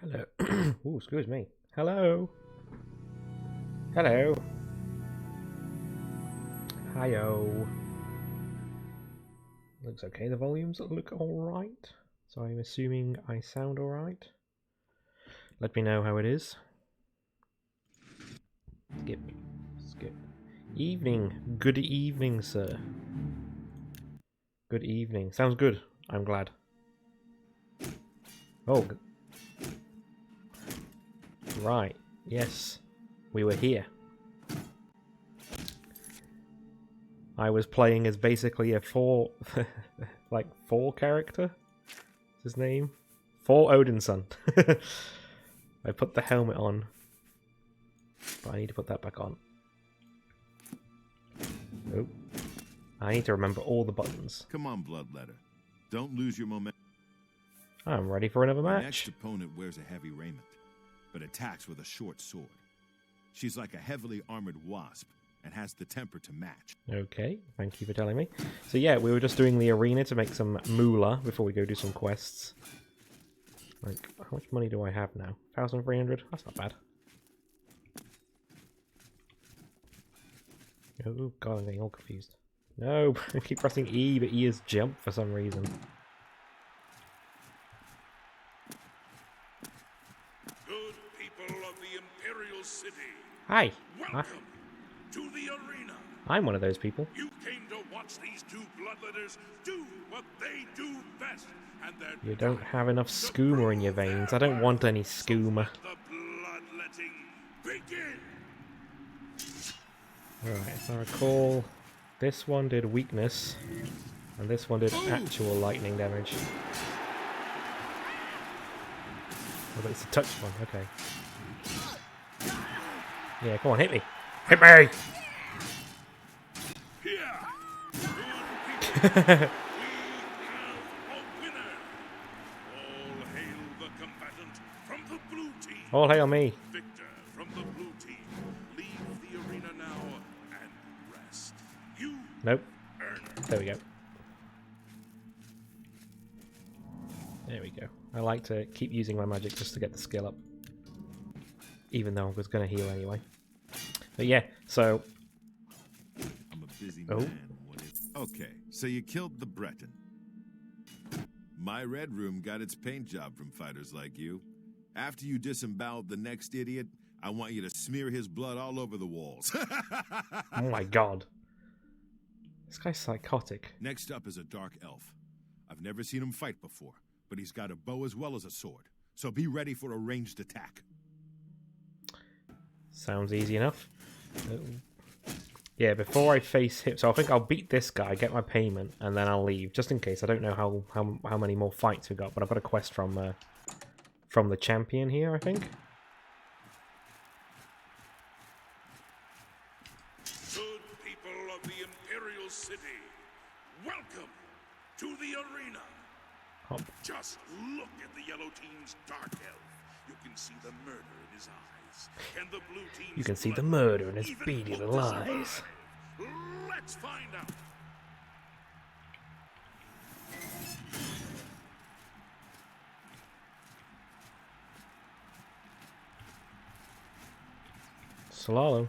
Hello. Ooh, excuse me. Hello. Hello. Hi-yo. Looks okay. The volumes look alright. So I'm assuming I sound alright. Let me know how it is. Skip. Skip. Evening. Good evening, sir. Good evening. Sounds good. I'm glad. Oh. Right. Yes. We were here. I was playing as basically a four character. What's his name? For Odin's son. I put the helmet on, but I need to put that back on. Nope. I need to remember all the buttons. Come on, Bloodletter. Don't lose your momentum. I'm ready for another match. The next opponent wears a heavy raiment, but attacks with a short sword. She's like a heavily armored wasp and has the temper to match. Okay, thank you for telling me. So yeah, we were just doing the arena to make some moolah before we go do some quests. Like, how much money do I have now? 1,300? That's not bad. Oh god, I'm getting all confused. No, I keep pressing E, but E is jump for some reason. Good people of the Imperial City. Hi. Welcome to the arena. I'm one of those people. You came to watch these two bloodletters do what they do best. And you don't have enough skooma in your veins. I don't want any skooma. So the bloodletting begin. Alright, if I recall, this one did weakness, and this one did actual lightning damage. Oh, but it's a touch one, okay. Yeah, come on, hit me! Hit me! Here. All hail me. Victor from the blue team Nope. There we go. There we go. I like to keep using my magic just to get the skill up. Even though I was going to heal anyway. But yeah, so... I'm a busy man. Okay, so you killed the Breton. My red room got its paint job from fighters like you. After you disemboweled the next idiot, I want you to smear his blood all over the walls. Oh my god. This guy's psychotic. Next up is a dark elf. I've never seen him fight before, but he's got a bow as well as a sword. So be ready for a ranged attack. Sounds easy enough. Yeah, before I face him, so I think I'll beat this guy, get my payment, and then I'll leave, just in case. I don't know how many more fights we got, but I've got a quest from the champion here, I think. Good people of the Imperial City, welcome to the arena. Hop. Just look at the yellow team's dark elf. You can see the murder in his eyes. And the blue team's You can see the blood murder in his even beady hope little to eyes. survive. Let's find out. Slalom.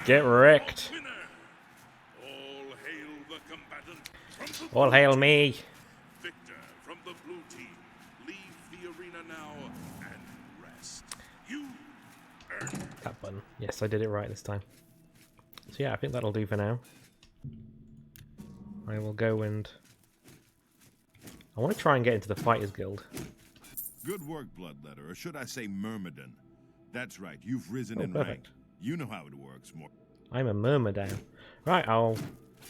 Get wrecked. Winner. All hail the combatant from the All blue hail team. me. Victor from the blue team. Leave the arena now and rest. You earned it. That button. Yes, I did it right this time. So yeah, I think that'll do for now. I will go and... I want to try and get into the Fighters Guild. Good work, Bloodletter, or should I say Myrmidon. That's right, you've risen Oh, in perfect. rank. You know how it works, more. I'm a Myrmidon. Right, I'll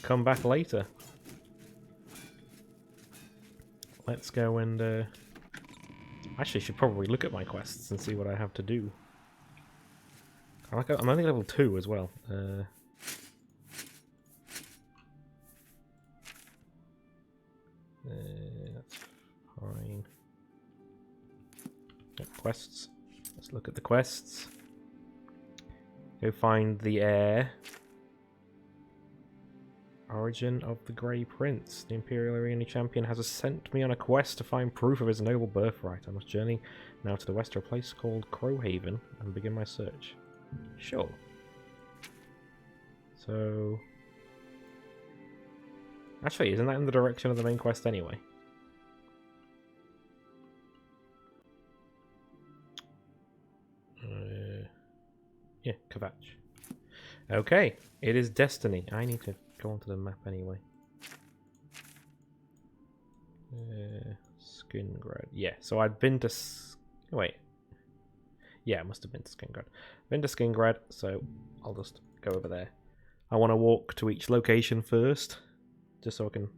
come back later. Let's go and... Actually, should probably look at my quests and see what I have to do. I'm only level 2 as well. That's fine. Quests. Let's look at the quests. Go find the heir. Origin of the Grey Prince. The Imperial Arena Champion has sent me on a quest to find proof of his noble birthright. I must journey now to the west to a place called Crowhaven and begin my search. Sure. So... Actually, isn't that in the direction of the main quest anyway? Yeah, Kvatch. Okay, it is Destiny. I need to go onto the map anyway. Skingrad. Yeah, so I'd been to... Wait. Yeah, I must have been to Skingrad. Been to Skingrad, so I'll just go over there. I want to walk to each location first, just so I can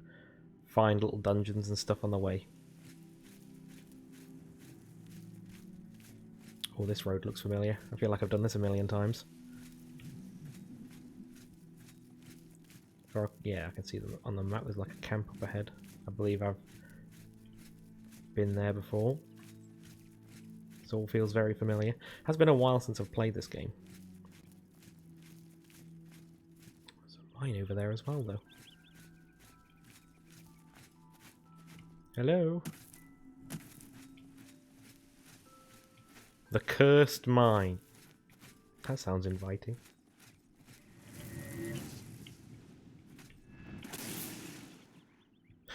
find little dungeons and stuff on the way. Oh, this road looks familiar. I feel like I've done this a million times. Yeah, I can see them on the map. There's like a camp up ahead. I believe I've been there before. This all feels very familiar. Has been a while since I've played this game. There's a mine over there as well, though. Hello? The Cursed Mine. That sounds inviting.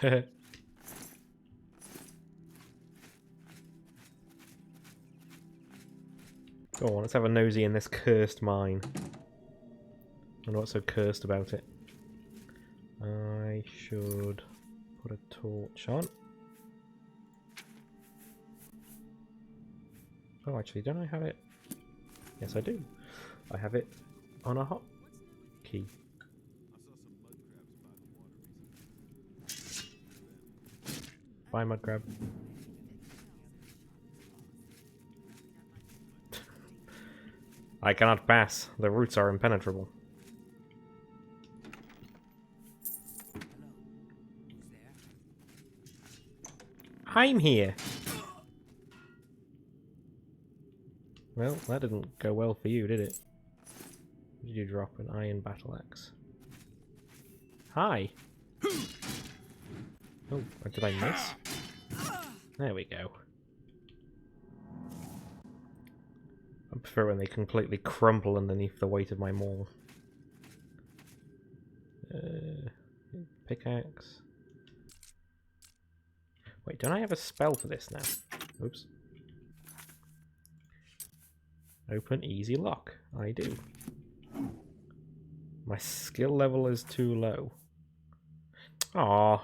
Go on, let's have a nosy in this cursed mine. I wonder what's so cursed about it. I should put a torch on. Oh, actually, don't I have it? Yes, I do. I have it on a hot key. Bye, mud crab. I cannot pass. The roots are impenetrable. I'm here. Well, that didn't go well for you, did it? Did you drop an iron battle axe? Hi. Oh, did I miss? There we go. I prefer when they completely crumple underneath the weight of my maul. Pickaxe. Wait, don't I have a spell for this now? Oops. Open easy lock. I do. My skill level is too low. Aww.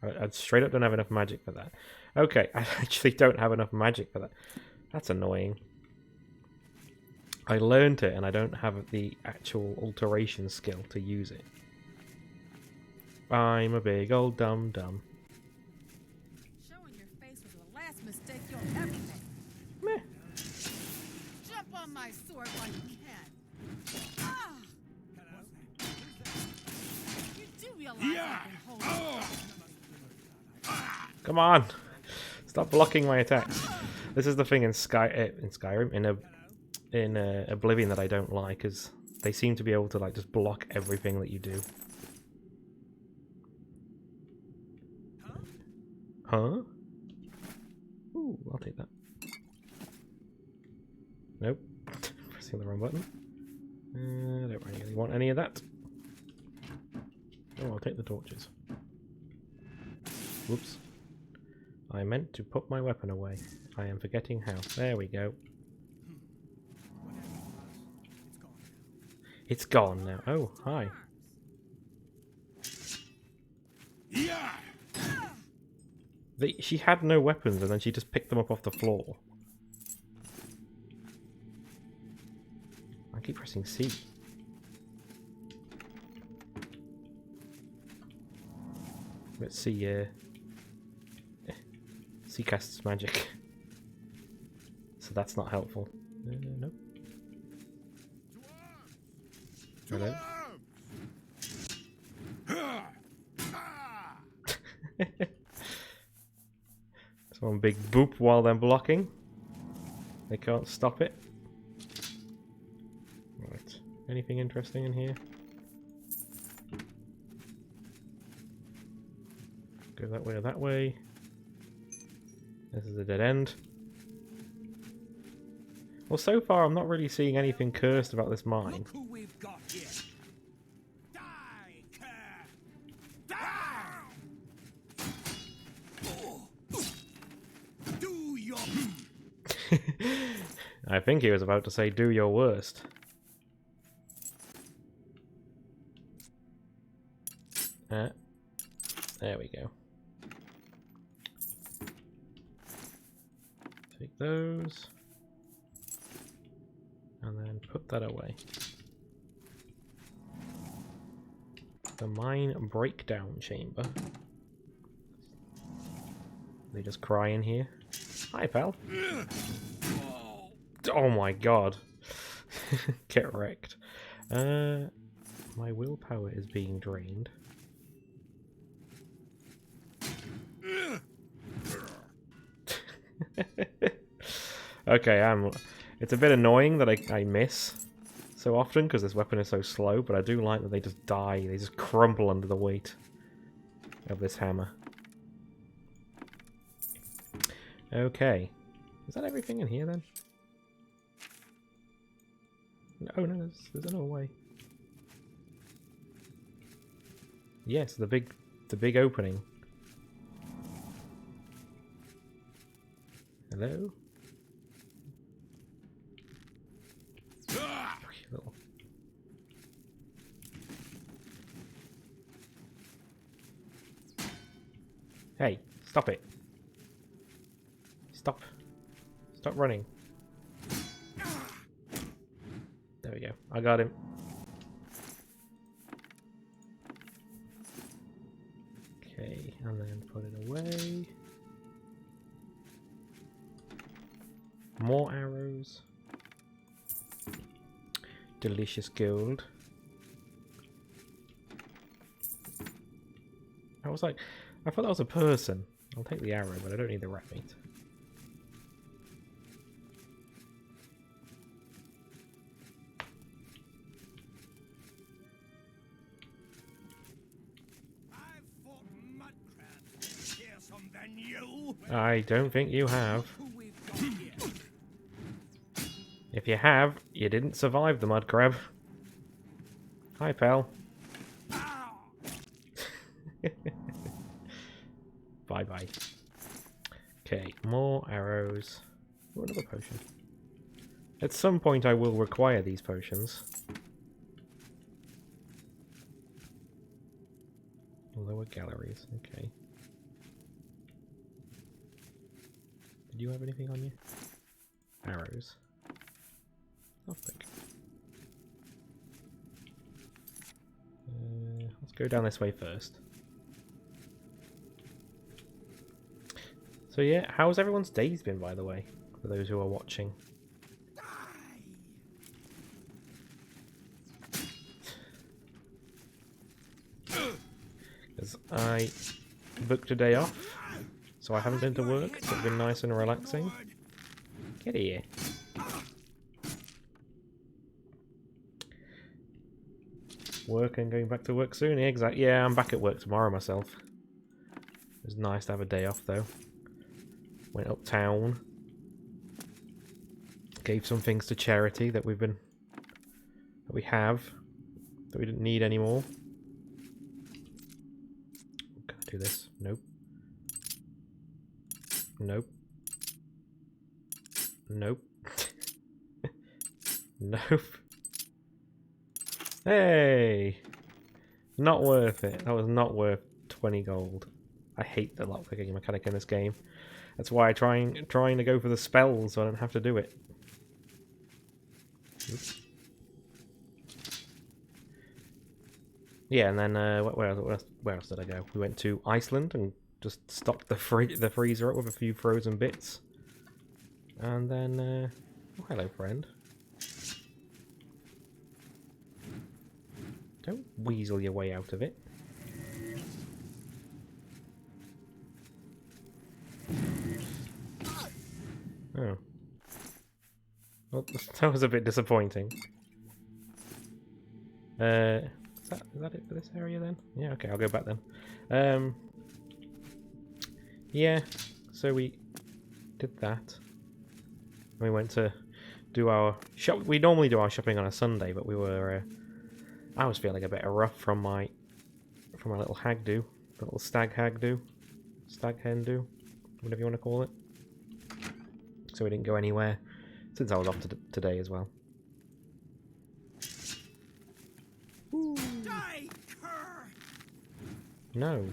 I straight up don't have enough magic for that. Okay, I actually don't have enough magic for that. That's annoying. I learned it and I don't have the actual alteration skill to use it. I'm a big old dum-dum. Showing your face was the last mistake you'll ever make. Meh. Jump on my sword while you can. Ah! You do realize I've been holding. Come on! Stop blocking my attacks. This is the thing in Skyrim, in Oblivion that I don't like, is they seem to be able to like just block everything that you do. Huh? Ooh, I'll take that. Nope. Pressing the wrong button. I don't really want any of that. Oh, I'll take the torches. Whoops. I meant to put my weapon away. I am forgetting how. There we go. It's gone now. Oh, hi. Yeah. She had no weapons and then she just picked them up off the floor. I keep pressing C. Let's see, C casts magic. So that's not helpful. Nope. Hello? Someone big boop while they're blocking. They can't stop it. Right. Anything interesting in here? Go that way or that way. This is a dead end. Well, so far I'm not really seeing anything cursed about this mine. Look who we've got here. Die, die. Do your. I think he was about to say, do your worst. There we go. Take those. And then put that away. The mine breakdown chamber. They just cry in here. Hi, pal. Oh my god. Get wrecked. My willpower is being drained. Okay, it's a bit annoying that I miss so often because this weapon is so slow, but I do like that they just die. They just crumple under the weight of this hammer. Okay. Is that everything in here then? Oh no, there's another way. Yes, the big opening. Hello? Little. Hey, stop it. Stop running. There we go. I got him. Okay, and then put it away. More arrows. delicious gold. I was like, I thought that was a person. I'll take the arrow, but I don't need the rat meat. I don't think you have. If you have, you didn't survive the mud crab. Hi, pal. Bye-bye. Okay, more arrows. Oh, another potion. At some point I will require these potions. Lower galleries, okay. Did you have anything on you? Arrows. Nothing. Let's go down this way first. So yeah, how's everyone's days been, by the way, for those who are watching? Because I booked a day off, so I haven't been to work, so it's been nice and relaxing. Get here. Work and going back to work soon. Exactly. Yeah, I'm back at work tomorrow myself. It was nice to have a day off though. Went uptown. Gave some things to charity that we have that we didn't need anymore. Can I do this? Nope. Nope. Nope. Nope. Hey! Not worth it. That was not worth 20 gold. I hate the lockpicking mechanic in this game. That's why I'm trying to go for the spells so I don't have to do it. Oops. Yeah, and then where else did I go? We went to Iceland and just stocked the freezer up with a few frozen bits. And then, oh, hello, friend. Don't weasel your way out of it. Oh. Well, that was a bit disappointing. Is that it for this area then? Yeah, okay, I'll go back then. Yeah, so we did that. We went to do our shop. We normally do our shopping on a Sunday, but we were. I was feeling a bit rough from my little hag do, little stag hag do, stag hen do, whatever you want to call it. So we didn't go anywhere since I was off today as well. Die, cur! No,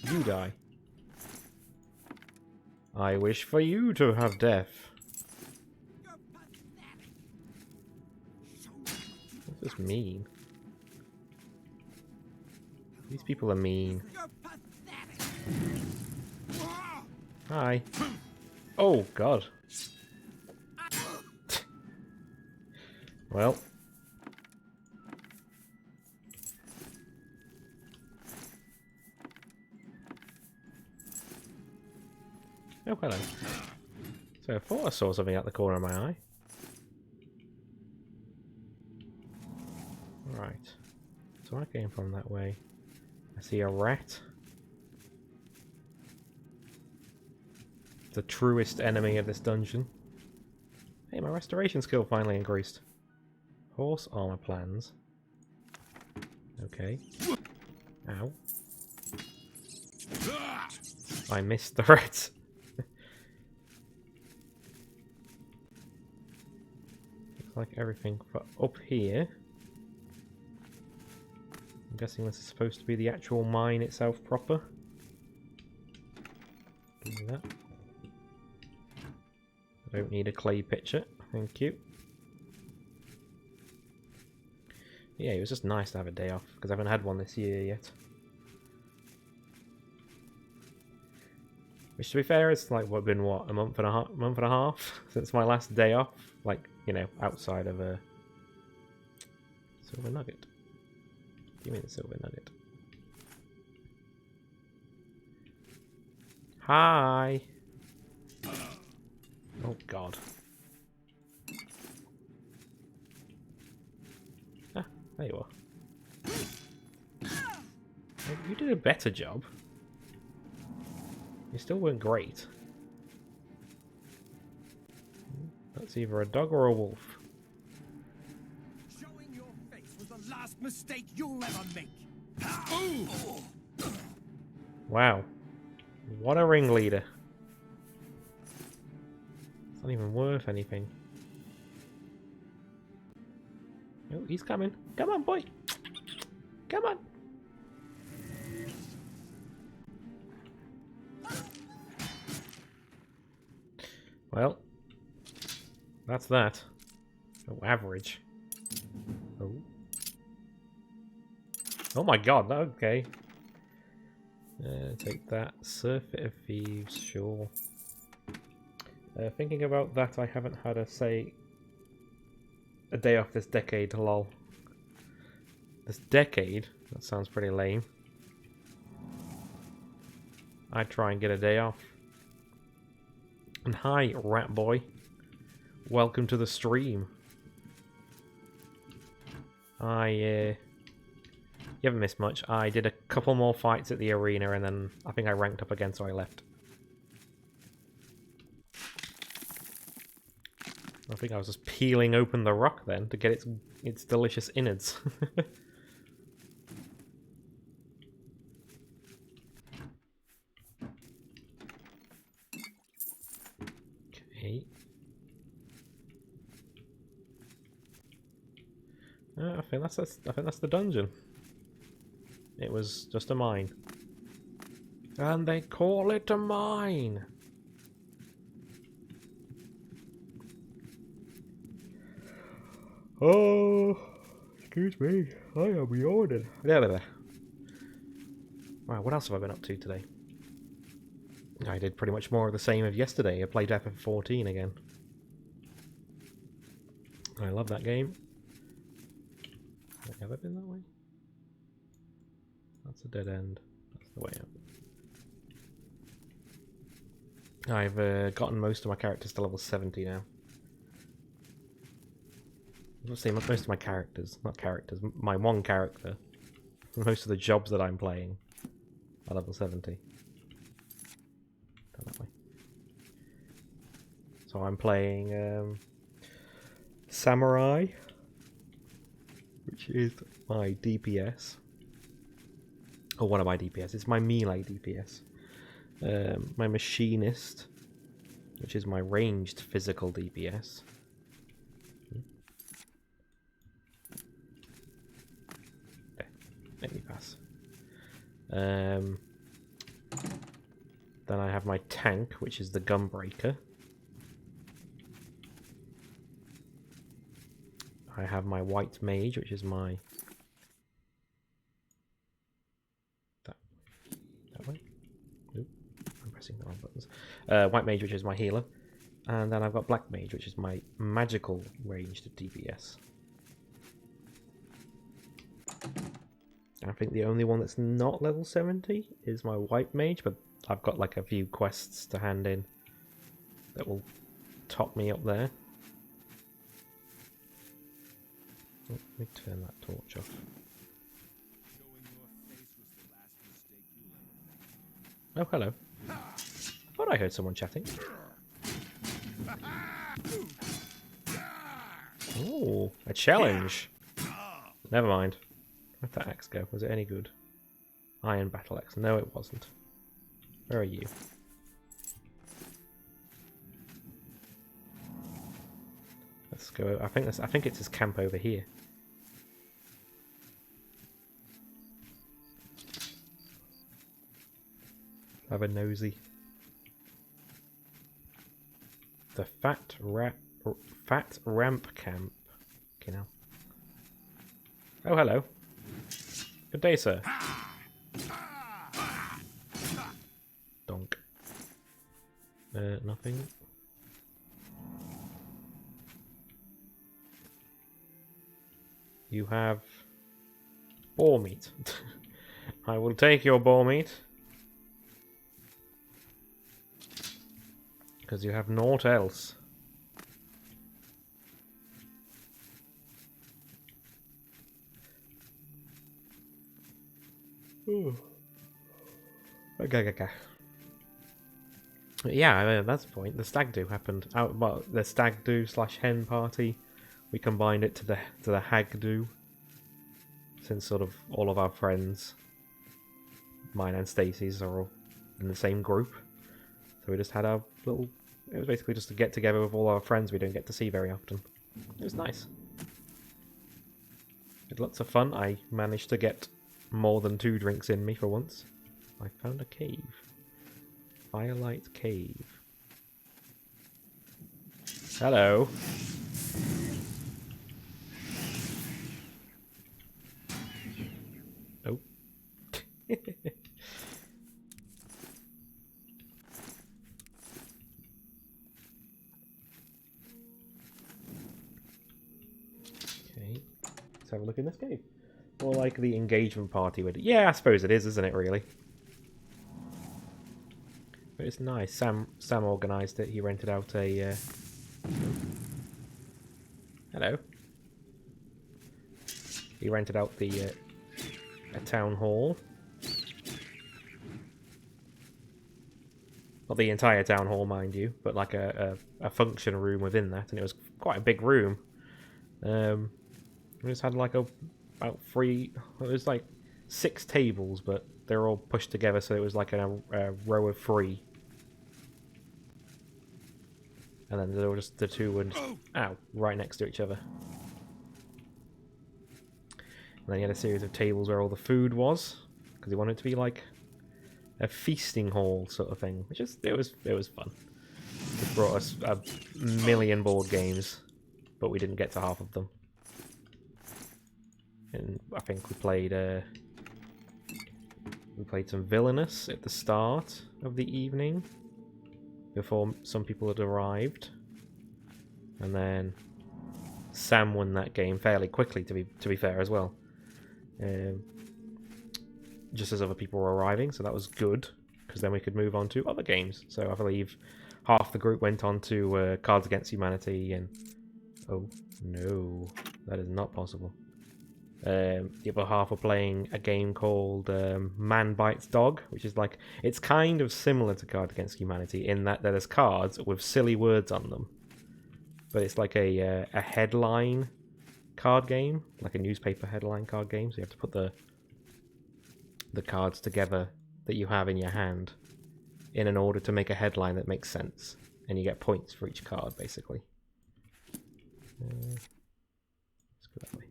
you die. I wish for you to have death. You're pathetic. What's this mean? These people are mean. You're pathetic. Hi. Oh, God. Well. Oh, hello. So I thought I saw something out the corner of my eye. Right. So I came from that way. I see a rat. The truest enemy of this dungeon. Hey, my restoration skill finally increased. Horse armor plans. Okay. Ow. I missed the rat. Looks like everything for up here. I'm guessing this is supposed to be the actual mine itself proper. Give me that. I don't need a clay pitcher, thank you. Yeah, it was just nice to have a day off, because I haven't had one this year yet. Which, to be fair, it's like been a month and a half since my last day off. Like, you know, outside of Silver nugget. Give me the silver nugget. Hi! Oh god. Ah, there you are. You did a better job. You still weren't great. That's either a dog or a wolf. Showing your face was the last mistake you'll ever make. Wow. What a ringleader. It's not even worth anything. Oh, he's coming. Come on, boy. Come on. Well, that's that. Oh, average. Oh. Oh my god, okay. Take that. Surfeit of Thieves, sure. Thinking about that, I haven't had a day off this decade, lol. This decade? That sounds pretty lame. I'd try and get a day off. And hi, rat boy. Welcome to the stream. You haven't missed much. I did a couple more fights at the arena and then I think I ranked up again, so I left. I think I was just peeling open the rock then to get its delicious innards. Okay. I think that's the dungeon. It was just a mine. And they call it a mine. Oh, excuse me. I am yawning. There. Wow, what else have I been up to today? I did pretty much more of the same of yesterday. I played FF14 again. I love that game. Have I been that way? That's a dead end. That's the way up. I've gotten most of my characters to level 70 now. I'm not saying most of my characters, not characters, my one character. Most of the jobs that I'm playing are level 70. Go that way. So I'm playing Samurai, which is my DPS. Or one of my DPS. It's my melee DPS. My Machinist, which is my ranged physical DPS. There, let me pass. Then I have my tank, which is the Gunbreaker. I have my White Mage, which is my... That way? Nope, I'm pressing the wrong buttons. White Mage, which is my healer. And then I've got Black Mage, which is my magical ranged DPS. I think the only one that's not level 70 is my White Mage, but I've got like a few quests to hand in that will top me up there. Oh, let me turn that torch off. Oh, hello. I thought I heard someone chatting. Oh, a challenge. Never mind. Where'd that axe go? Was it any good? Iron battle axe. No, it wasn't. Where are you? Let's go. I think it's his camp over here. Have a nosy. The fat ramp camp. Okay, now. Oh, hello. Good day, sir. Donk. Nothing. You have boar meat. I will take your boar meat. Because you have naught else. Ooh. Okay. Yeah, that's the point. The stag do happened. Well, the stag do / hen party. We combined it to the hag do. Since sort of all of our friends, mine and Stacey's, are all in the same group. So we just had our little... It was basically just to get together with all our friends we don't get to see very often. It was nice. Had lots of fun. I managed to get more than 2 drinks in me for once. I found a cave. Firelight Cave. Hello. Oh. Okay, let's have a look in this cave. More like the engagement party would. Yeah, I suppose it is, isn't it, really? But it's nice. Sam organised it. He rented out a... Hello. He rented out the a town hall. Not the entire town hall, mind you, but like a function room within that, and it was quite a big room. We just had like about 3. It was like 6 tables, but they're all pushed together, so it was like a row of 3. And then there were just the 2 and right next to each other. And then you had a series of tables where all the food was, because he wanted it to be like a feasting hall sort of thing, which is it was fun. It brought us a million board games, but we didn't get to half of them. And I think we played some Villainous at the start of the evening, before some people had arrived, and then Sam won that game fairly quickly. To be fair as well, just as other people were arriving, so that was good because then we could move on to other games. So I believe half the group went on to Cards Against Humanity, and oh no, that is not possible. The other half were playing a game called Man Bites Dog, which is like, it's kind of similar to Cards Against Humanity in that there's cards with silly words on them, but it's like a headline card game, like a newspaper headline card game. So you have to put the cards together that you have in your hand in an order to make a headline that makes sense, and you get points for each card, basically. Let's go that way.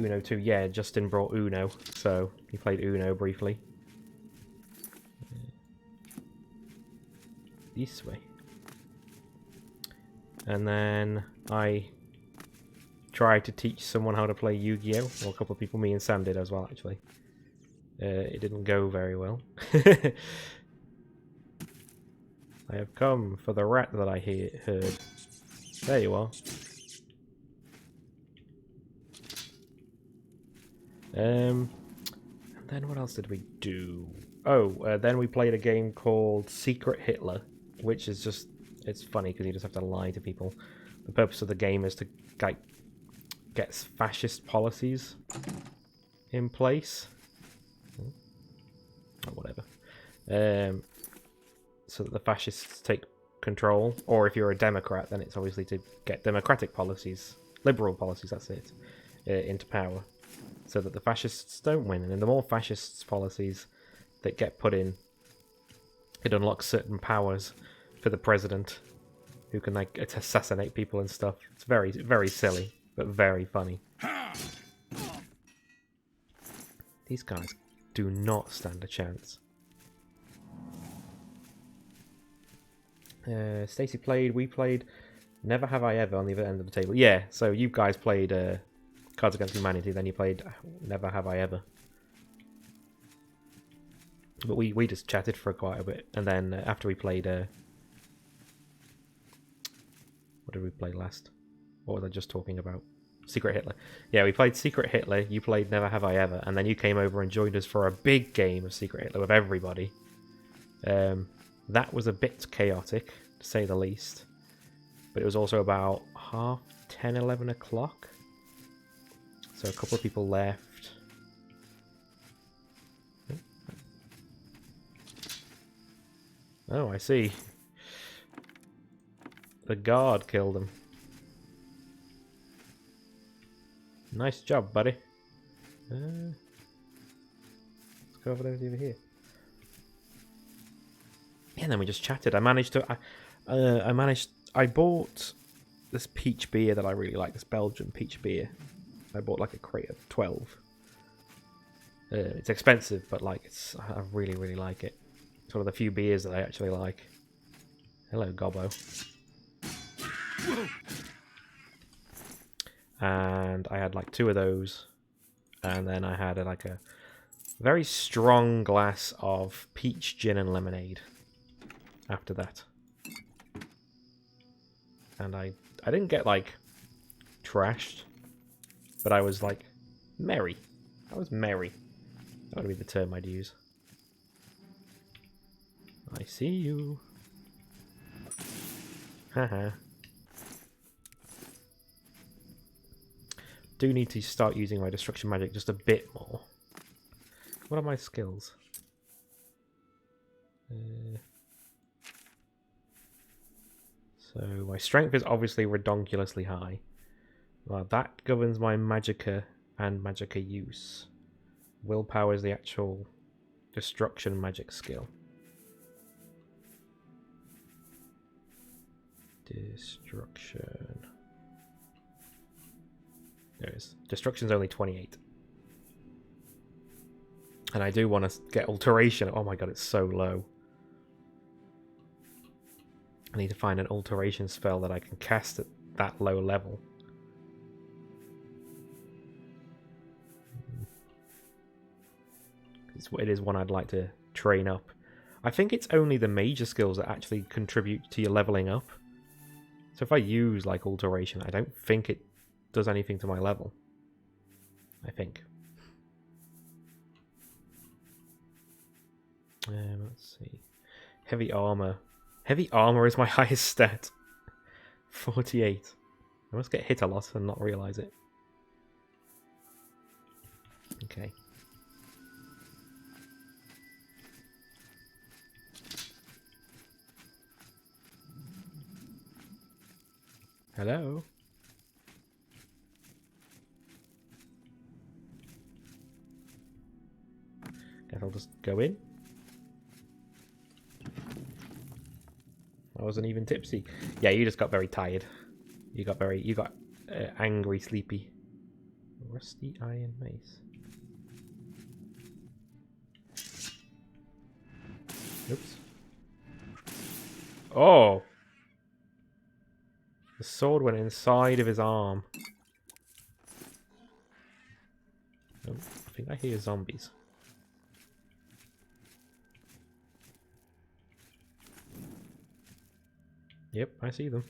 Uno 2, yeah, Justin brought Uno, so he played Uno briefly. This way. And then I tried to teach someone how to play Yu-Gi-Oh! Well, a couple of people, me and Sam did as well, actually. It didn't go very well. I have come for the rat that I heard. There you are. And then what else did we do? Oh, then we played a game called Secret Hitler, which is just, it's funny because you just have to lie to people. The purpose of the game is to get fascist policies in place. Or whatever. So that the fascists take control, or if you're a Democrat, then it's obviously to get democratic policies, liberal policies, that's it, into power, so that the fascists don't win. And the more fascists policies that get put in, it unlocks certain powers for the president, who can like assassinate people and stuff. It's very, very silly, but very funny. These guys do not stand a chance. Stacey played, we played Never Have I Ever on the other end of the table. Yeah, so you guys played Cards Against Humanity, then you played Never Have I Ever. But we just chatted for quite a bit, and then after we played... what did we play last? Or was I just talking about Secret Hitler? Yeah, we played Secret Hitler, you played Never Have I Ever, and then you came over and joined us for a big game of Secret Hitler with everybody. That was a bit chaotic, to say the least. But it was also about 10, 11 o'clock. So a couple of people left. Oh, I see. The guard killed him. Nice job, buddy. Let's go over here. Yeah, and then we just chatted. I bought this peach beer that I really like, this Belgian peach beer. I bought like a crate of 12. It's expensive, but like I really, really like it. It's one of the few beers that I actually like. Hello, Gobbo. And I had like 2 of those, and then I had like a very strong glass of peach gin and lemonade after that. And I didn't get like trashed, but I was like merry. I was merry. That would be the term I'd use. I see you. Haha. Do need to start using my destruction magic just a bit more. What are my skills? So my strength is obviously redonkulously high. Well, that governs my magicka and magicka use. Willpower is the actual destruction magic skill. Destruction. There it is. Destruction's only 28. And I do want to get alteration. Oh my god, it's so low. I need to find an alteration spell that I can cast at that low level. It is one I'd like to train up. I think it's only the major skills that actually contribute to your leveling up. So if I use like alteration, I don't think it does anything to my level. I think. Let's see. Heavy armor. Heavy armor is my highest stat. 48. I must get hit a lot and not realize it. Okay. Hello? Guess I'll just go in. I wasn't even tipsy. Yeah, you just got very tired. You got angry, sleepy. Rusty iron mace. Oops. Oh! The sword went inside of his arm. Oh, I think I hear zombies. Yep, I see them.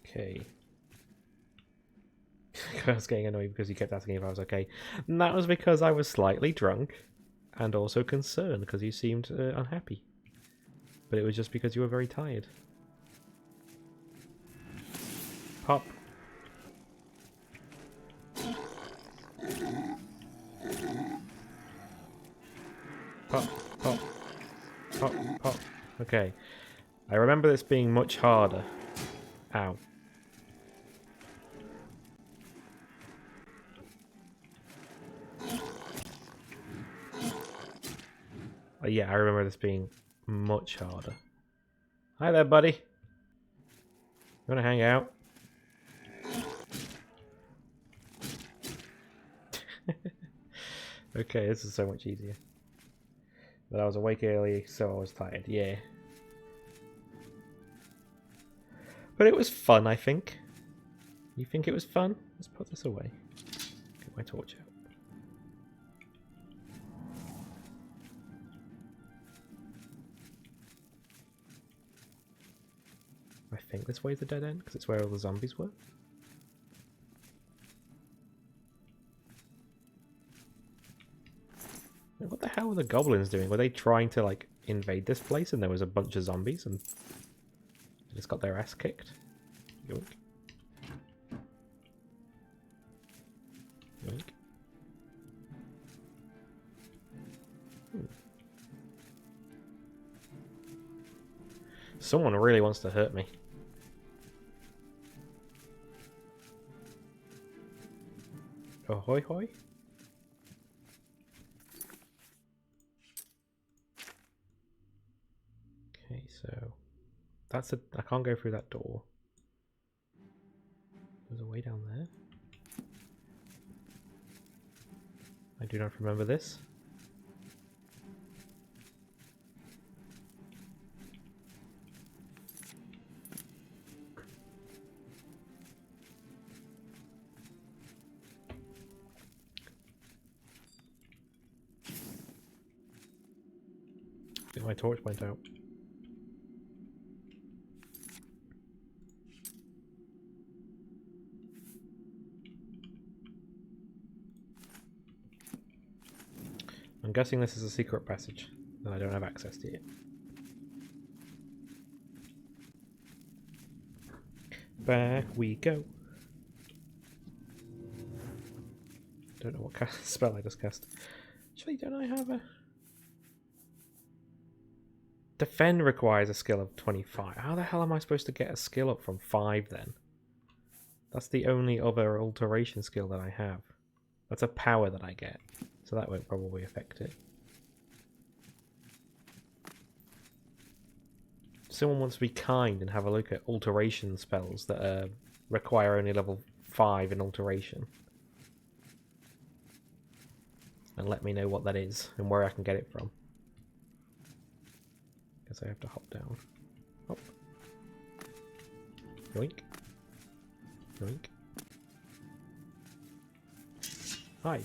Okay. I was getting annoyed because you kept asking if I was okay. And that was because I was slightly drunk and also concerned because you seemed unhappy. But it was just because you were very tired. Pop. Pop, pop, pop, pop. Okay. I remember this being much harder. Ow. Yeah, I remember this being much harder. Hi there, buddy. You wanna hang out? Okay, this is so much easier. But I was awake early, so I was tired, yeah. But it was fun, I think. You think it was fun? Let's put this away. Get my torch out. I think this way's the dead end, because it's where all the zombies were. What the hell were the goblins doing? Were they trying to, like, invade this place and there was a bunch of zombies and they just got their ass kicked? Yoink. Yoink. Someone really wants to hurt me. Ahoy hoy. Okay, so that's a... I can't go through that door. There's a way down there. I do not remember this. I think my torch went out. I'm guessing this is a secret passage that I don't have access to yet. Back we go. Don't know what spell I just cast. Actually, don't I have a... Defend requires a skill of 25. How the hell am I supposed to get a skill up from 5 then? That's the only other alteration skill that I have. That's a power that I get. So that won't probably affect it. Someone wants to be kind and have a look at alteration spells that require only level 5 in alteration. And let me know what that is and where I can get it from. Guess I have to hop down. Hop. Yoink. Yoink. Hi.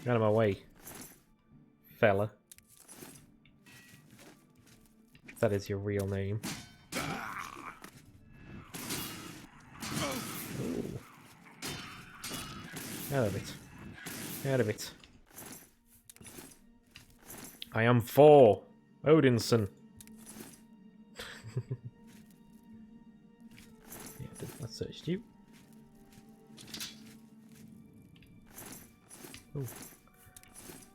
Get out of my way, fella. If that is your real name. Ooh. Out of it. Out of it. I am for Odinson. Yeah, I searched you. Oh.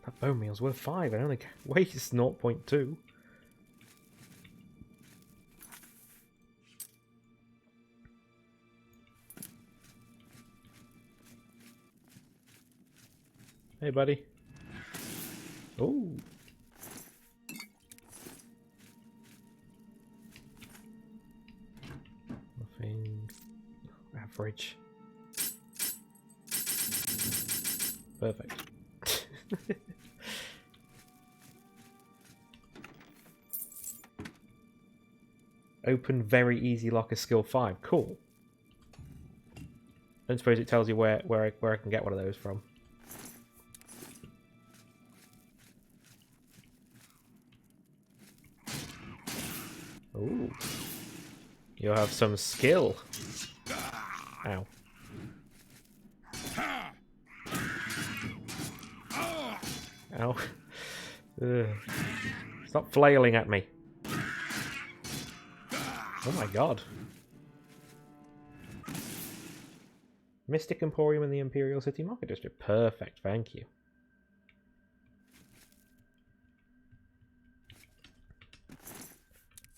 That bone meal's worth 5 and only weighs 0.2. Hey, buddy. Oh. Nothing. Average. Perfect. Open very easy locker skill 5. Cool. Don't suppose it tells you where I can get one of those from. Ooh. You'll have some skill. Ow. Ow. Ugh. Stop flailing at me. Oh my god. Mystic Emporium in the Imperial City Market District. Perfect, thank you.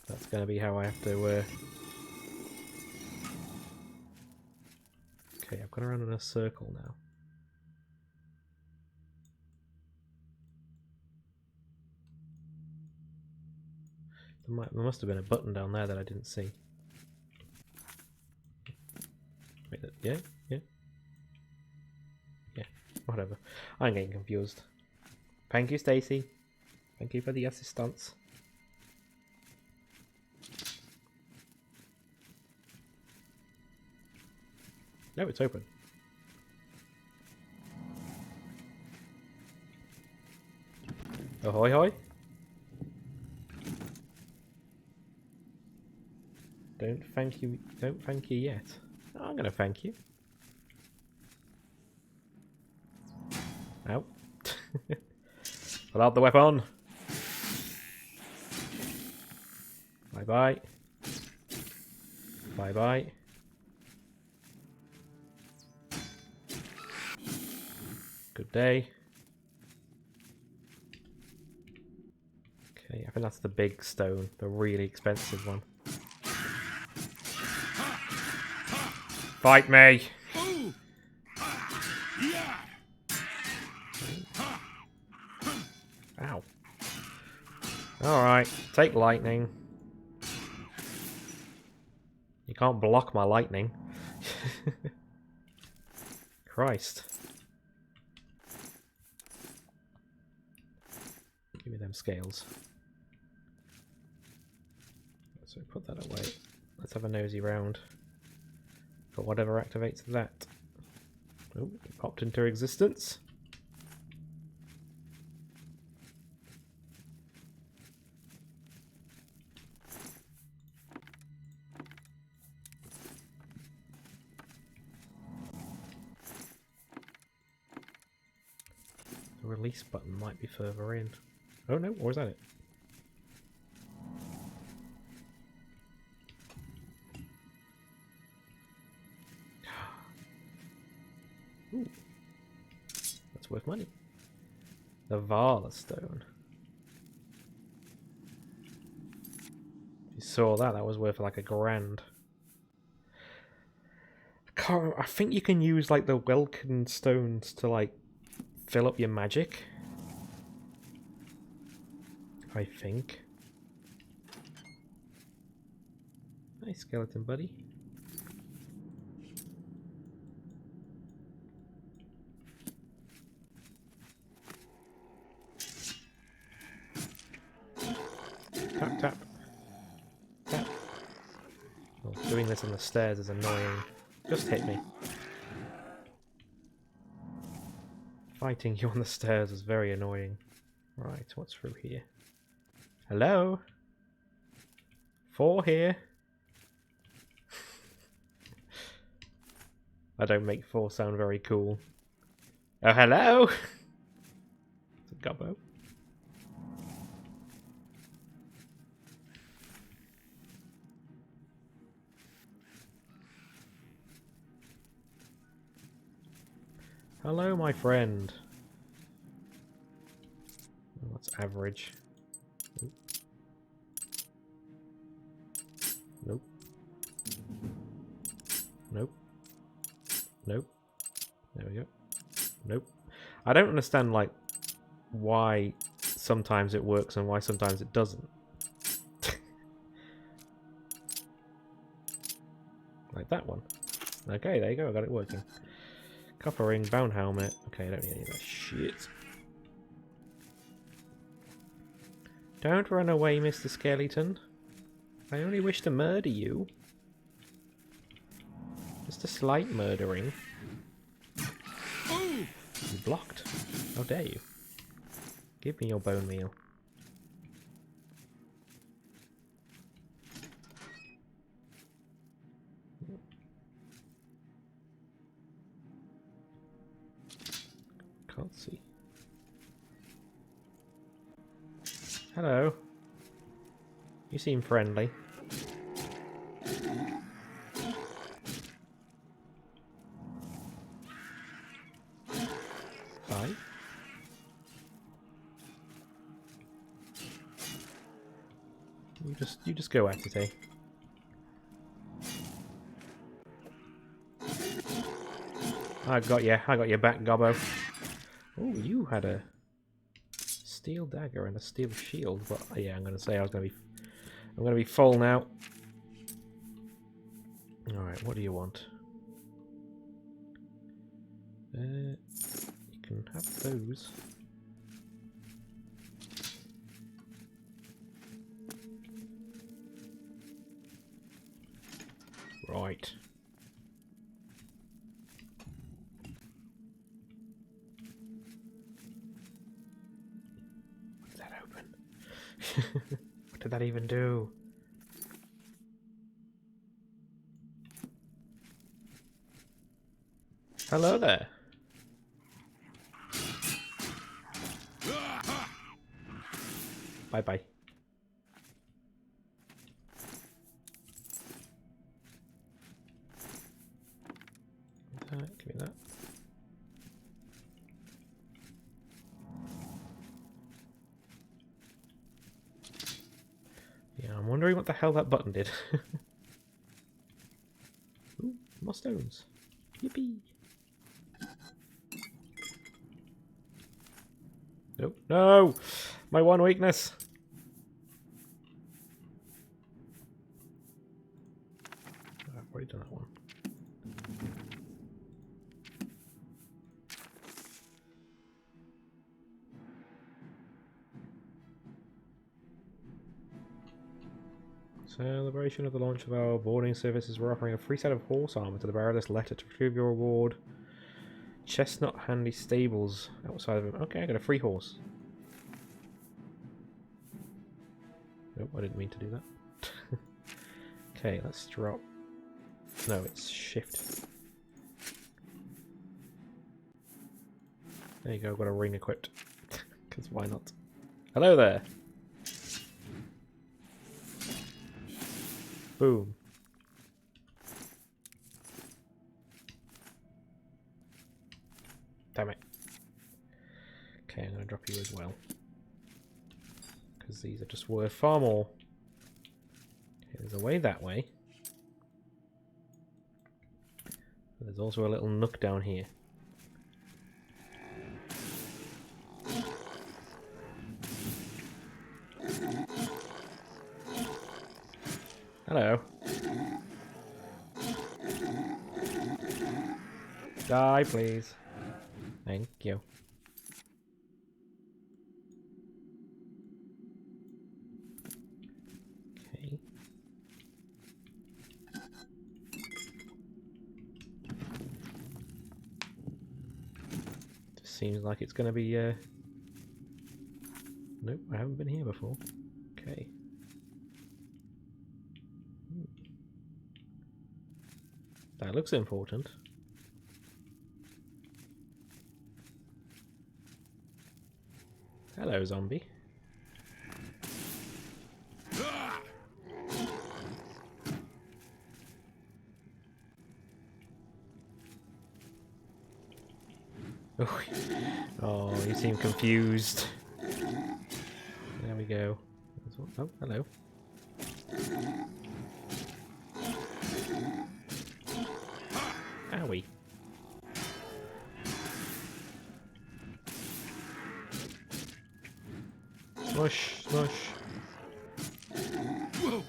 That's going to be how I have to... Okay, I've gone around in a circle now. There must have been a button down there that I didn't see. Wait, yeah? Yeah? Yeah, whatever. I'm getting confused. Thank you, Stacy. Thank you for the assistance. No, it's open. Ahoy hoy. Don't thank you yet. Oh, I'm gonna thank you. Ow. Pull out the weapon. Bye bye. Bye bye. Good day. Okay, I think that's the big stone, the really expensive one. Fight me! Ow. Alright, take lightning. You can't block my lightning. Christ. Give me them scales. So put that away. Let's have a nosy round. For whatever activates that. Oh, it popped into existence. The release button might be further in. Oh no, or is that it? Ooh. That's worth money. The Vala stone. If you saw that, that was worth like $1,000. I think you can use like the Welkin stones to like fill up your magic. I think. Hi, skeleton buddy. Tap, tap. Tap. Oh, doing this on the stairs is annoying. Just hit me. Fighting you on the stairs is very annoying. Right, what's through here? Hello? 4 here. I don't make 4 sound very cool. Oh, hello? It's a gobbo. Hello, my friend. What's average? Nope. Nope. Nope. There we go. Nope. I don't understand, like, why sometimes it works and why sometimes it doesn't. Like that one. Okay, there you go, I got it working. Copper ring, bound helmet. Okay, I don't need any of that shit. Don't run away, Mr. Skeleton. I only wish to murder you. Just a slight murdering. You blocked. How dare you? Give me your bone meal. Can't see. Hello. You seem friendly. Hi. You just go at it, eh? I got your back, Gobbo. Oh, you had a steel dagger and a steel shield, but yeah, I'm gonna say I'm gonna be full now. Alright, what do you want? You can have those. Right. What did that even do? Hello there. Bye bye. Give me that. Yeah, I'm wondering what the hell that button did. Ooh, more stones. Yippee! Nope. No! My one weakness! I've already done that one. Celebration of the launch of our boarding services. We're offering a free set of horse armor to the bearer of this letter to retrieve your reward. Chestnut Handy Stables outside of him. Okay, I got a free horse. Nope, I didn't mean to do that. Okay, let's drop. No, it's shift. There you go, got a ring equipped. Because why not? Hello there! Boom. Damn it. Okay, I'm going to drop you as well. Because these are just worth far more. Okay, there's a way that way. There's also a little nook down here. Hello. Die, please. Thank you. Okay. Just seems like it's going to be, Nope, I haven't been here before. Okay. That looks important. Hello, zombie. Oh, you seem confused. There we go. Oh, hello. Owie. Smush, smush. Whoa.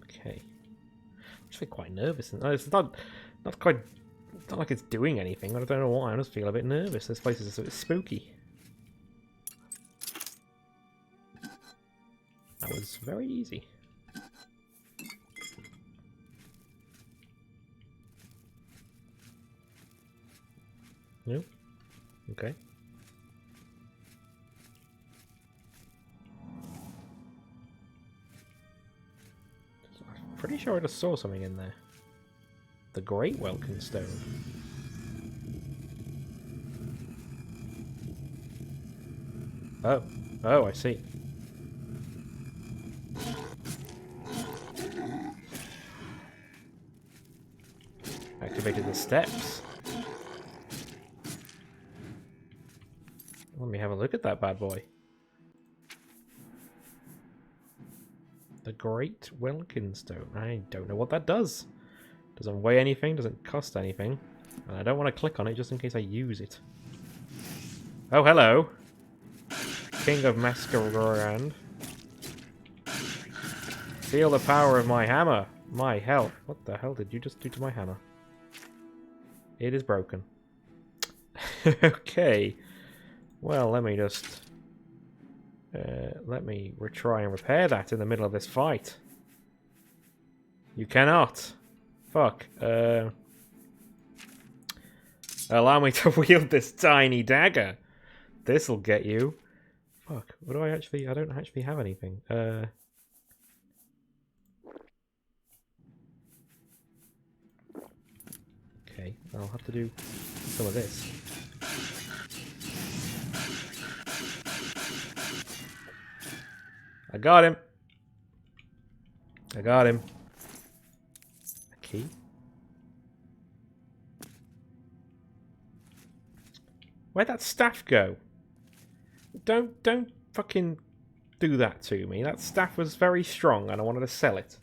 Okay. I'm actually quite nervous. It's not quite. It's not like it's doing anything. I don't know why. I just feel a bit nervous. This place is a bit spooky. That was very easy. Nope. Okay. I'm pretty sure I just saw something in there. The Great Welkin Stone. Oh. Oh, I see. Activated the steps. Let me have a look at that bad boy. The Great Welkin Stone. I don't know what that does. Doesn't weigh anything, doesn't cost anything. And I don't want to click on it just in case I use it. Oh, hello. King of Masquerade. Feel the power of my hammer. My health. What the hell did you just do to my hammer? It is broken. Okay. Well, let me just... let me try and repair that in the middle of this fight. You cannot. Fuck. Allow me to wield this tiny dagger. This'll get you. Fuck. What do I actually... I don't actually have anything. Okay, I'll have to do some of this. I got him. I got him. A key? Where'd that staff go? Don't fucking do that to me. That staff was very strong and I wanted to sell it.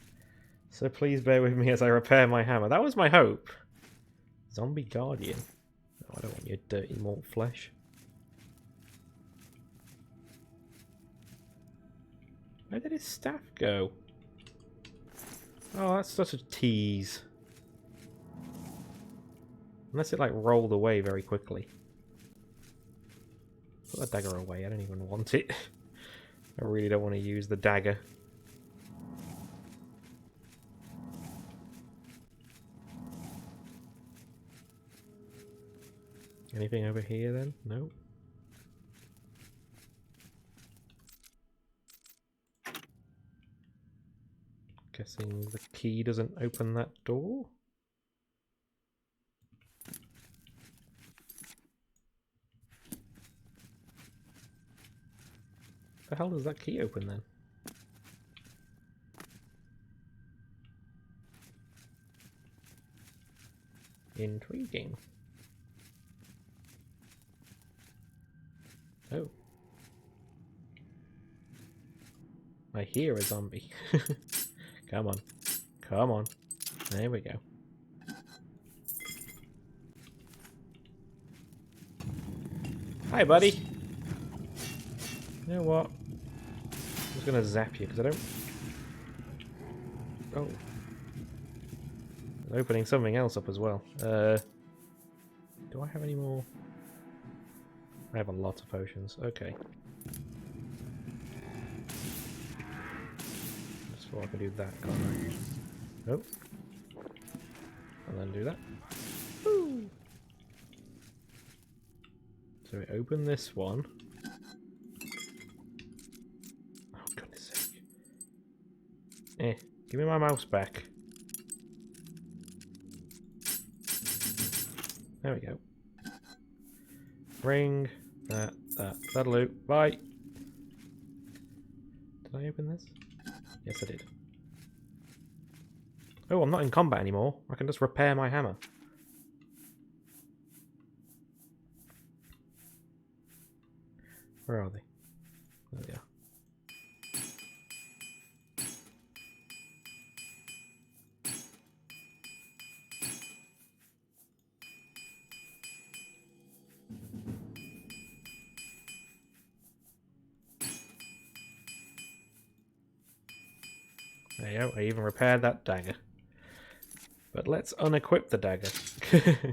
So please bear with me as I repair my hammer. That was my hope. Zombie Guardian. No, I don't want your dirty malt flesh. Where did his staff go? Oh, that's such a tease. Unless it like rolled away very quickly. Put that dagger away, I don't even want it. I really don't want to use the dagger. Anything over here then? No. Guessing the key doesn't open that door? The hell does that key open then? Intriguing. Oh. I hear a zombie. Come on. Come on. There we go. Hi, buddy. You know what? I'm just gonna zap you because I don't... Oh. I'm opening something else up as well. Do I have any more? I have a lot of potions. Okay. Just thought I could do that, can't I? Nope. And then do that. Woo! So we open this one. Oh, goodness sake. Give me my mouse back. There we go. Ring. That'll do. Bye. Did I open this? Yes, I did. Oh, I'm not in combat anymore. I can just repair my hammer. Where are they? There they are. There you go, I even repaired that dagger. But let's unequip the dagger.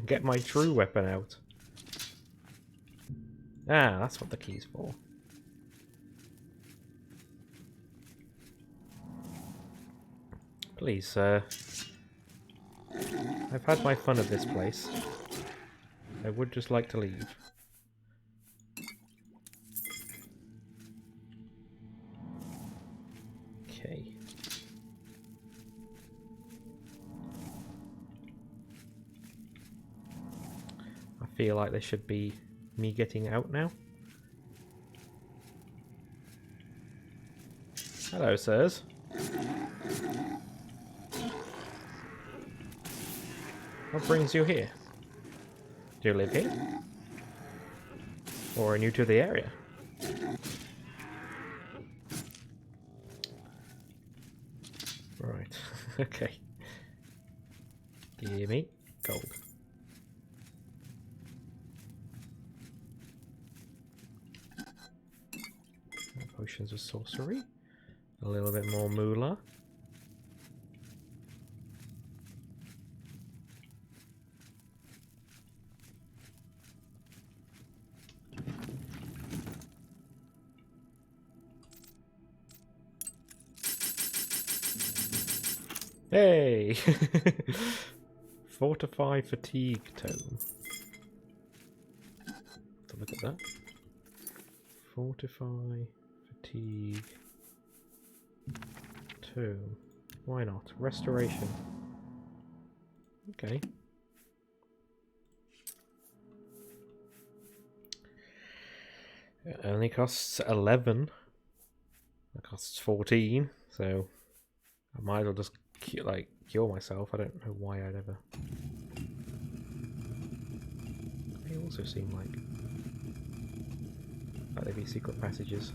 Get my true weapon out. Ah, that's what the key's for. Please, sir. I've had my fun at this place. I would just like to leave. Okay. I feel like this should be me getting out now. Hello, sirs. What brings you here? Do you live here? Or are you new to the area? Right, okay. Give me gold. Potions of sorcery. A little bit more moolah. Hey! Fortify fatigue tome. to look at that. Fortify, fatigue, tomb. Why not? Restoration. Okay. It only costs 11. That costs 14, so I might as well just cure myself. I don't know why I'd ever. They also seem like they'd be secret passages.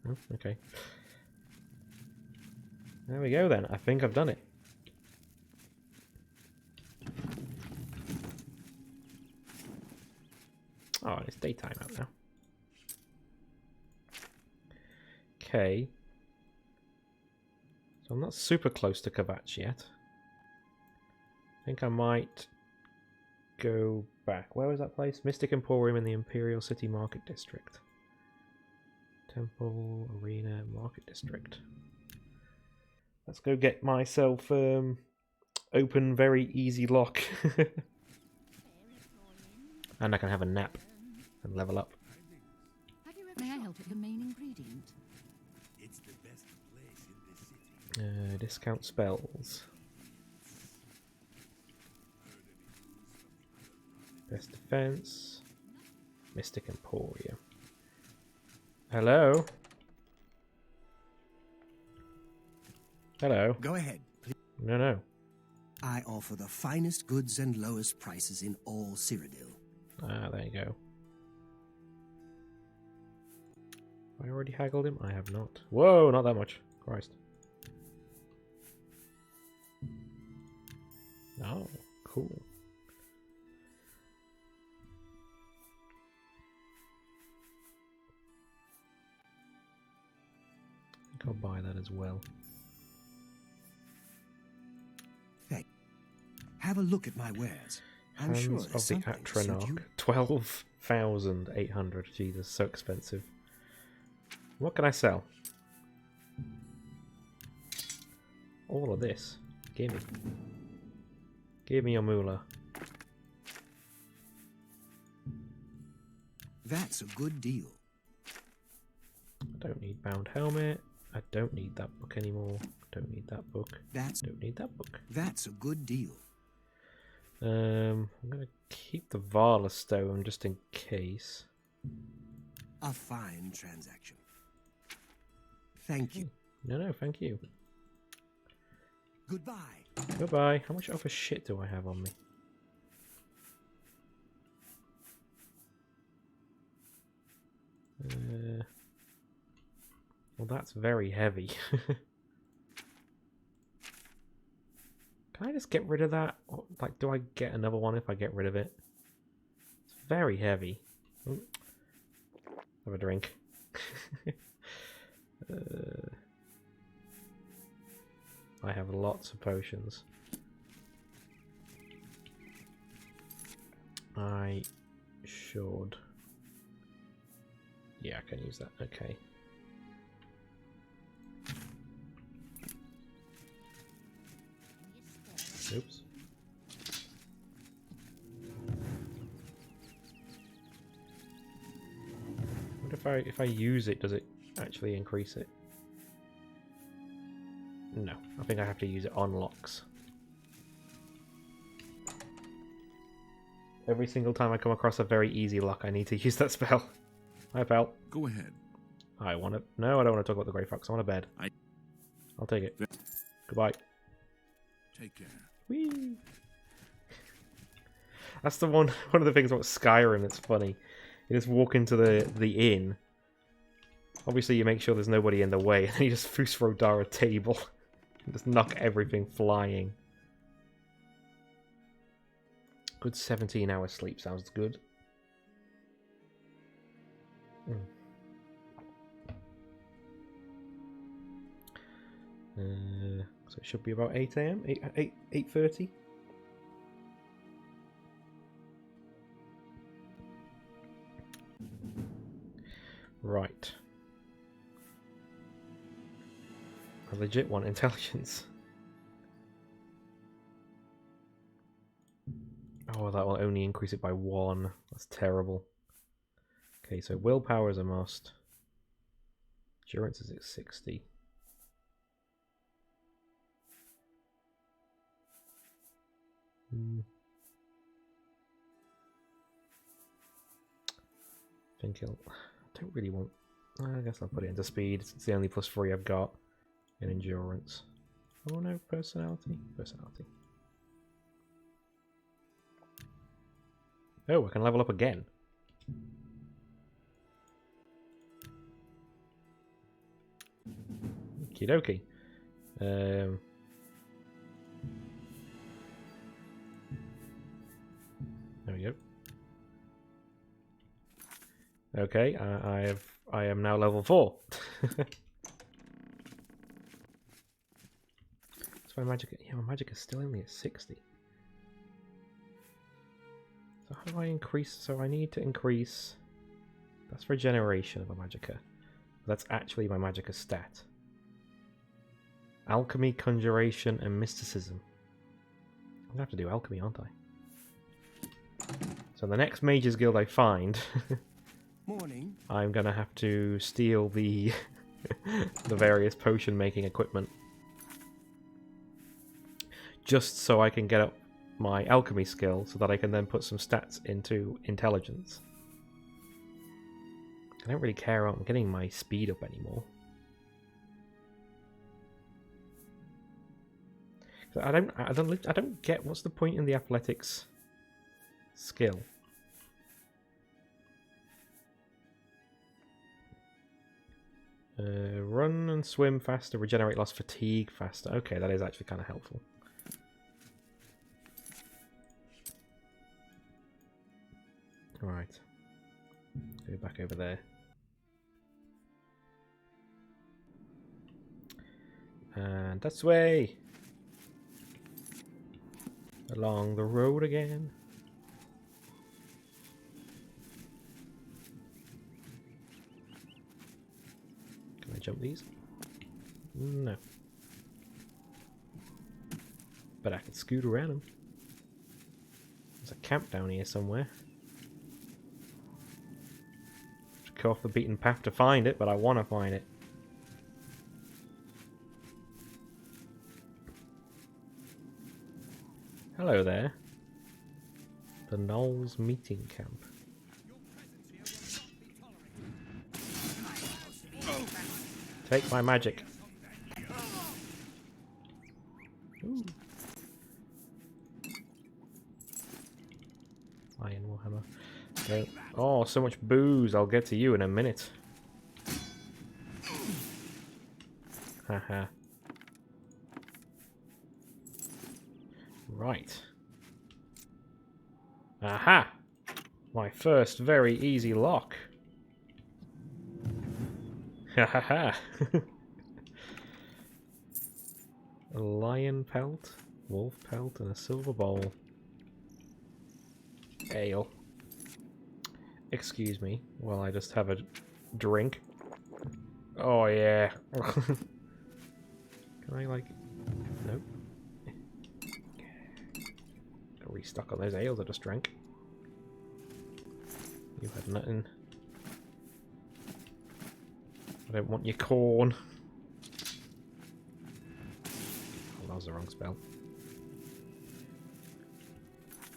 Oh, okay. There we go then. I think I've done it. Oh, it's daytime out now. Okay. So I'm not super close to Kvatch yet. I think I might go back. Where was that place? Mystic Emporium in the Imperial City Market District. Temple, Arena, Market District. Let's go get myself open very easy lock. And I can have a nap and level up. May I help with the main ingredient? It's the best place in this city. Discount spells. Best defense. Mystic Emporium. Hello? Hello? Go ahead. No. I offer the finest goods and lowest prices in all Cyrodiil. Ah, there you go. I already haggled him? I have not. Whoa, not that much. Christ. Oh, cool. I think I'll buy that as well. Hey, have a look at my wares. I'm Hands sure of there's the something to suit you. Atronach. 12,800. Jesus, so expensive. What can I sell? All of this. Give me. Give me your moolah. That's a good deal. I don't need bound helmet. I don't need that book anymore. Don't need that book. Don't need that book. That's a good deal. I'm gonna keep the Vala stone just in case. A fine transaction. Thank you. No, thank you. Goodbye. Goodbye. How much other shit do I have on me? Well, that's very heavy. Can I just get rid of that? Like, do I get another one if I get rid of it? It's very heavy. Ooh. Have a drink. I have lots of potions. I should. Yeah, I can use that. Okay. Oops. What if I use it, does it actually increase it? No, I think I have to use it on locks. Every single time I come across a very easy lock, I need to use that spell. Hi, pal. Go ahead. I want to. No, I don't want to talk about the Grey Fox. I want a bed. I'll take it. Goodbye. Take care. Whee! That's the one of the things about Skyrim that's funny. You just walk into the inn. Obviously, you make sure there's nobody in the way, and then you just throw Dara a table and just knock everything flying. Good 17 hours sleep sounds good. So it should be about 8 AM, 8:30. Right. I legit want intelligence. Oh, that will only increase it by 1. That's terrible. Okay, so willpower is a must. Endurance is at 60. I think I don't really want... I guess I'll put it into speed. It's the only +3 I've got in endurance. Oh no, personality. Personality. Oh, I can level up again. Okie dokie. There we go. Okay, I am now level 4. So my magic, yeah, my magic is still only at 60. So how do I increase? So I need to increase. That's regeneration of a magicka. That's actually my magicka stat. Alchemy, conjuration, and mysticism. I'm gonna have to do alchemy, aren't I? So the next mage's guild I find, Morning. I'm gonna have to steal the the various potion making equipment, just so I can get up my alchemy skill, so that I can then put some stats into intelligence. I don't really care about getting my speed up anymore. I don't get what's the point in the athletics skill. Run and swim faster, regenerate lost fatigue faster. Okay, that is actually kind of helpful. Alright. Go back over there. And that's way! Along the road again. Can I jump these? No. But I can scoot around them. There's a camp down here somewhere. Just go off the beaten path to find it, but I want to find it. Hello there. The Knolls Meeting Camp. Take my magic. Ooh. Iron Warhammer. Okay. Oh, so much booze. I'll get to you in a minute. Haha. Right. Aha! My first very easy lock. Ha ha ha! A lion pelt, wolf pelt, and a silver bowl. Ale. Excuse me while I just have a drink. Oh yeah. Can I like... Nope. Gotta restock on those ales I just drank. You had nothing. I don't want your corn. Oh, that was the wrong spell.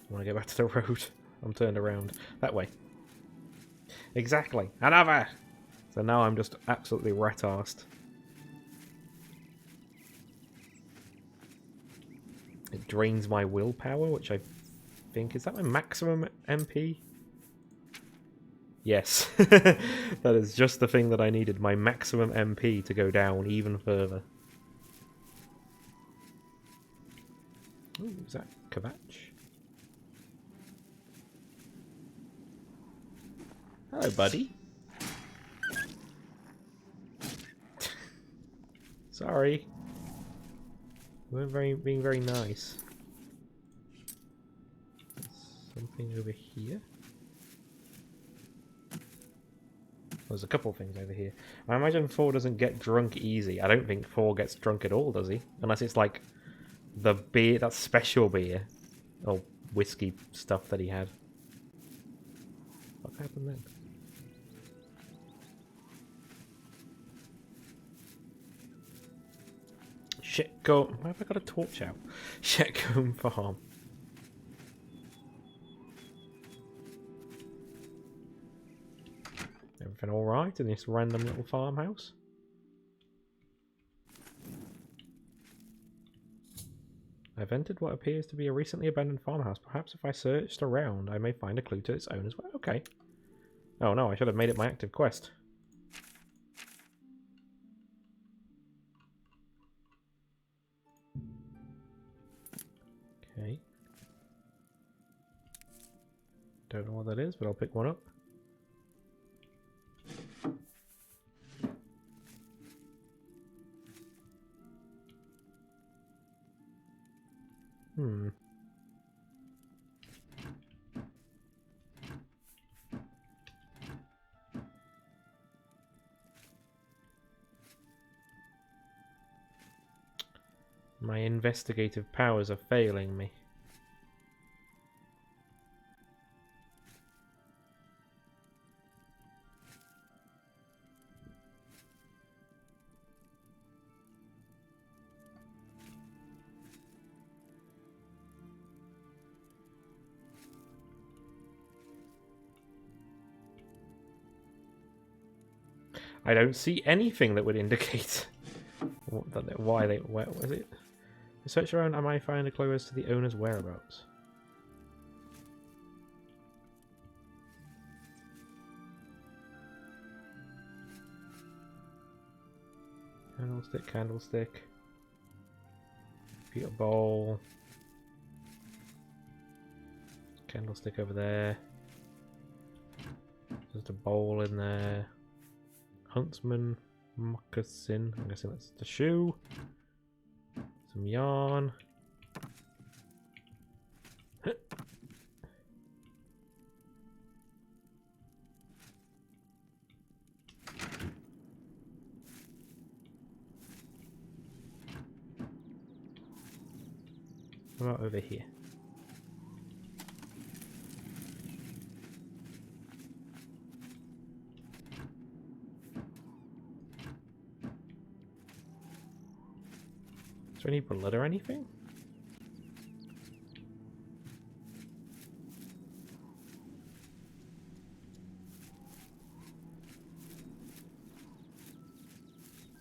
I want to go back to the road. I'm turned around. That way. Exactly. Another! So now I'm just absolutely rat-arsed. It drains my willpower, which I think... Is that my maximum MP? Yes. That is just the thing that I needed. My maximum MP to go down even further. Ooh, is that Kvatch? Hello, buddy. Sorry. You weren't being very nice. Something over here? There's a couple things over here. I imagine 4 doesn't get drunk easy. I don't think 4 gets drunk at all, does he? Unless it's like the beer, that special beer. Oh, whiskey stuff that he had. What happened then? Shitcomb. Why have I got a torch out? Shitcomb Farm. Everything alright in this random little farmhouse? I've entered what appears to be a recently abandoned farmhouse. Perhaps if I searched around, I may find a clue to its owners. Well, okay. Oh no, I should have made it my active quest. Okay. Don't know what that is, but I'll pick one up. My investigative powers are failing me. I don't see anything that would indicate why they. Where was it? Search around, I might find a clue as to the owner's whereabouts. Candlestick, candlestick. Computer bowl. Candlestick over there. There's a bowl in there. Huntsman, moccasin. I'm guessing that's the shoe. Some yarn. What about over here? Is there any blood or anything?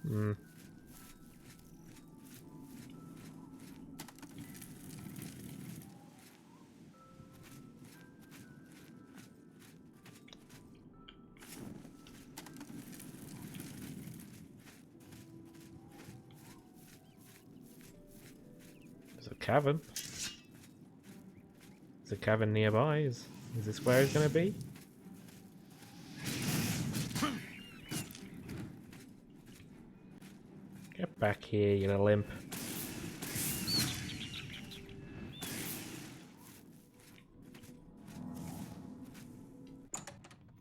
Hmm. Cavern. There's a cavern nearby. Is this where it's going to be? Get back here, you little imp.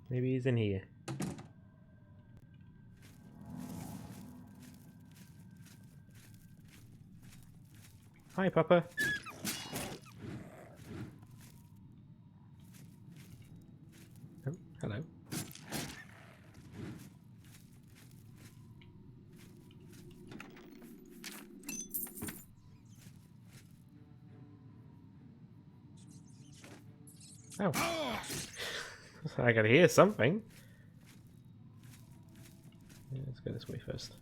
Maybe he's in here. Hi, Papa. Oh, hello. Oh. I gotta hear something. Yeah, let's go this way first.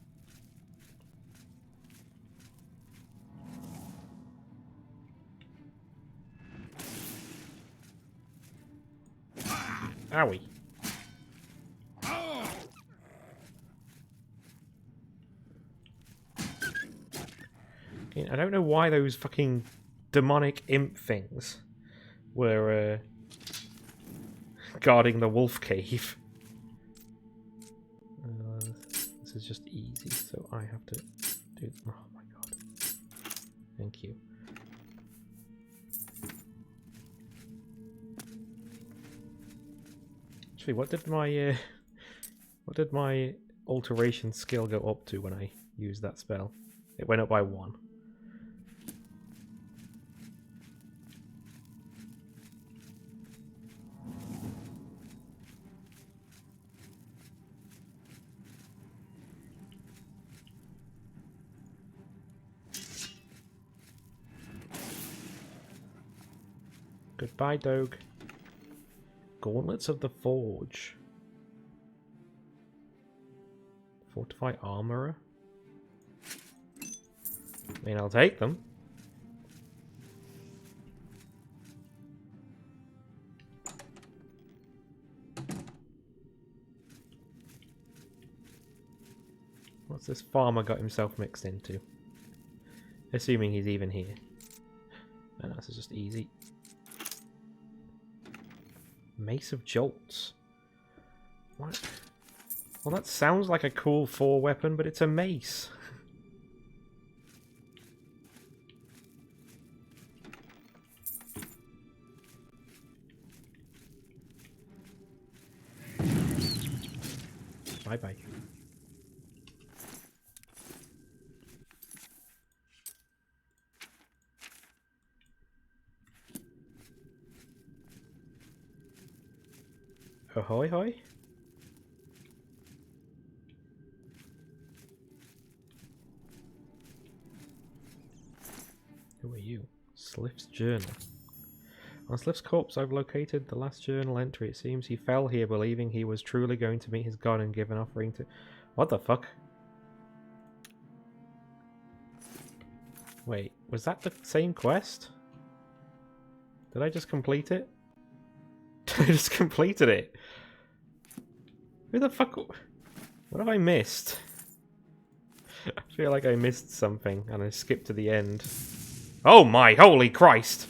Owie. Okay, I don't know why those fucking demonic imp things were guarding the wolf cave. This is just easy, so I have to do... Oh my god. Thank you. Actually, what did my alteration skill go up to when I used that spell? It went up by 1. Goodbye, Doge. Gauntlets of the Forge. Fortify Armorer. I mean, I'll take them. What's this farmer got himself mixed into? Assuming he's even here. No, this is just easy. Mace of Jolts. What? Well, that sounds like a cool 4 weapon, but it's a mace. Bye-bye. Ahoy hoy. Who are you? Sliff's journal. On Sliff's corpse I've located the last journal entry. It seems he fell here believing he was truly going to meet his god and give an offering to... What the fuck? Wait, was that the same quest? Did I just complete it? I just completed it. Who the fuck? What have I missed? I feel like I missed something and I skipped to the end. Oh my holy Christ!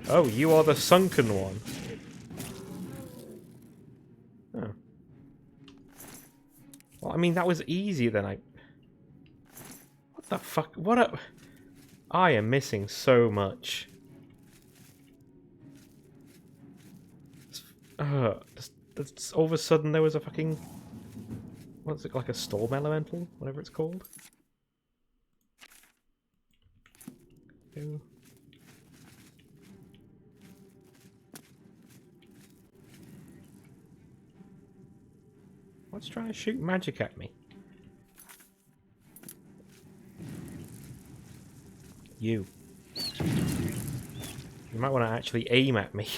Oh, you are the sunken one. Oh. Well, I mean, that was easy then. What the fuck? What a... I am missing so much. Just all of a sudden there was a fucking... What's it, like a storm elemental? Whatever it's called. Ew. What's trying to shoot magic at me? You. You might want to actually aim at me.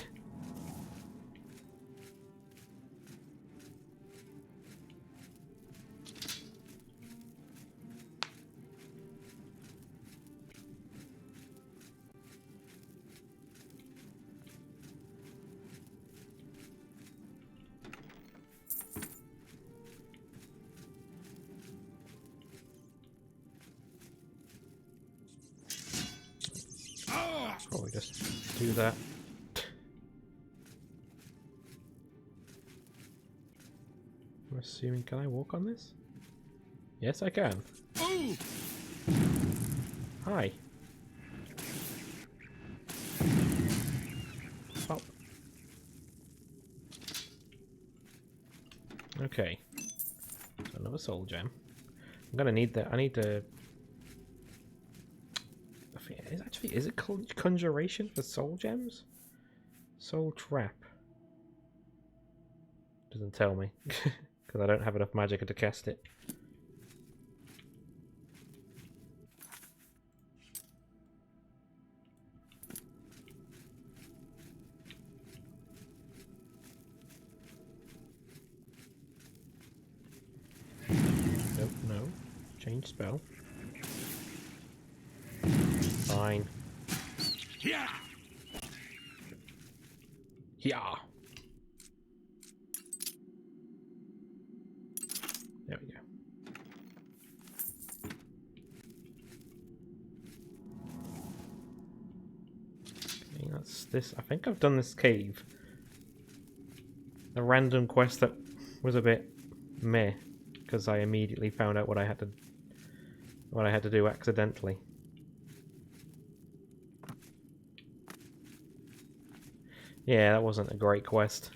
Probably just do that. I'm assuming, can I walk on this? Yes, I can. Ooh! Hi. Oh. Okay. So another soul gem. I'm gonna need that. I need to... Is it conjuration for soul gems? Soul trap. Doesn't tell me. Because I don't have enough magic to cast it. Nope, no. Change spell. Fine. Yeah! Yeah. There we go. Okay, that's this. I think I've done this cave. A random quest that was a bit meh, because I immediately found out what I had to do accidentally. Yeah, that wasn't a great quest.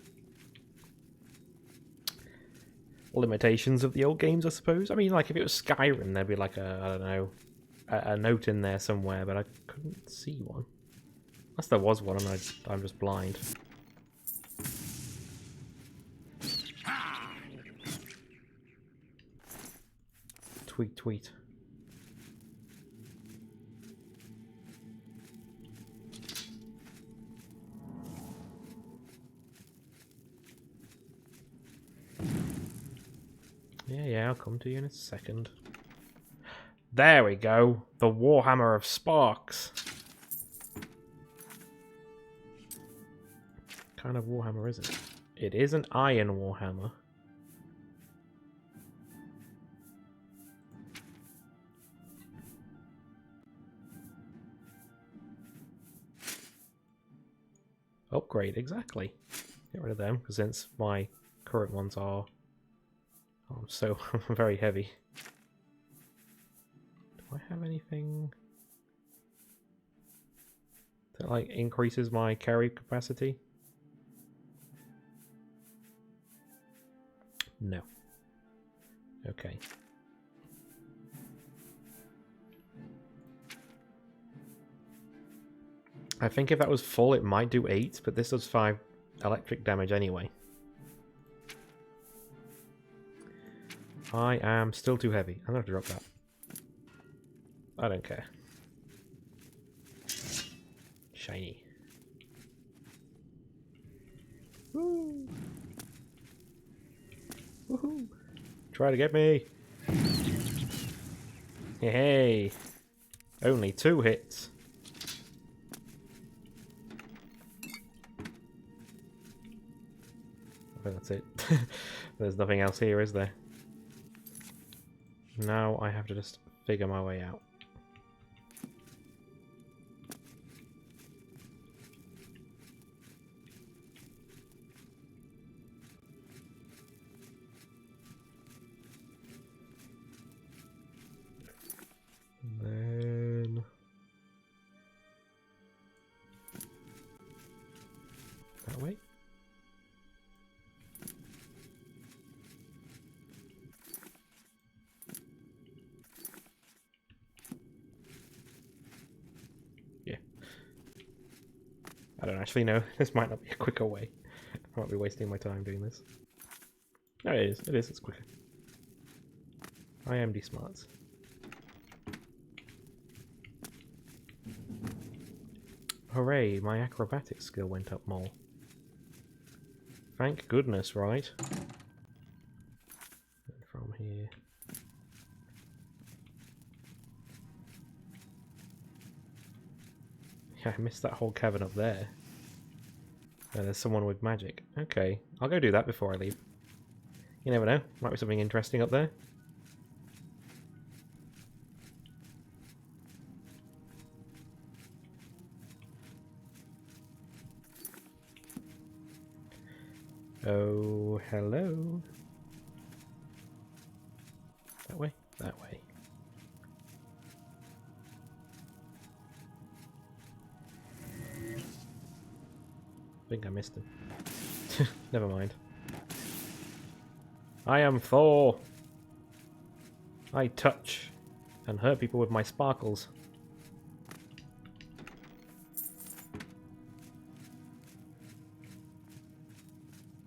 Limitations of the old games, I suppose. I mean, like, if it was Skyrim, there'd be like a, I don't know, a note in there somewhere, but I couldn't see one. Unless there was one and I'm just blind. Tweet, tweet. I'll come to you in a second. There we go. The Warhammer of Sparks. What kind of Warhammer is it? It is an Iron Warhammer. Upgrade, exactly. Get rid of them, because since my current ones are... Oh, I'm so very heavy. Do I have anything that, like, increases my carry capacity? No. Okay. I think if that was full, it might do 8, but this does 5 electric damage anyway. I am still too heavy. I'm going to drop that. I don't care. Shiny. Woo! Woohoo! Try to get me! Hey! Only 2 hits. I think that's it. There's nothing else here, is there? Now I have to just figure my way out. And then... that way? I don't actually know. This might not be a quicker way. I might be wasting my time doing this. No, it is. It is. It's quicker. IMD smarts. Hooray! My acrobatics skill went up more. Thank goodness, right? And from here. Yeah, I missed that whole cavern up there. There's someone with magic. Okay, I'll go do that before I leave. You never know, might be something interesting up there. Oh, hello. That way? That way. I think I missed him. Never mind. I am Thor. I touch and hurt people with my sparkles.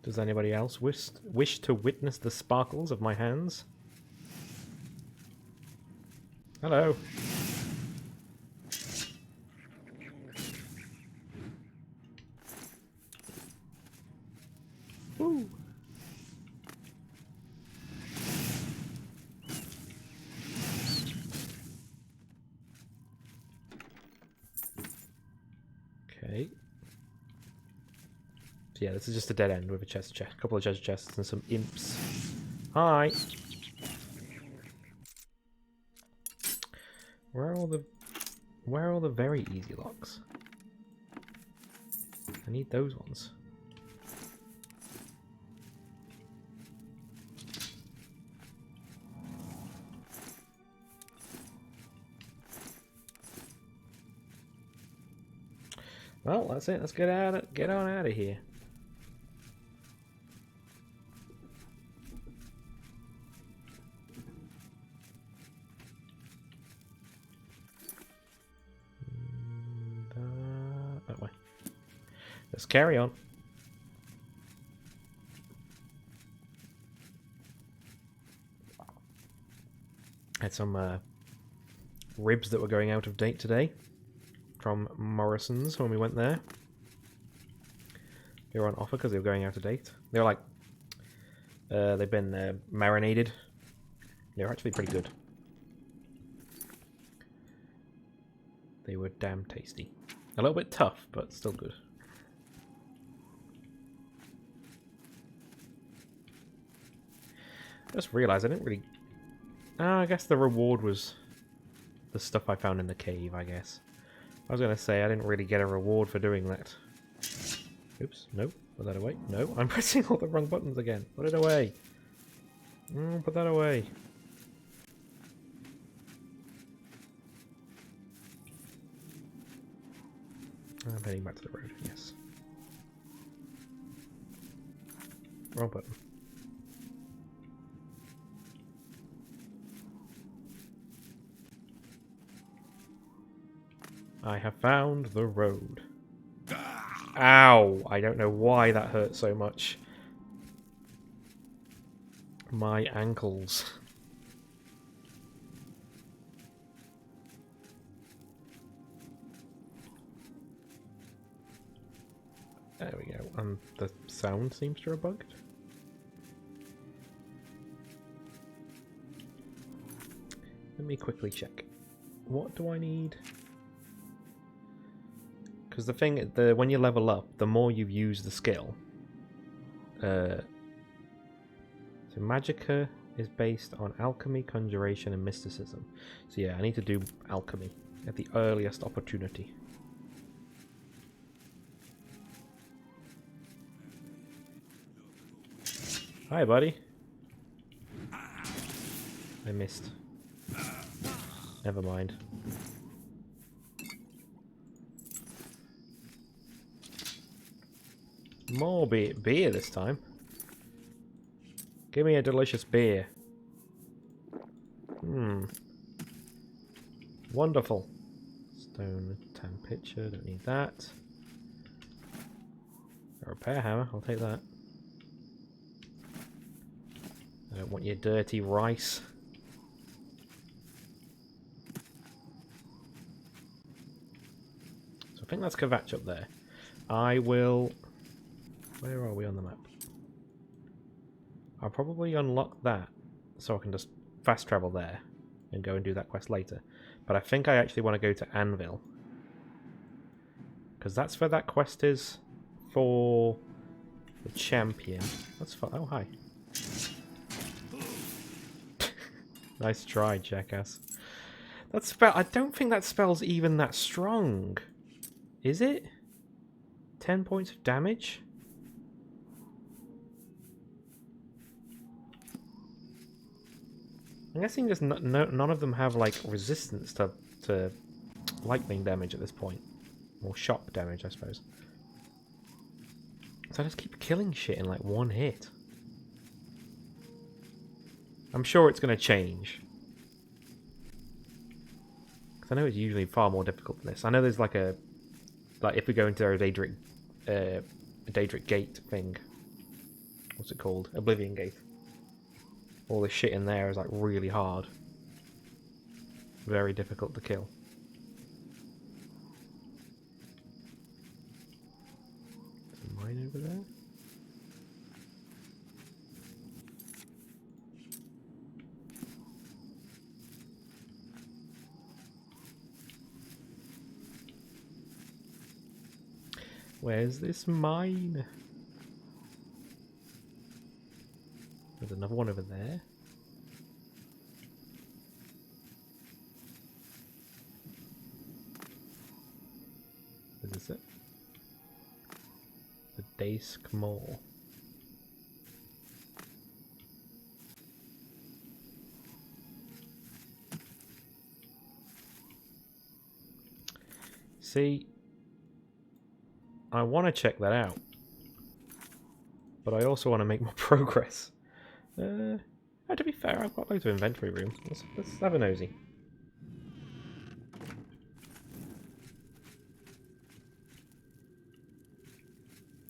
Does anybody else wish to witness the sparkles of my hands? Hello. Woo. Okay. So yeah, this is just a dead end with a chest, a couple of chest chests and some imps. Hi. Where are all the very easy locks? I need those ones. Well, that's it. Let's get on out of here. That way. Let's carry on. Had some ribs that were going out of date today from Morrison's when we went there. They were on offer because they were going out of date. They were like, they've been marinated They're actually pretty good. They were damn tasty. A little bit tough, but still good. I just realised I didn't really... I guess the reward was the stuff I found in the cave, I guess. I was going to say I didn't really get a reward for doing that. Oops, no. Put that away. No, I'm pressing all the wrong buttons again. Put it away. Put that away. I'm heading back to the road, yes. Wrong button. I have found the road. Ow! I don't know why that hurt so much. My ankles. There we go. And the sound seems to have bugged. Let me quickly check. What do I need? Because the thing, when you level up, the more you use the skill. So Magicka is based on alchemy, conjuration, and mysticism. So yeah, I need to do alchemy at the earliest opportunity. Hi, buddy. I missed. Never mind. More beer this time. Give me a delicious beer. Wonderful. Stone tan pitcher, don't need that. A repair hammer, I'll take that. I don't want your dirty rice. So I think that's Kvatch up there. I will... Where are we on the map? I'll probably unlock that so I can just fast travel there and go and do that quest later. But I think I actually want to go to Anvil. Because that's where that quest is for the champion. That's fun. Oh, hi. Nice try, jackass. That spell, I don't think that spell's even that strong. Is it? 10 points of damage? I'm guessing just none of them have like resistance to lightning damage at this point. Or shock damage, I suppose. So I just keep killing shit in like one hit. I'm sure it's going to change. Because I know it's usually far more difficult than this. I know there's like a... Like if we go into a Daedric Gate thing. What's it called? Oblivion Gate. All this shit in there is like really hard. Very difficult to kill. Is a mine over there? Where's this mine? There's another one over there. Is this it? The Daisk Mole. See, I want to check that out, but I also want to make more progress. To be fair, I've got loads of inventory room. Let's have a nosy.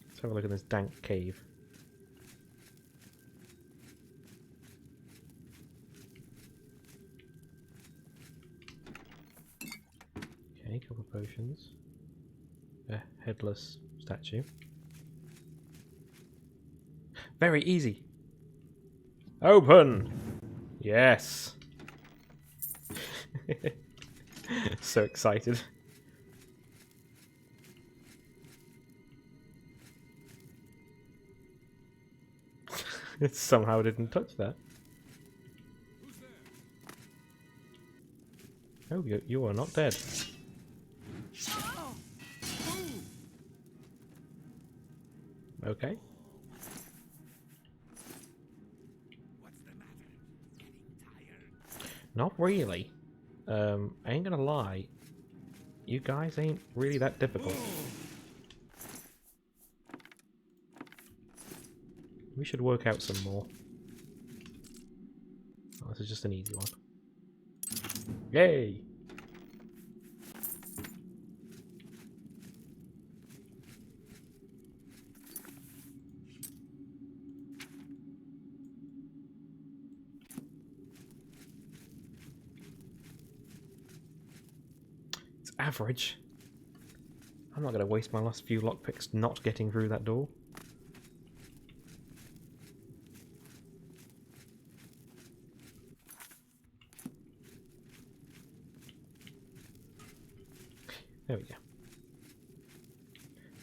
Let's have a look at this dank cave. Okay, couple of potions. A headless statue. Very easy. Open! Yes. So excited. It somehow didn't touch that. Oh, you are not dead. Okay. Not really. I ain't gonna lie. You guys ain't really that difficult. We should work out some more. Oh, this is just an easy one. Yay! It's average. I'm not going to waste my last few lockpicks not getting through that door. There we go.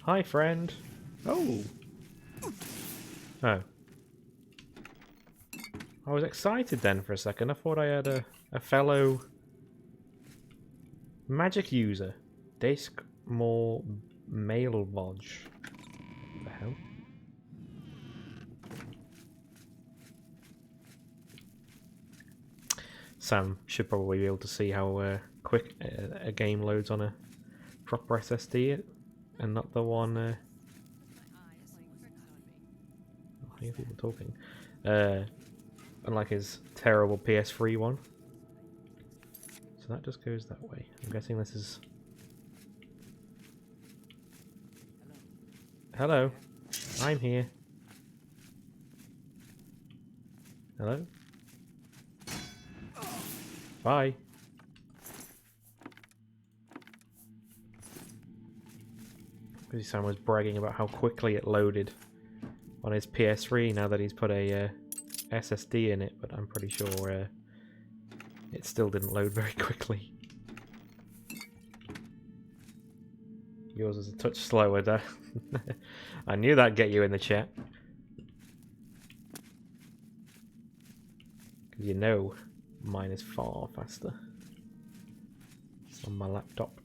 Hi, friend. Oh. Oh. I was excited then for a second. I thought I had a fellow magic user. Disk more mail lodge. What the hell? Sam should probably be able to see how quick a game loads on a proper SSD and not the one. I hear people talking. Unlike his terrible PS3 one. So that just goes that way. I'm guessing this is. Hello. I'm here. Hello? Bye. Because Sam was bragging about how quickly it loaded on his PS3 now that he's put a SSD in it, but I'm pretty sure it still didn't load very quickly. Yours is a touch slower, though. I knew that'd get you in the chat. Because you know mine is far faster on my laptop.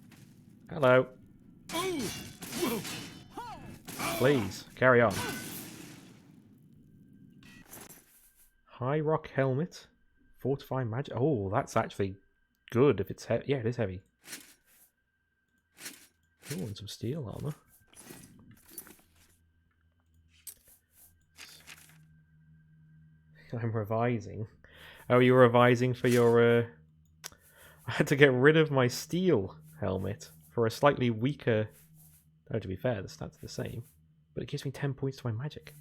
Hello. Please, carry on. High rock helmet. Fortify magic. Oh, that's actually good if it's heavy. Yeah, it is heavy. Oh, and some steel armor. I'm revising. Oh, you were revising for your... I had to get rid of my steel helmet for a slightly weaker... Oh, to be fair, the stats are the same. But it gives me 10 points to my magic.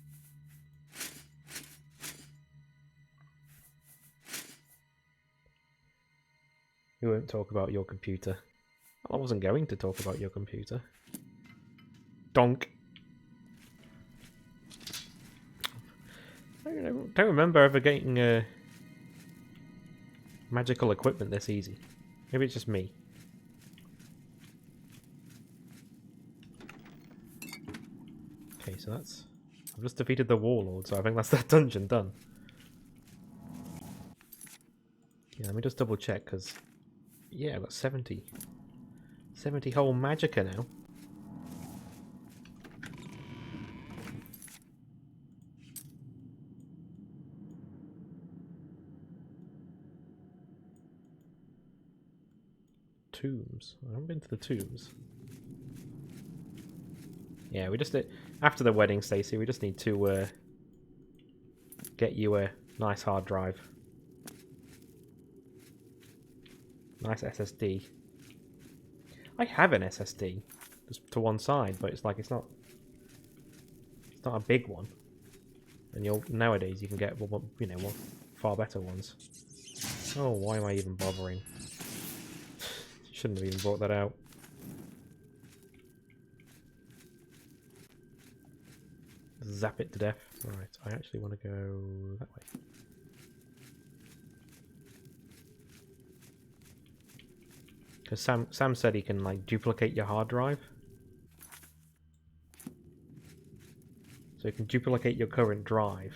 We won't talk about your computer. Well, I wasn't going to talk about your computer. Donk. I don't remember ever getting magical equipment this easy. Maybe it's just me. Okay, so that's... I've just defeated the warlord, so I think that's that dungeon done. Yeah, let me just double check, because... Yeah, I've got 70. 70 whole magicka now. Tombs. I haven't been to the tombs. Yeah, we just... After the wedding, Stacey, we just need to get you a nice hard drive. Nice SSD. I have an SSD, just to one side, but it's like it's not a big one. And nowadays you can get far better ones. Oh, why am I even bothering? Shouldn't have even brought that out. Zap it to death. Right, I actually want to go that way. Because Sam said he can like duplicate your hard drive. So you can duplicate your current drive.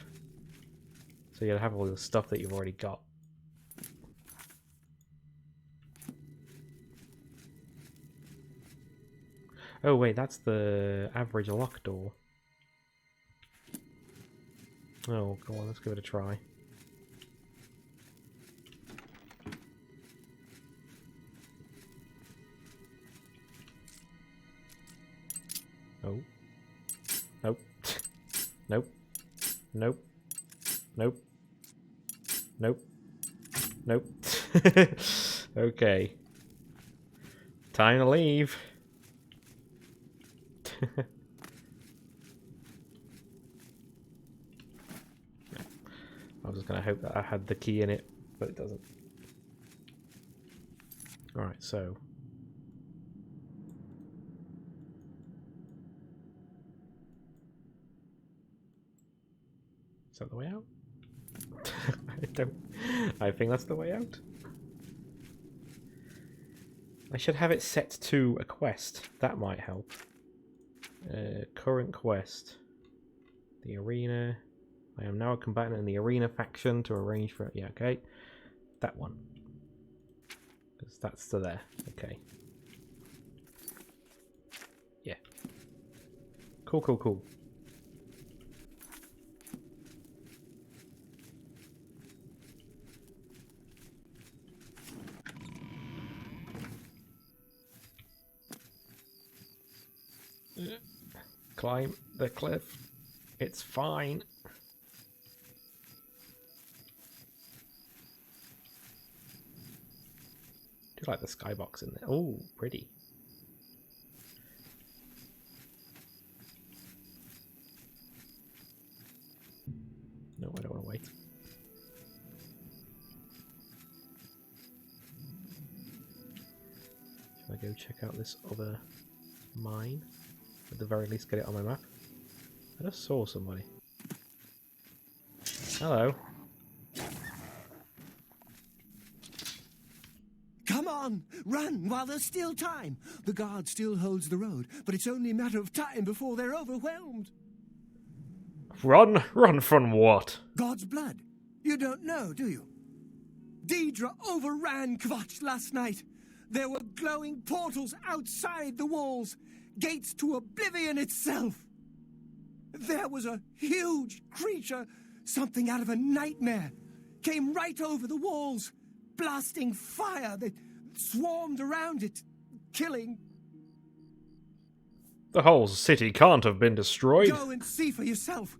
So you'll have all the stuff that you've already got. Oh wait, that's the average lock door. Oh, go on, let's give it a try. Oh. Nope. Nope. Nope. Nope. Nope. Nope. Okay. Time to leave. I was just going to hope that I had the key in it, but it doesn't. Alright, so... Is that the way out? I think that's the way out. I should have it set to a quest. That might help. Current quest. The arena. I am now a combatant in the arena faction to arrange for... Yeah, okay. That one. Because that's still there. Okay. Yeah. Cool, cool, cool. Climb the cliff. It's fine. I do like the skybox in there. Oh, pretty. No, I don't want to wait. Shall I go check out this other mine? At the very least, get it on my map. I just saw somebody. Hello. Come on! Run while there's still time! The guard still holds the road, but it's only a matter of time before they're overwhelmed. Run? Run from what? God's blood. You don't know, do you? Deidre overran Kvatch last night. There were glowing portals outside the walls. Gates to Oblivion itself. There was a huge creature, something out of a nightmare, came right over the walls, blasting fire that swarmed around it, killing. The whole city can't have been destroyed. Go and see for yourself.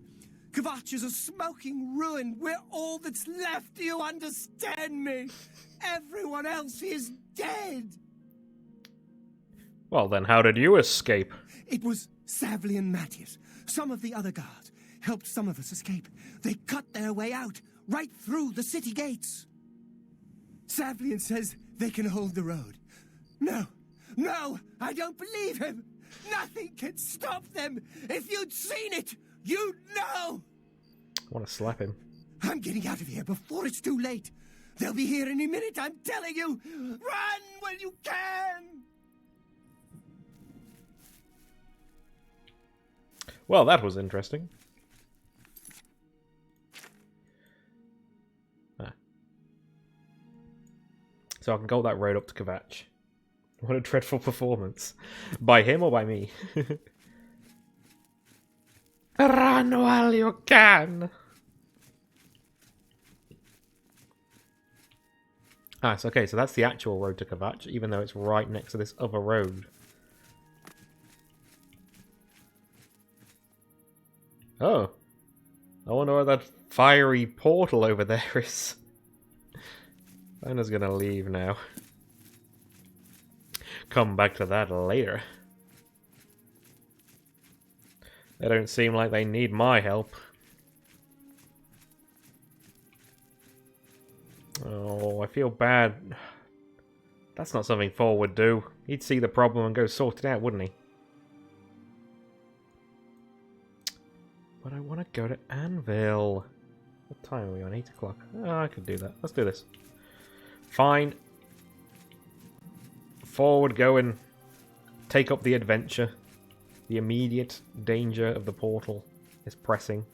Kvatch is a smoking ruin. We're all that's left. Do you understand me? Everyone else is dead. Well, then how did you escape? It was Savli and Matthias. Some of the other guards helped some of us escape. They cut their way out, right through the city gates. Savlian says they can hold the road. No, I don't believe him. Nothing can stop them. If you'd seen it, you'd know. I want to slap him. I'm getting out of here before it's too late. They'll be here any minute, I'm telling you. Run when you can. Well, that was interesting. So I can go that road up to Kvatch. What a dreadful performance. By him or by me? Run while you can! Ah, so okay, so that's the actual road to Kvatch, even though it's right next to this other road. Oh. I wonder where that fiery portal over there is. Anna's gonna leave now. Come back to that later. They don't seem like they need my help. Oh, I feel bad. That's not something Thor would do. He'd see the problem and go sort it out, wouldn't he? But I want to go to Anvil. What time are we on? 8 o'clock. Oh, I could do that. Let's do this. Fine. Forward going. Take up the adventure. The immediate danger of the portal is pressing.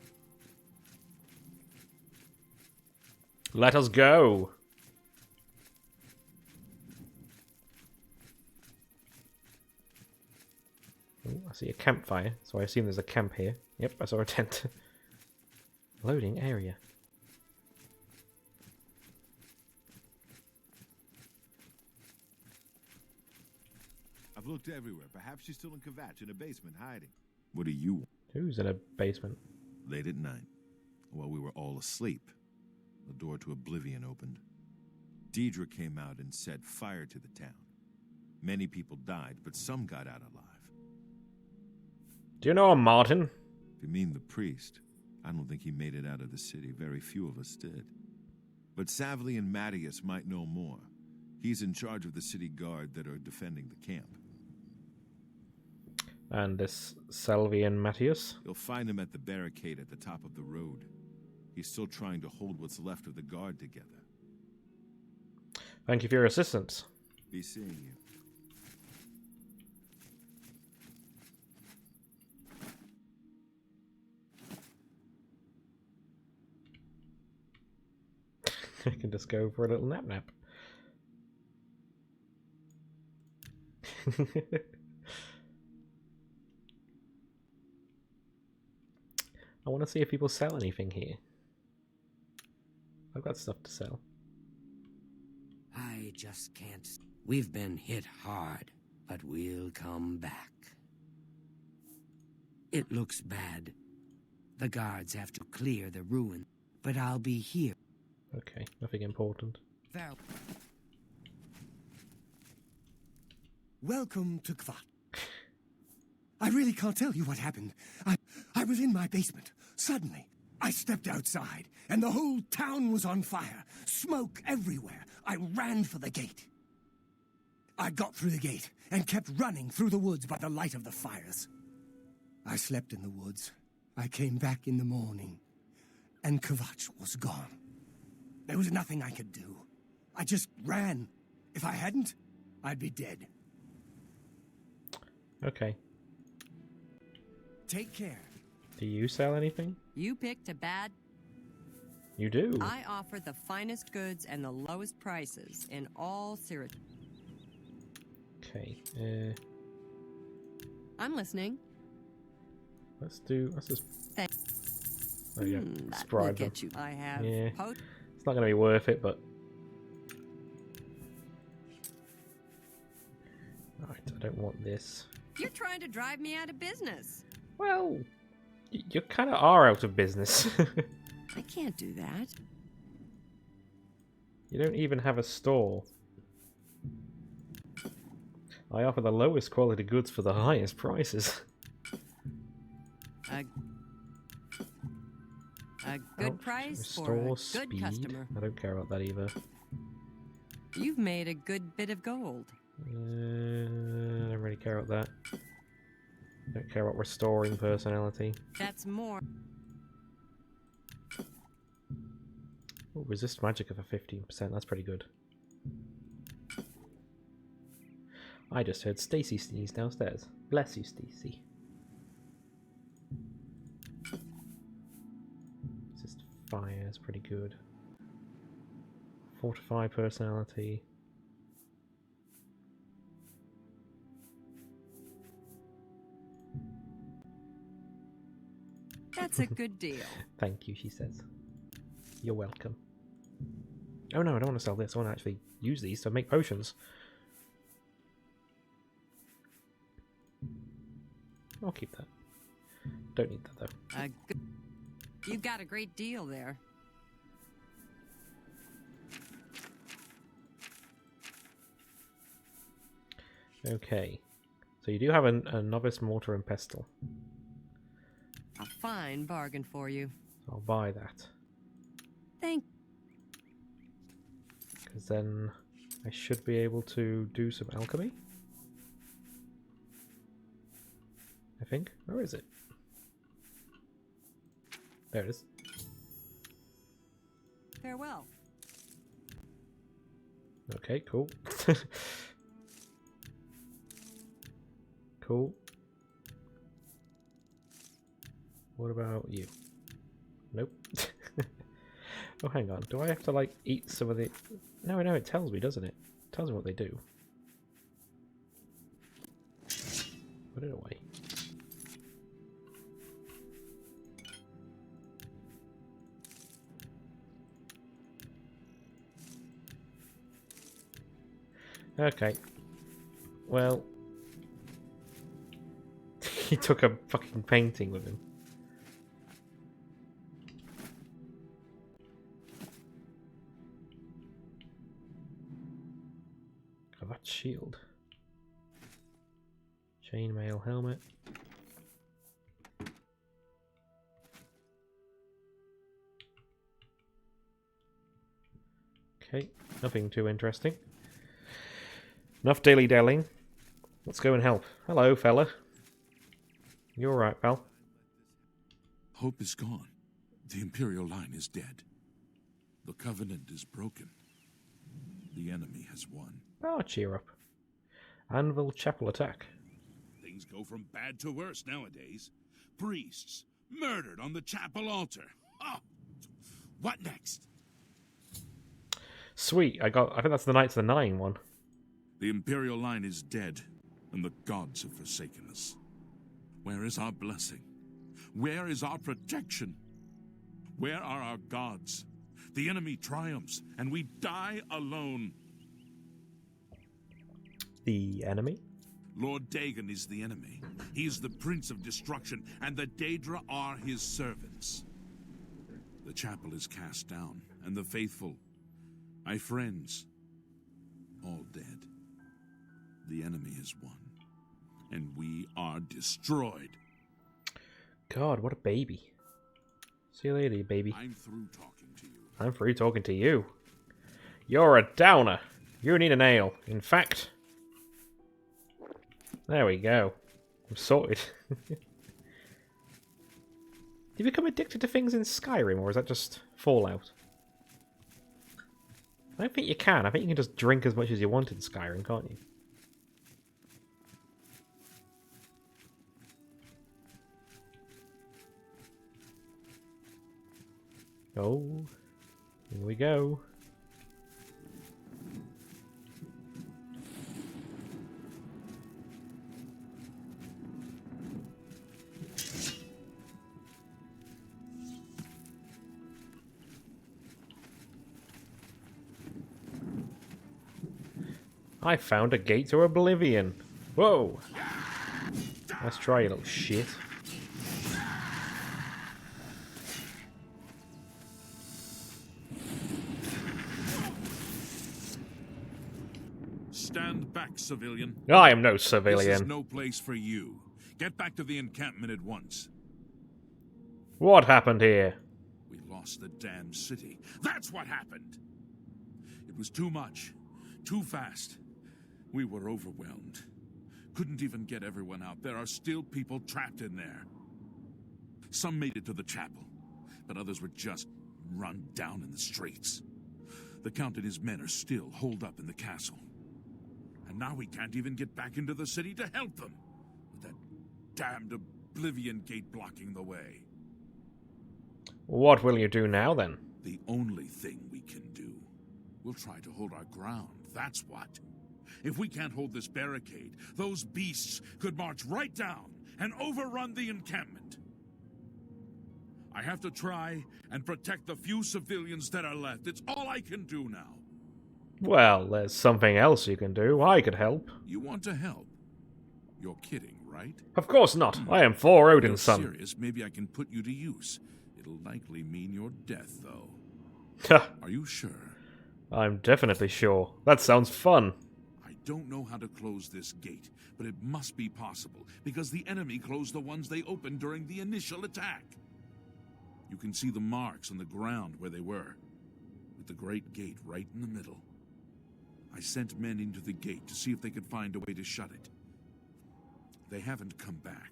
Let us go! Ooh, I see a campfire, so I assume there's a camp here. Yep, I saw a tent. Loading area. I've looked everywhere. Perhaps she's still in Kvatch in a basement hiding. What do you want? Who's in a basement? Late at night, while we were all asleep, the door to Oblivion opened. Deidre came out and set fire to the town. Many people died, but some got out alive. Do you know a Martin? If you mean the priest, I don't think he made it out of the city. Very few of us did. But Savli and Mattias might know more. He's in charge of the city guard that are defending the camp. And this Salvi and Matthias? You'll find him at the barricade at the top of the road. He's still trying to hold what's left of the guard together. Thank you for your assistance. Be seeing you. I can just go for a little nap. I want to see if people sell anything here. I've got stuff to sell. I just can't. We've been hit hard, but we'll come back. It looks bad. The guards have to clear the ruin, but I'll be here. Okay, nothing important. Welcome to Kvatch. I really can't tell you what happened. I was in my basement. Suddenly, I stepped outside, and the whole town was on fire. Smoke everywhere. I ran for the gate. I got through the gate and kept running through the woods by the light of the fires. I slept in the woods. I came back in the morning, and Kvatch was gone. There was nothing I could do. I just ran. If I hadn't, I'd be dead. Okay. Take care. Do you sell anything? You picked a bad... You do? I offer the finest goods and the lowest prices in all Syracuse. Okay. I'm listening. Let's just... Thanks. There you go. That will Describe them. get you. I have... Yeah. It's not going to be worth it, but... Right, I don't want this. You're trying to drive me out of business. Well, you kind of are out of business. I can't do that. You don't even have a store. I offer the lowest quality goods for the highest prices. A good Ouch. price for Restore a good speed? customer. I don't care about that either. You've made a good bit of gold. I don't really care about that. Don't care about restoring personality. That's more. Ooh, resist magic of a 15%. That's pretty good. I just heard Stacy sneeze downstairs. Bless you, Stacy. Resist fire is pretty good. Fortify personality. That's a good deal. Thank you, she says. You're welcome. Oh no, I don't want to sell this. I want to actually use these to make potions. I'll keep that. Don't need that though. You got a great deal there. Okay. So you do have a novice mortar and pestle. A fine bargain for you. I'll buy that. Thank. Because then I should be able to do some alchemy. I think. Where is it? There it is. Farewell. Okay, cool. Cool. What about you? Nope. Oh, hang on. Do I have to, like, eat some of the... No, it tells me, doesn't it? It tells me what they do. Put it away. Okay. Well... he took a fucking painting with him. Oh, that's shield. Chainmail helmet. Okay, nothing too interesting. Enough dilly-dallying. Let's go and help. Hello, fella. You alright, pal? Hope is gone. The Imperial line is dead. The Covenant is broken. The enemy has won. Oh, cheer up. Anvil Chapel attack. Things go from bad to worse nowadays. Priests murdered on the chapel altar. Oh, what next? Sweet, I think that's the Knights of the Nine one. The Imperial line is dead, and the gods have forsaken us. Where is our blessing? Where is our protection? Where are our gods? The enemy triumphs, and we die alone. The enemy? Lord Dagon is the enemy. He is the Prince of Destruction, and the Daedra are his servants. The chapel is cast down, and the faithful, my friends, all dead. The enemy is won, and we are destroyed. God, what a baby. See you later, you baby. I'm through talking to you. I'm through talking to you. You're a downer. You need a nail. In fact... There we go. I'm sorted. Do you become addicted to things in Skyrim, or is that just Fallout? I don't think you can. I think you can just drink as much as you want in Skyrim, can't you? Oh, here we go. I found a gate to Oblivion. Whoa! Let's try, you little shit. Stand back, civilian. I am no This civilian. is no place for you. Get back to the encampment at once. What happened here? We lost the damn city. That's what happened. It was too much. Too fast. We were overwhelmed. Couldn't even get everyone out. There are still people trapped in there. Some made it to the chapel, but others were just run down in the streets. The Count and his men are still holed up in the castle. And now we can't even get back into the city to help them, with that damned Oblivion gate blocking the way. What will you do now, then? The only thing we can do. We'll try to hold our ground, that's what. If we can't hold this barricade, those beasts could march right down and overrun the encampment. I have to try and protect the few civilians that are left. It's all I can do now. Well, there's something else you can do. I could help. You want to help? You're kidding, right? Of course not. I am for If Odin's you're son. serious, maybe I can put you to use. It'll likely mean your death, though. Ha! Are you sure? I'm definitely sure. That sounds fun. I don't know how to close this gate, but it must be possible, because the enemy closed the ones they opened during the initial attack. You can see the marks on the ground where they were, with the great gate right in the middle. I sent men into the gate to see if they could find a way to shut it. They haven't come back.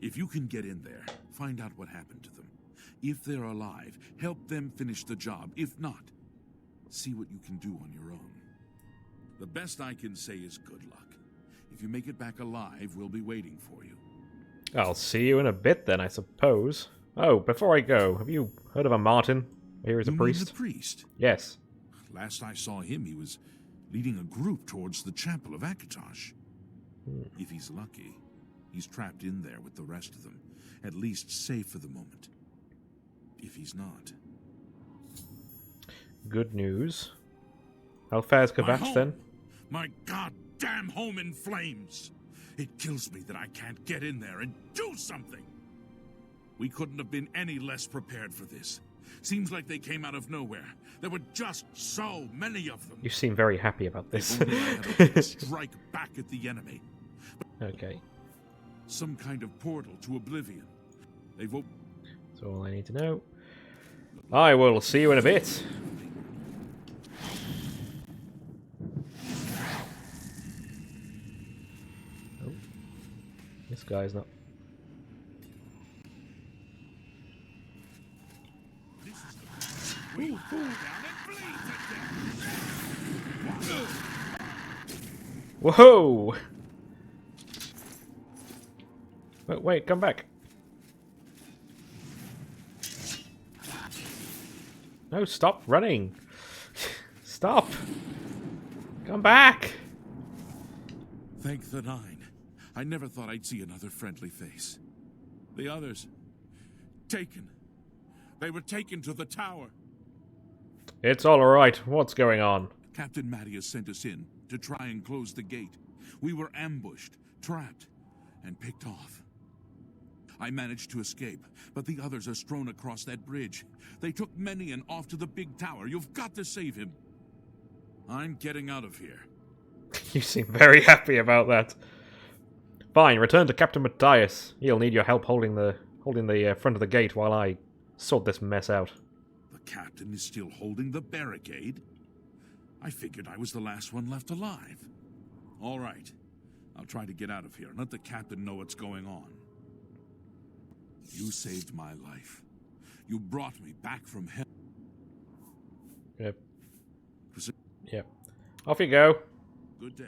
If you can get in there, find out what happened to them. If they're alive, help them finish the job. If not, see what you can do on your own. The best I can say is good luck. If you make it back alive, we'll be waiting for you. I'll see you in a bit then, I suppose. Oh, before I go, have you heard of a Martin? Here is a You mean priest. the priest? Yes. Last I saw him, he was leading a group towards the chapel of Akatosh. If he's lucky, he's trapped in there with the rest of them, at least safe for the moment. If he's not... Good news. How fares My Kvatch home! then? My goddamn home in flames! It kills me that I can't get in there and do something! We couldn't have been any less prepared for this. Seems like they came out of nowhere. There were just so many of them. You seem very happy about this. If only I had a way to strike back at the enemy. Okay. Some kind of portal to Oblivion. They've That's all I need to know. I will see you in a bit. Oh. This guy's not... We fall down and bleed to death. Whoa! Wait, come back. No, stop running. Stop. Come back. Thank the Nine. I never thought I'd see another friendly face. The others... taken. They were taken to the tower. It's all right. What's going on? Captain Mattias sent us in to try and close the gate. We were ambushed, trapped, and picked off. I managed to escape, but the others are strewn across that bridge. They took Menian off to the big tower. You've got to save him. I'm getting out of here. You seem very happy about that. Fine, return to Captain Mattias. He'll need your help holding the front of the gate while I sort this mess out. The captain is still holding the barricade? I figured I was the last one left alive. All right. I'll try to get out of here and let the captain know what's going on. You saved my life. You brought me back from hell. Yep. Yep. Off you go. Good day.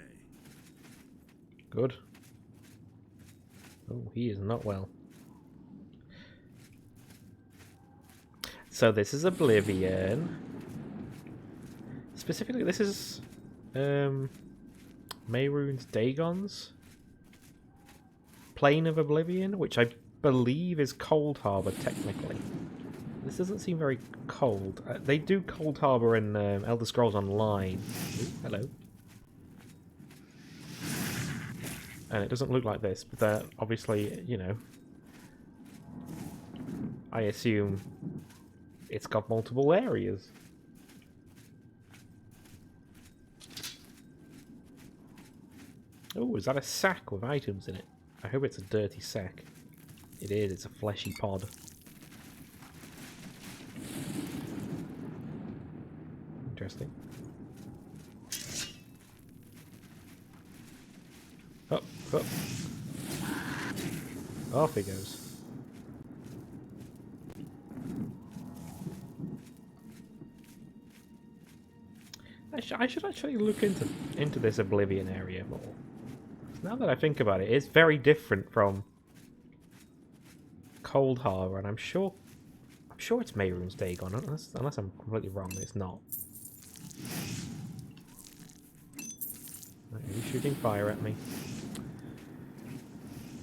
Good. Oh, he is not well. So this is Oblivion. Specifically, this is Mehrunes Dagon's Plane of Oblivion, which I believe is Cold Harbor technically. This doesn't seem very cold. They do Cold Harbor in Elder Scrolls Online. Ooh, hello. And it doesn't look like this, but that obviously, you know, I assume it's got multiple areas. Oh, is that a sack with items in it? I hope it's a dirty sack. It is, it's a fleshy pod. Interesting. Up, up. Off he goes. I should actually look into this Oblivion area more. Now that I think about it, it's very different from Cold Harbor, and I'm sure it's Mehrunes Dagon, unless I'm completely wrong. It's not. Are you shooting fire at me?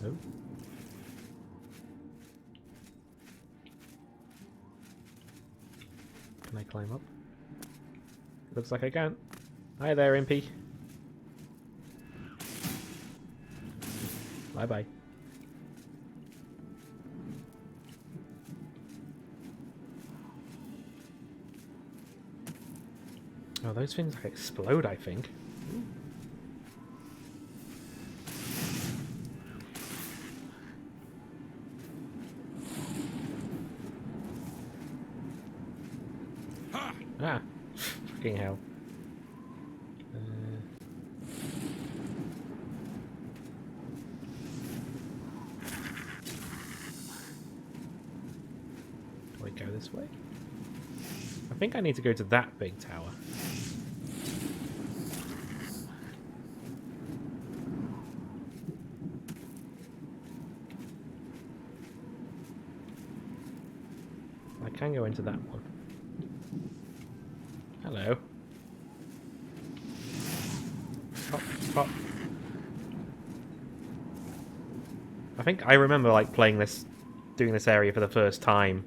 No. Can I climb up? Looks like I can. Hi there, Impy. Bye bye. Oh, those things explode, I think. Ah, fucking hell. Do I go this way? I think I need to go to that big tower. can go into that one. Hello. Pop, pop. I think I remember like playing this, doing this area for the first time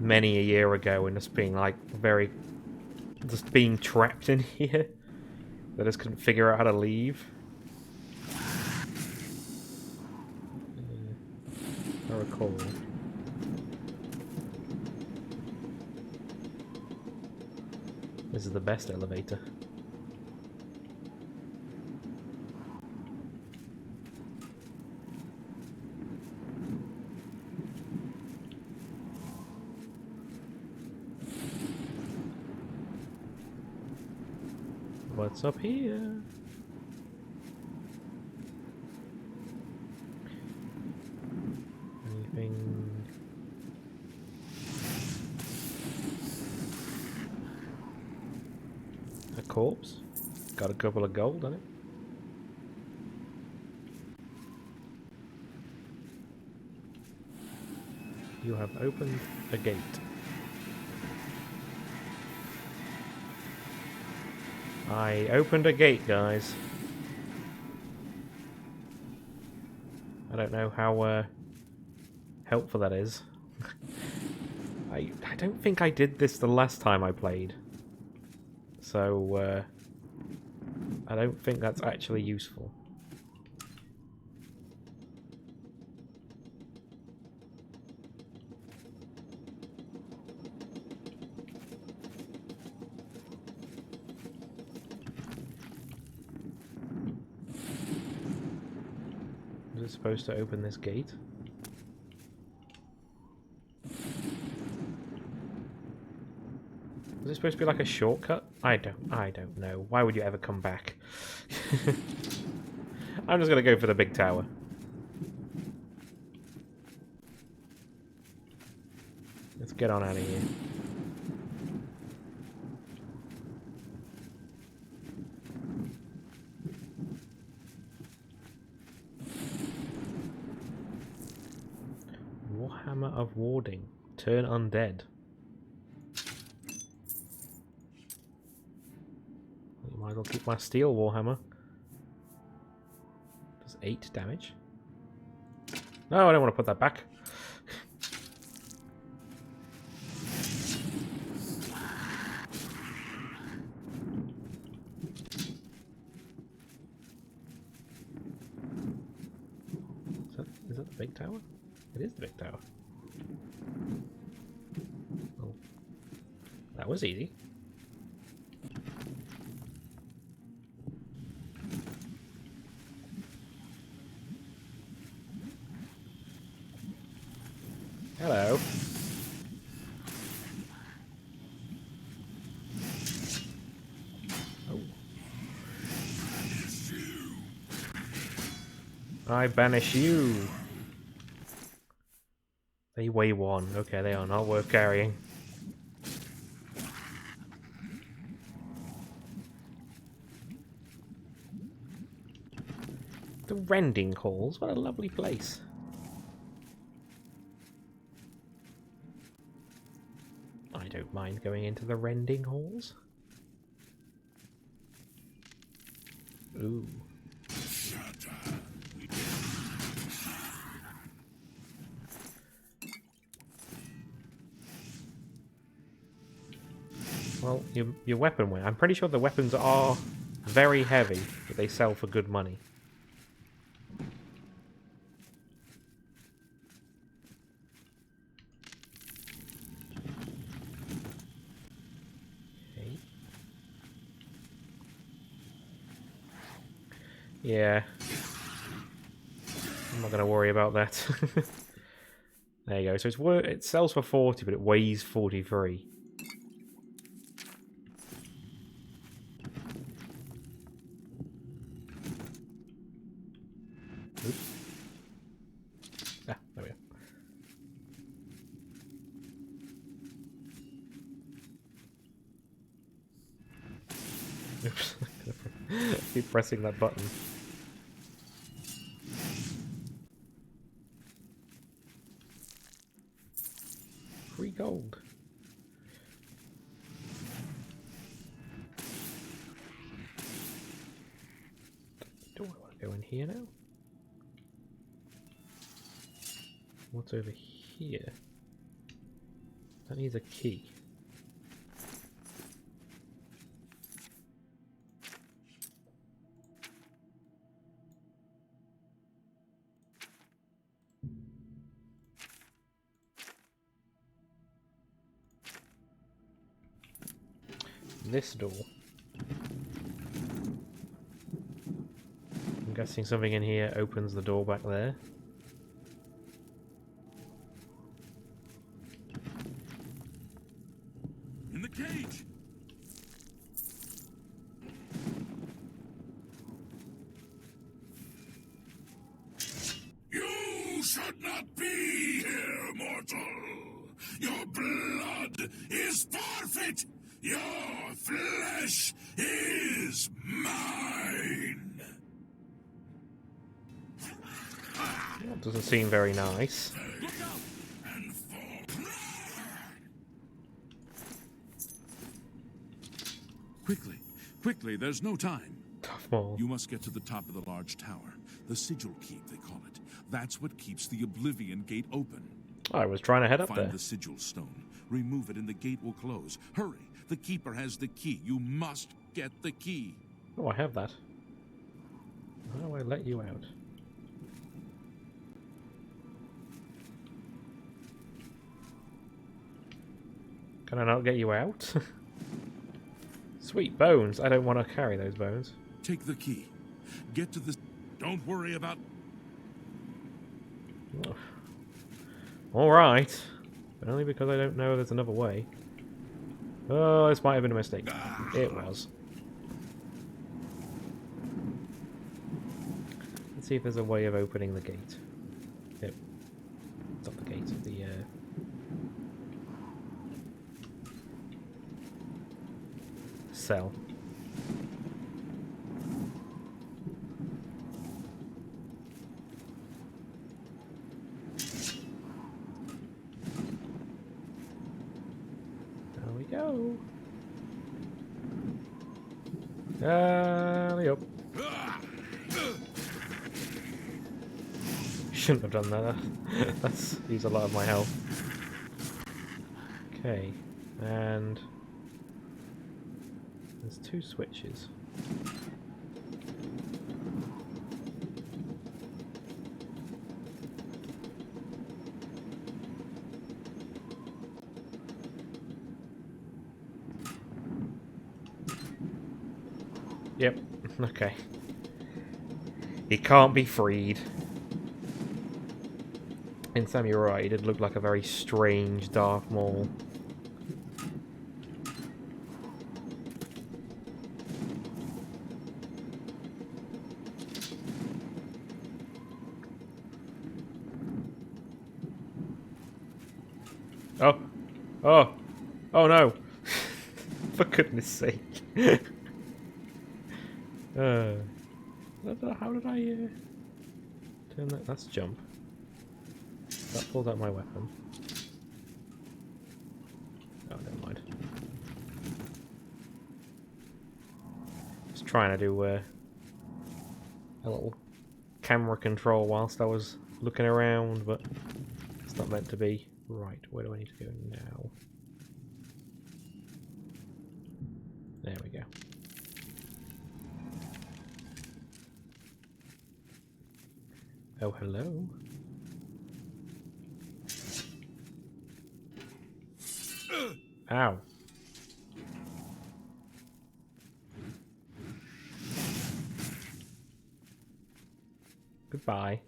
many a year ago, and just being like just being trapped in here. I just couldn't figure out how to leave. I recall. This is the best elevator. What's up here? Anything? A corpse? Got a couple of gold on it. You have opened a gate. I opened a gate, guys. I don't know how helpful that is. I don't think I did this the last time I played. So, I don't think that's actually useful. Was it supposed to open this gate? Was it supposed to be like a shortcut? I don't know. Why would you ever come back? I'm just gonna go for the big tower. Let's get on out of here. Warhammer of Warding. Turn undead. Might as well keep my steel warhammer. Does 8 damage. No, I don't want to put that back. Is that the big tower? It is the big tower. Oh. That was easy. Hello. Oh. I banish you. They weigh 1. Okay, they are not worth carrying. The Rending Halls. What a lovely place. I don't mind going into the Rending Halls. Ooh. Well, your weapon weight. I'm pretty sure the weapons are very heavy, but they sell for good money. Okay. Yeah. I'm not going to worry about that. There you go. So it sells for 40, but it weighs 43. Oops. Ah, there we go. Oops. Keep pressing that button. Free gold. Go in here now. What's over here? That needs a key. This door. I'm guessing something in here opens the door back there. In the cage! You should not be here, mortal! Your blood is forfeit! Your flesh is mine! That doesn't seem very nice. Look out! And fall! Quickly, quickly, there's no time. Tough ball. You must get to the top of the large tower. The sigil keep, they call it. That's what keeps the Oblivion gate open. I was trying to head up Find there. the sigil stone. Remove it and the gate will close. Hurry! The keeper has the key. You must get the key. Oh, I have that. How do I let you out? Can I not get you out? Sweet bones. I don't want to carry those bones. Take the key. Get to the... Don't worry about... Oh. Alright. But only because I don't know there's another way. Oh, this might have been a mistake. It was. Let's see if there's a way of opening the gate. Yep. It's not the gate, the cell. There we go. Yep. Shouldn't have done that. That's used a lot of my health. Okay, and there's two switches. Yep, okay. He can't be freed. And Sam, you're right, it did look like a very strange dark mall. Oh! Oh! Oh no! For goodness sake. How did I turn that? That's jump. That pulls out my weapon. Oh, never mind. Just trying to do a little camera control whilst I was looking around, but it's not meant to be. Right, where do I need to go now? There we go. Oh, hello. Ow. Goodbye.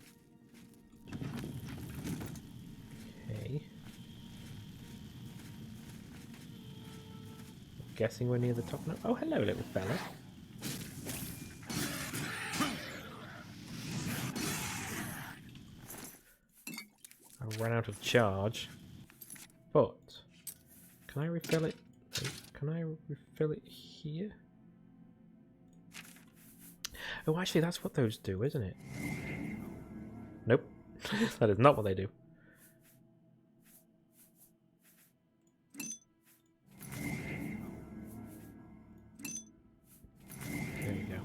Okay. Guessing we're near the top now. Oh, hello, little fella. I ran out of charge. But can I refill it? Can I refill it here? Oh, actually, that's what those do, isn't it? Nope. That is not what they do. There we go.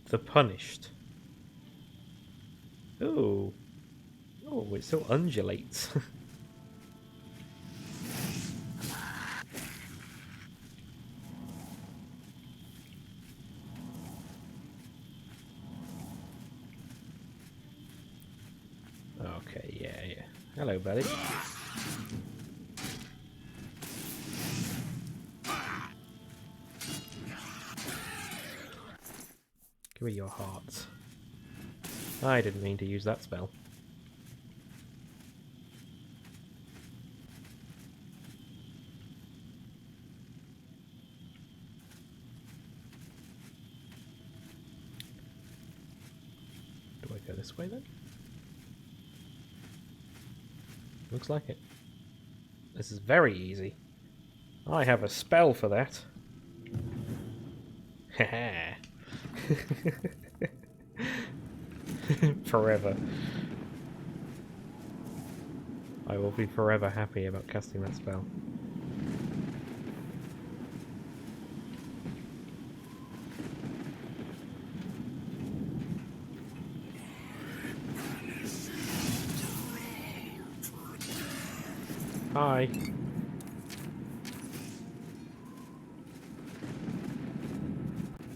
the punished. Ooh. Oh, it still undulates. Okay, yeah. Hello, buddy. Give me your hearts. I didn't mean to use that spell. Do I go this way then? Looks like it. This is very easy. I have a spell for that. Haha. Forever. I will be forever happy about casting that spell. Hi.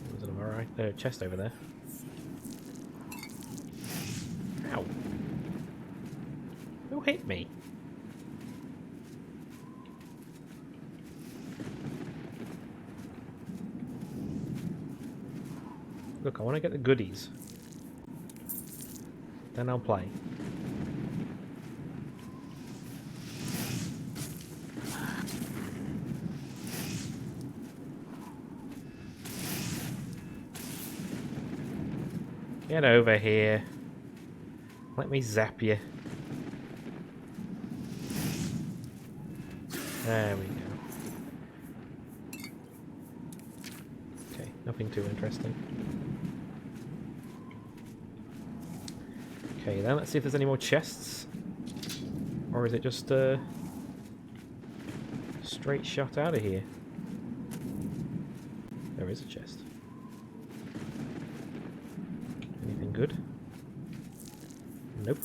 There's an alright chest over there. Ow. Who hit me? Look, I want to get the goodies. Then I'll play. Get over here. Let me zap you. There we go. Okay, nothing too interesting. Okay, then let's see if there's any more chests. Or is it just straight shot out of here? There is a chest. Anything good? Nope.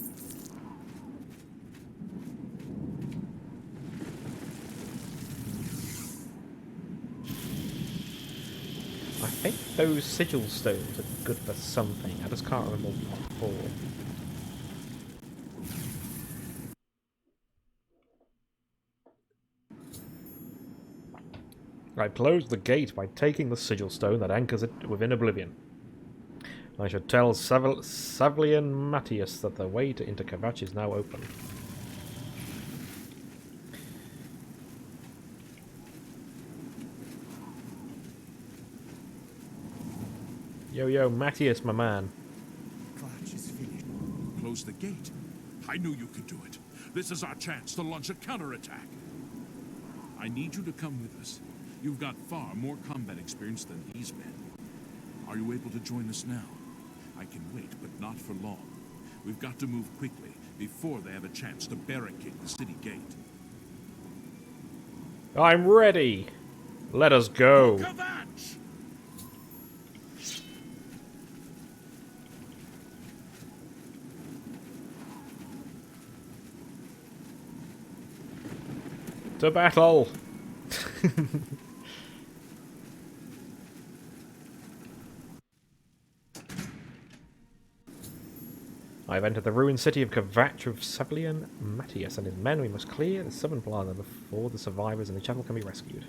I think those sigil stones are good for something. I just can't remember what for. I closed the gate by taking the sigil stone that anchors it within Oblivion. I should tell Savlian Matthias that the way into Kvatch is now open. Yo, Matthias, my man. Kvatch is finished. Close the gate. I knew you could do it. This is our chance to launch a counterattack. I need you to come with us. You've got far more combat experience than these men. Are you able to join us now? I can wait, but not for long. We've got to move quickly before they have a chance to barricade the city gate. I'm ready. Let us go. Kvatch! To battle. I've entered the ruined city of Kvatch with Savlian Matthias and his men. We must clear the southern plaza before the survivors in the chapel can be rescued.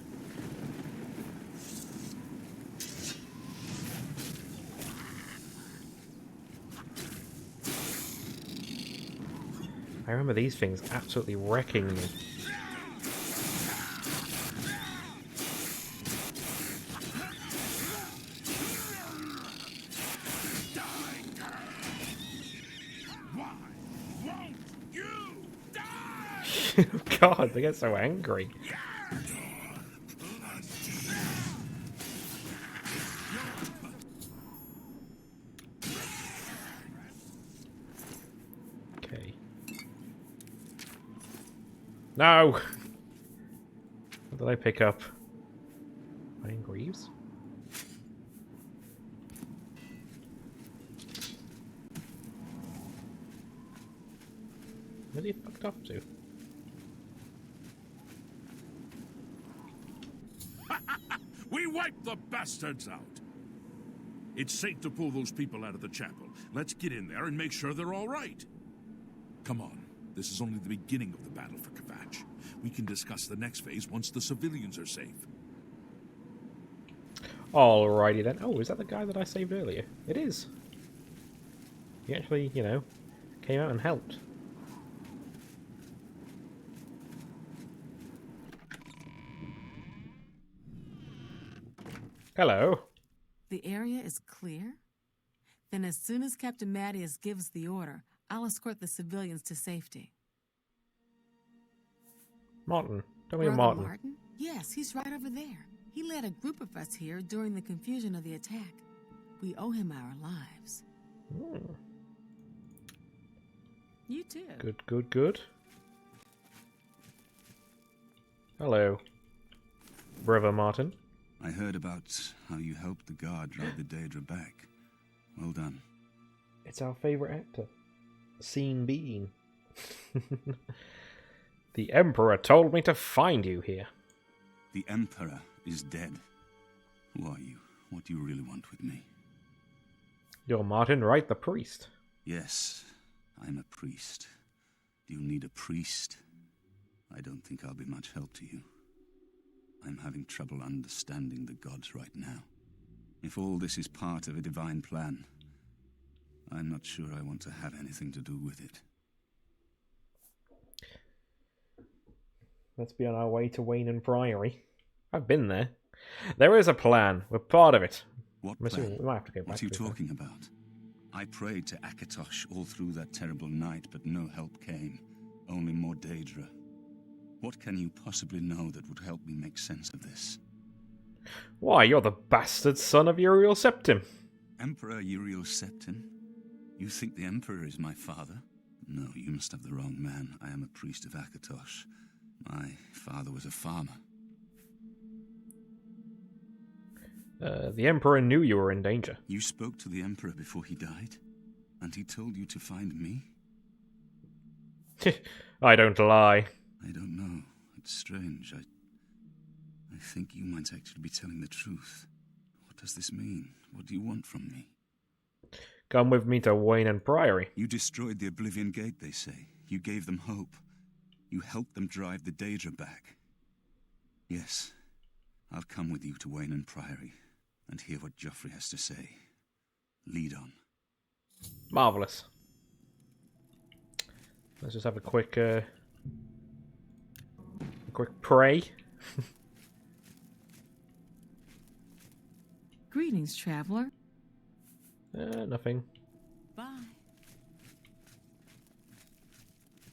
I remember these things absolutely wrecking me. God, they get so angry. Okay. No! What did I pick up? Iron Greaves? Where's he fucked off to? We wiped the bastards out. It's safe to pull those people out of the chapel. Let's get in there and make sure they're all right. Come on. This is only the beginning of the battle for Kvatch. We can discuss the next phase once the civilians are safe. Alrighty then. Oh, is that the guy that I saved earlier? It is. He actually, you know, came out and helped. Hello. The area is clear? Then as soon as Captain Mattias gives the order, I'll escort the civilians to safety. Martin. Tell me Brother Martin. Yes, he's right over there. He led a group of us here during the confusion of the attack. We owe him our lives. Hmm. You too. Good, good, good. Hello, Brother Martin. I heard about how you helped the guard drive the Daedra back. Well done. It's our favourite actor. Scene being. The Emperor told me to find you here. The Emperor is dead. Who are you? What do you really want with me? You're Martin Wright, the priest. Yes, I'm a priest. Do you need a priest? I don't think I'll be much help to you. I'm having trouble understanding the gods right now. If all this is part of a divine plan, I'm not sure I want to have anything to do with it. Let's be on our way to Wayne Priory. I've been there. There is a plan. We're part of it. What We plan? might have to go back What are you to it, though. talking about? I prayed to Akatosh all through that terrible night, but no help came. Only more Daedra. What can you possibly know that would help me make sense of this? Why, you're the bastard son of Uriel Septim. Emperor Uriel Septim? You think the Emperor is my father? No, you must have the wrong man. I am a priest of Akatosh. My father was a farmer. The Emperor knew you were in danger. You spoke to the Emperor before he died? And he told you to find me? I don't lie. I don't know. It's strange. I think you might actually be telling the truth. What does this mean? What do you want from me? Come with me to Wayne Priory. You destroyed the Oblivion Gate, they say. You gave them hope. You helped them drive the Daedra back. Yes, I'll come with you to Wayne Priory and hear what Joffrey has to say. Lead on. Marvellous. Let's just have a quick pray. Greetings, traveler. Nothing. Bye.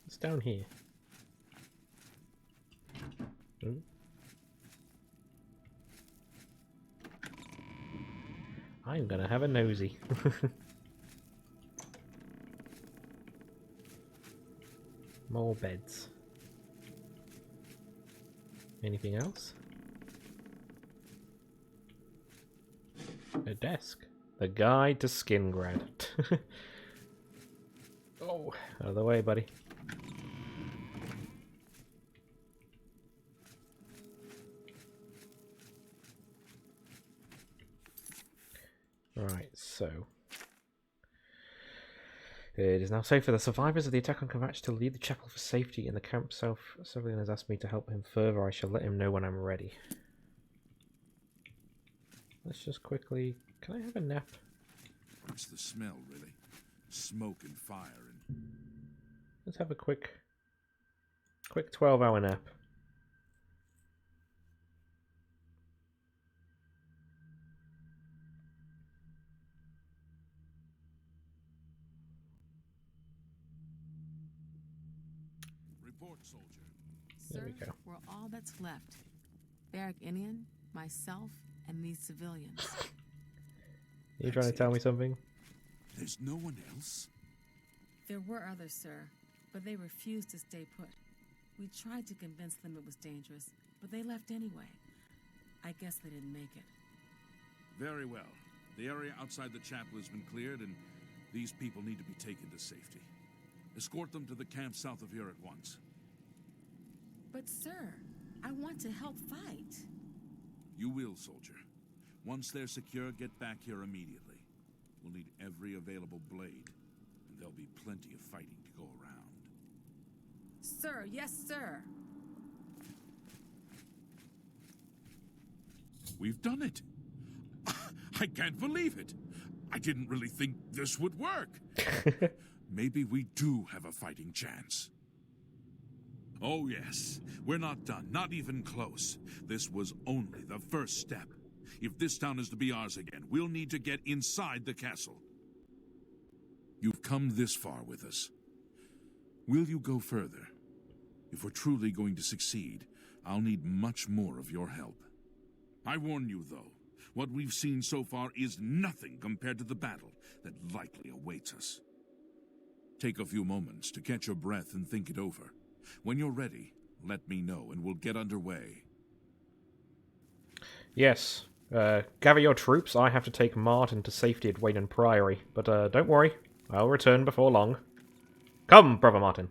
It's down here. Ooh. I'm gonna have a nosy. More beds. Anything else? A desk. The Guide to Skingrad. Oh, out of the way, buddy. Right, so it is now safe for the survivors of the attack on Kvatch to leave the chapel for safety. In the camp, Civilian has asked me to help him further. I shall let him know when I'm ready. Let's just quickly... Can I have a nap? It's the smell, really. Smoke and fire and... Let's have a quick 12-hour nap. Report, soldier. There we Sir, go. we're all that's left. Barrack Inian, myself, and these civilians. You trying to tell me something? There's no one else? There were others, sir, but they refused to stay put. We tried to convince them it was dangerous, but they left anyway. I guess they didn't make it. Very well. The area outside the chapel has been cleared, and these people need to be taken to safety. Escort them to the camp south of here at once. But, sir, I want to help fight. You will, soldier. Once they're secure, get back here immediately. We'll need every available blade, and there'll be plenty of fighting to go around. Sir, yes, sir. We've done it. I can't believe it. I didn't really think this would work. Maybe we do have a fighting chance. Oh, yes. We're not done. Not even close. This was only the first step. If this town is to be ours again, we'll need to get inside the castle. You've come this far with us. Will you go further? If we're truly going to succeed, I'll need much more of your help. I warn you, though, what we've seen so far is nothing compared to the battle that likely awaits us. Take a few moments to catch your breath and think it over. When you're ready, let me know and we'll get underway. Yes. Gather your troops. I have to take Martin to safety at Wayne Priory. But don't worry. I'll return before long. Come, Brother Martin.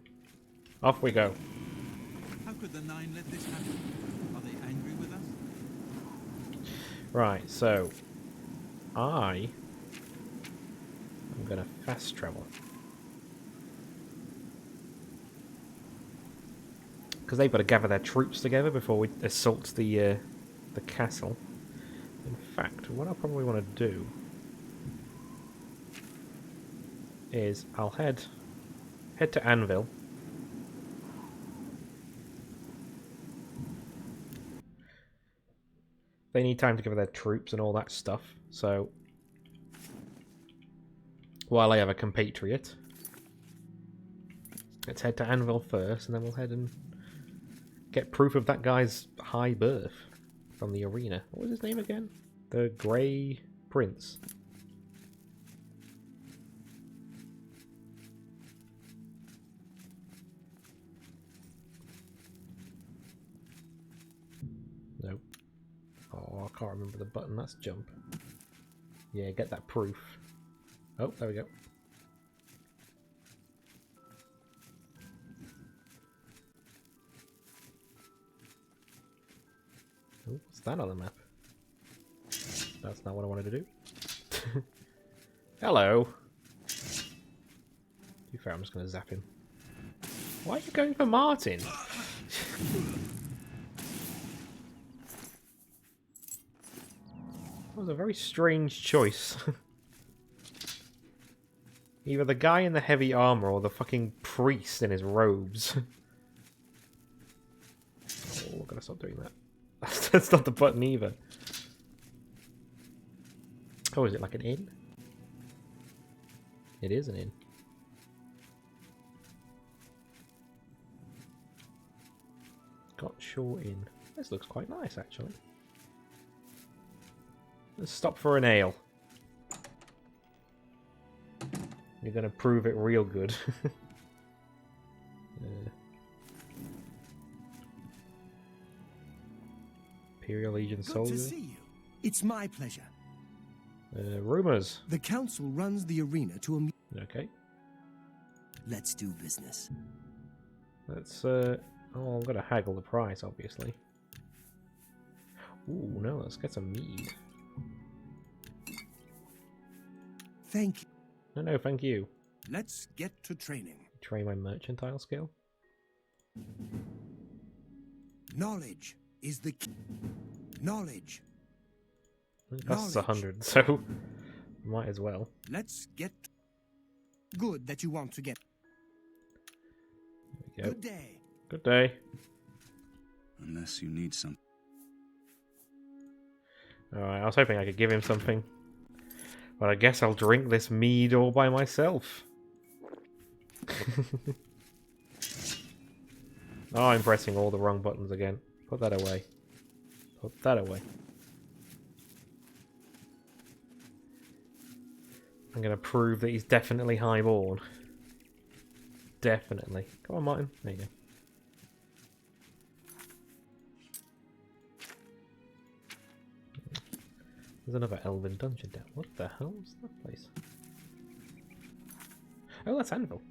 Off we go. How could the Nine let this happen? Are they angry with us? Right, so... I'm gonna fast travel. Because they've got to gather their troops together before we assault the castle. In fact, what I probably want to do is I'll head to Anvil. They need time to gather their troops and all that stuff, so while I have a compatriot, let's head to Anvil first, and then we'll head and get proof of that guy's high birth from the arena. What was his name again? The Grey Prince. Nope. Oh, I can't remember the button. That's jump. Yeah, get that proof. Oh, there we go. Oh, what's that on the map? That's not what I wanted to do. Hello. To be fair, I'm just going to zap him. Why are you going for Martin? That was a very strange choice. Either the guy in the heavy armor or the fucking priest in his robes. Oh, we're gonna stop doing that. That's not the button either. Oh, is it like an inn? It is an inn. Gotshore Inn. This looks quite nice, actually. Let's stop for an ale. You're gonna prove it real good. Imperial Legion soldier. Good to see you. It's my pleasure. Rumors. The council runs the arena to a... Okay. Let's do business. Let's, oh, I'm gonna haggle the price, obviously. Ooh, no, let's get some mead. Thank you. No, thank you. Let's get to training. Train my mercantile skill. Knowledge is the key. Knowledge. It costs 100, so might as well. Let's get... Good that you want to get... There we go. Good day. Good day. Unless you need some. Alright, I was hoping I could give him something. But I guess I'll drink this mead all by myself. Oh, I'm pressing all the wrong buttons again. Put that away. Put that away. I'm going to prove that he's definitely highborn. Definitely. Come on, Martin. There you go. There's another elven dungeon down. What the hell is that place? Oh, that's Anvil.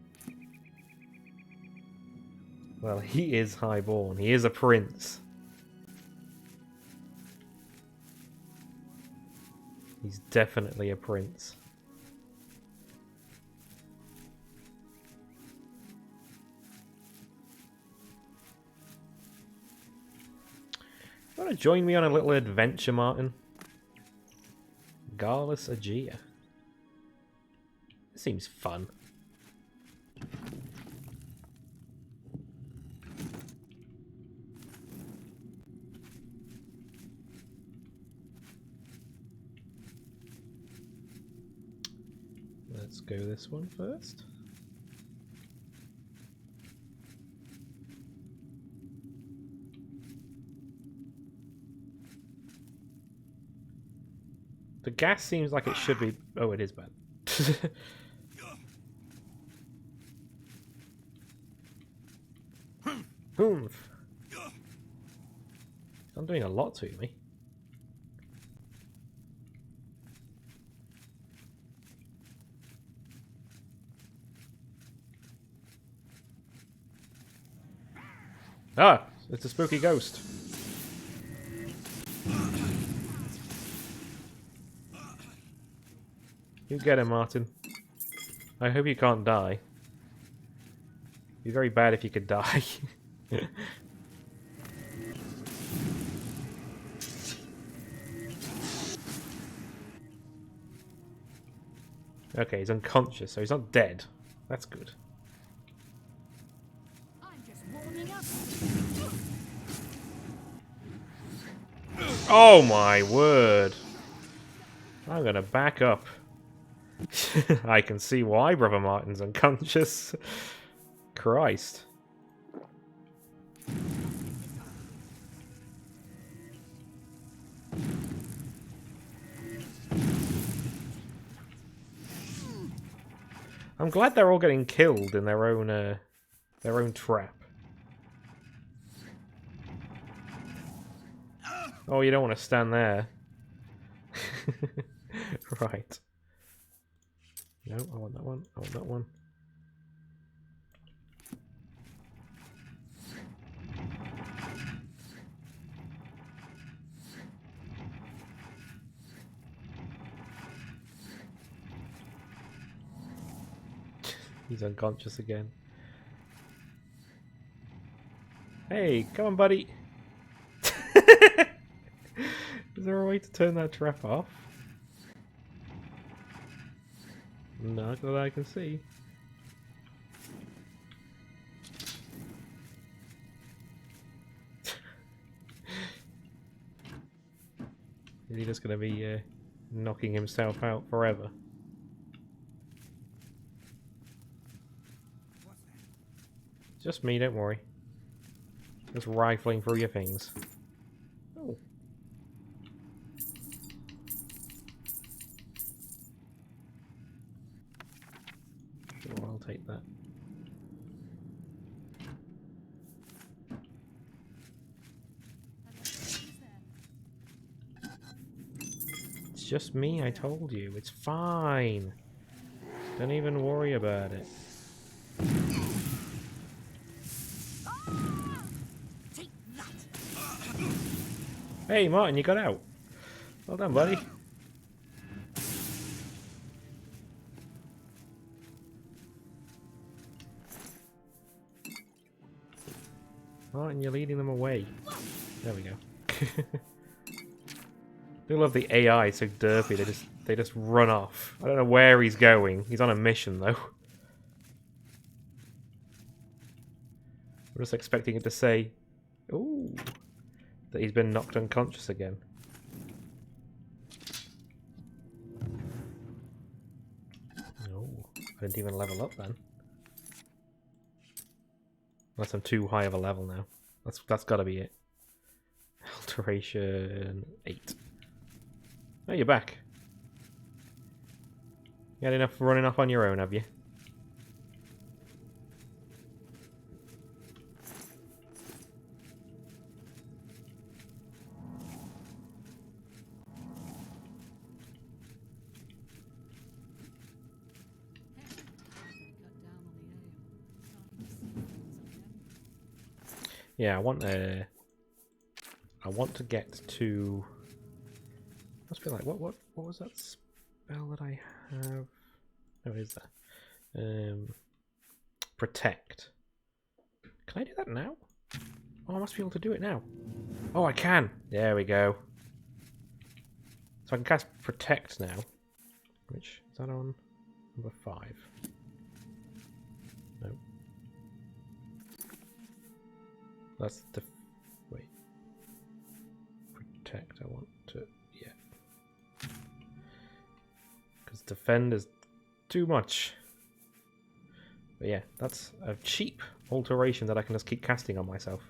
Well, he is highborn. He is a prince. He's definitely a prince. You want to join me on a little adventure, Martin? Garlus Aegea. This seems fun. Let's go this one first. The gas seems like it should be... Oh, it is bad. Oomph. It's not doing a lot to me. Ah! It's a spooky ghost. You get him, Martin. I hope you can't die. It'd be very bad if you could die. Okay, he's unconscious, so he's not dead. That's good. I'm just warming up. Oh my word! I'm gonna back up. I can see why Brother Martin's unconscious. Christ. I'm glad they're all getting killed in their own trap. Oh, you don't want to stand there. Right. No, I want that one. I want that one. He's unconscious again. Hey, come on, buddy. Is there a way to turn that trap off? Not that I can see. Is he just going to be knocking himself out forever? Just me, don't worry. Just rifling through your things. Oh. Sure, I'll take that. It's just me, I told you. It's fine. Don't even worry about it. Hey, Martin, you got out. Well done, buddy. Martin, you're leading them away. There we go. I love the AI, it's so derpy, they just run off. I don't know where he's going. He's on a mission, though. I'm just expecting it to say, ooh, that he's been knocked unconscious again. Oh, I didn't even level up then. Unless I'm too high of a level now. That's gotta be it. Alteration 8. Oh, you're back. You had enough running off on your own, have you? Yeah, I want to get to. Must be like what was that spell that I have? Oh, is that? Protect. Can I do that now? Oh, I must be able to do it now. Oh, I can. There we go. So I can cast Protect now. Which is that on number 5? No. That's the wait. Protect. I want to because defend is too much. But yeah, that's a cheap alteration that I can just keep casting on myself.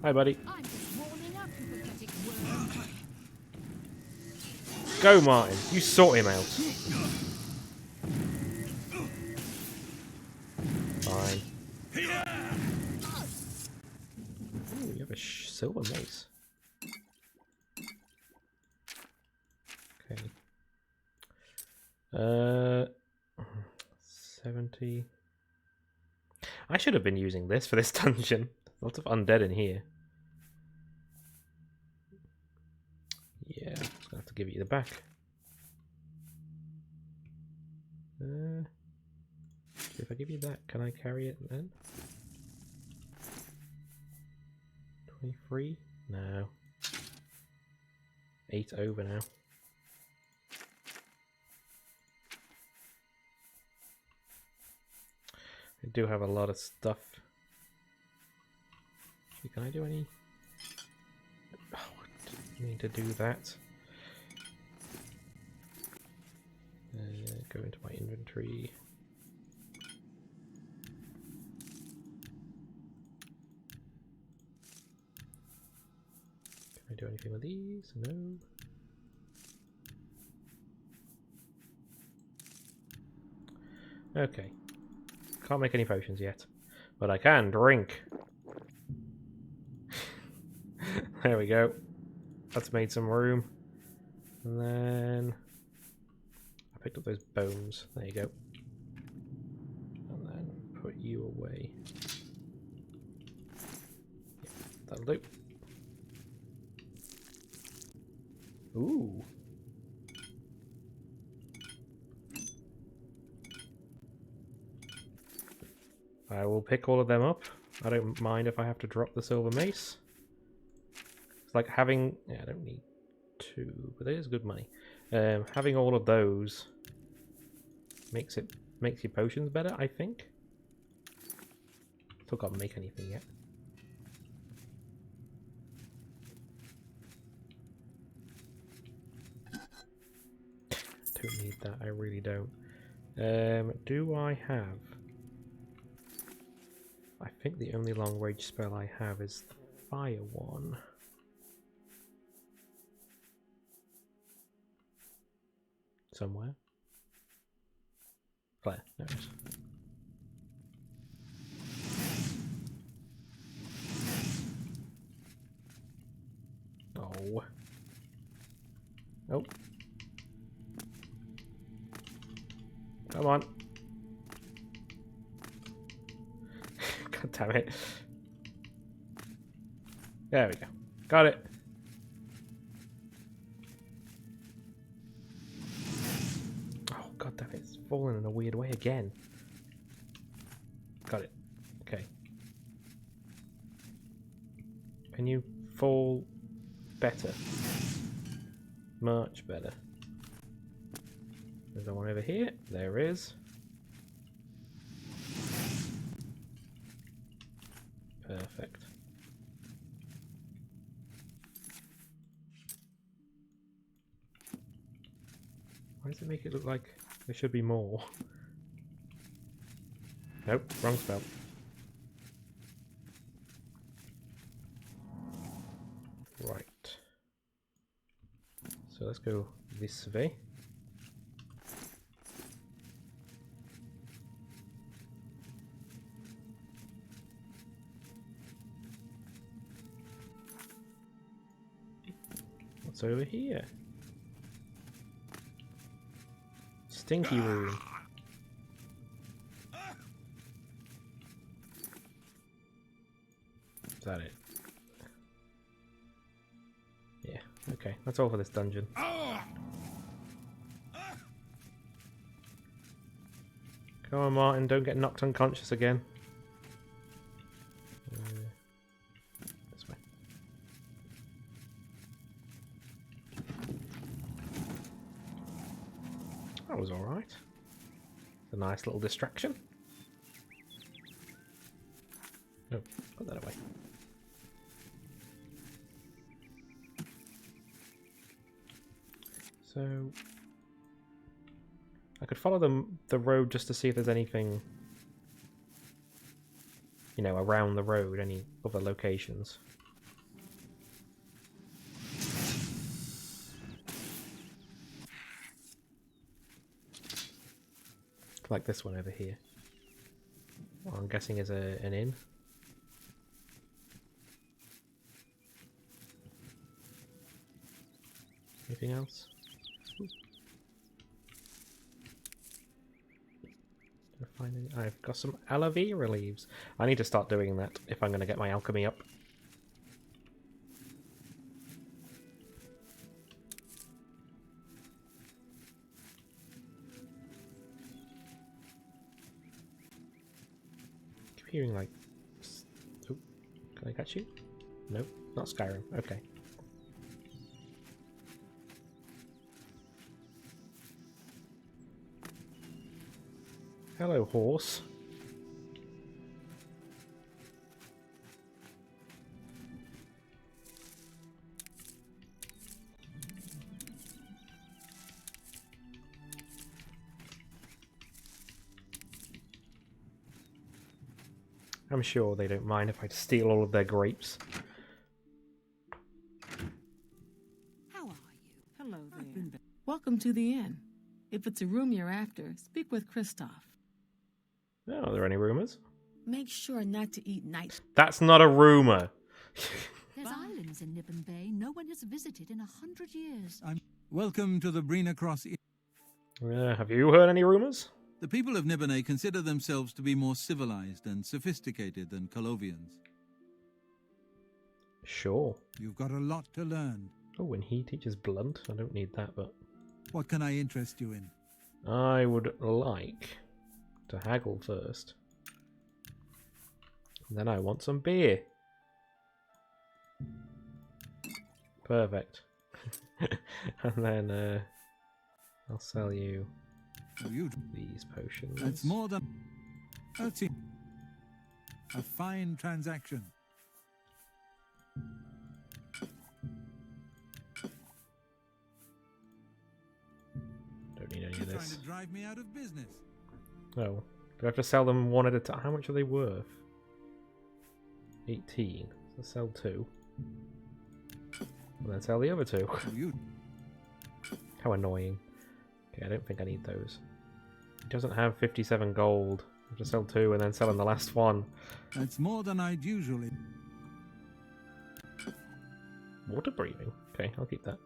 Hi, buddy. I'm just warming up, you pathetic worm. Go, Martin. You sort him out. Fine. Ooh, you have a silver mace. Okay. 70. I should have been using this for this dungeon. Lots of undead in here. Yeah, I'm just gonna have to give you the back. If I give you that, can I carry it then? 23? No. 8 over now. I do have a lot of stuff. Can I do any? Oh, I didn't mean to do that. Go into my inventory. Can I do anything with these? No. Okay. Can't make any potions yet, but I can drink. There we go. That's made some room. And then I picked up those bones. There you go. And then put you away. Yeah, that'll do. Ooh. I will pick all of them up. I don't mind if I have to drop the silver mace. It's like having... Yeah, I don't need 2, but it is good money. Having all of those makes your potions better, I think. Still can't make anything yet. Don't need that, I really don't. Do I have... I think the only long range spell I have is the fire one. Somewhere. Flare, there it is. Oh. Oh. Come on. God damn it. There we go. Got it. Oh, god damn it. It's falling in a weird way again. Got it. Okay. Can you fall better? Much better. There's one over here. There is. Perfect. Why does it make it look like there should be more? Nope, wrong spell. Right. So let's go this way. What's over here? Stinky room. Is that it? Yeah, okay. That's all for this dungeon. Come on, Martin, don't get knocked unconscious again. This way. That was alright. A nice little distraction. No, put that away. So I could follow the road just to see if there's anything, you know, around the road, any other locations. Like this one over here. What I'm guessing is an inn. Anything else? I've got some aloe vera leaves. I need to start doing that if I'm going to get my alchemy up. Keep hearing like... Oh, can I catch you? Nope, not Skyrim. Okay. Hello, horse. I'm sure they don't mind if I steal all of their grapes. How are you? Hello there. Welcome to the inn. If it's a room you're after, speak with Christoph. Oh, are there any rumours? Make sure not to eat night. That's not a rumour. There's islands in Nibbin Bay no one has visited in 100 years. Welcome to the Brina Cross Inn. Have you heard any rumours? The people of Nibbin consider themselves to be more civilized and sophisticated than Colovians. Sure. You've got a lot to learn. Oh, and he teaches blunt. I don't need that, but... What can I interest you in? I would like to haggle first. And then I want some beer. Perfect. And then I'll sell you these potions. That's more than a fine transaction. Don't need any You're of trying this. to drive me out of business. Oh. Do I have to sell them one at a time? How much are they worth? 18. So sell 2. And then sell the other 2. How annoying. Okay, I don't think I need those. It doesn't have 57 gold. I have to sell 2 and then sell in the last one. That's more than I'd usually. Water breathing. Okay, I'll keep that.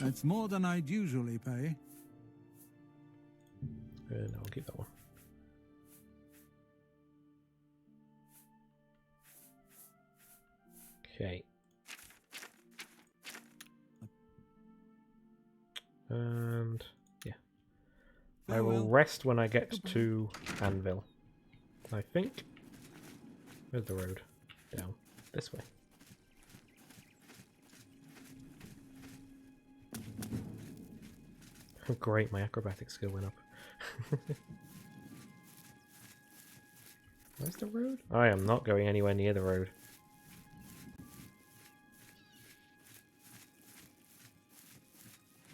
That's more than I'd usually pay. No, I'll keep that one. Okay. And yeah. I will rest when I get to Anvil. I think. Where's the road? Down. This way. Oh, great, my acrobatic skill went up. Where's the road? I am not going anywhere near the road.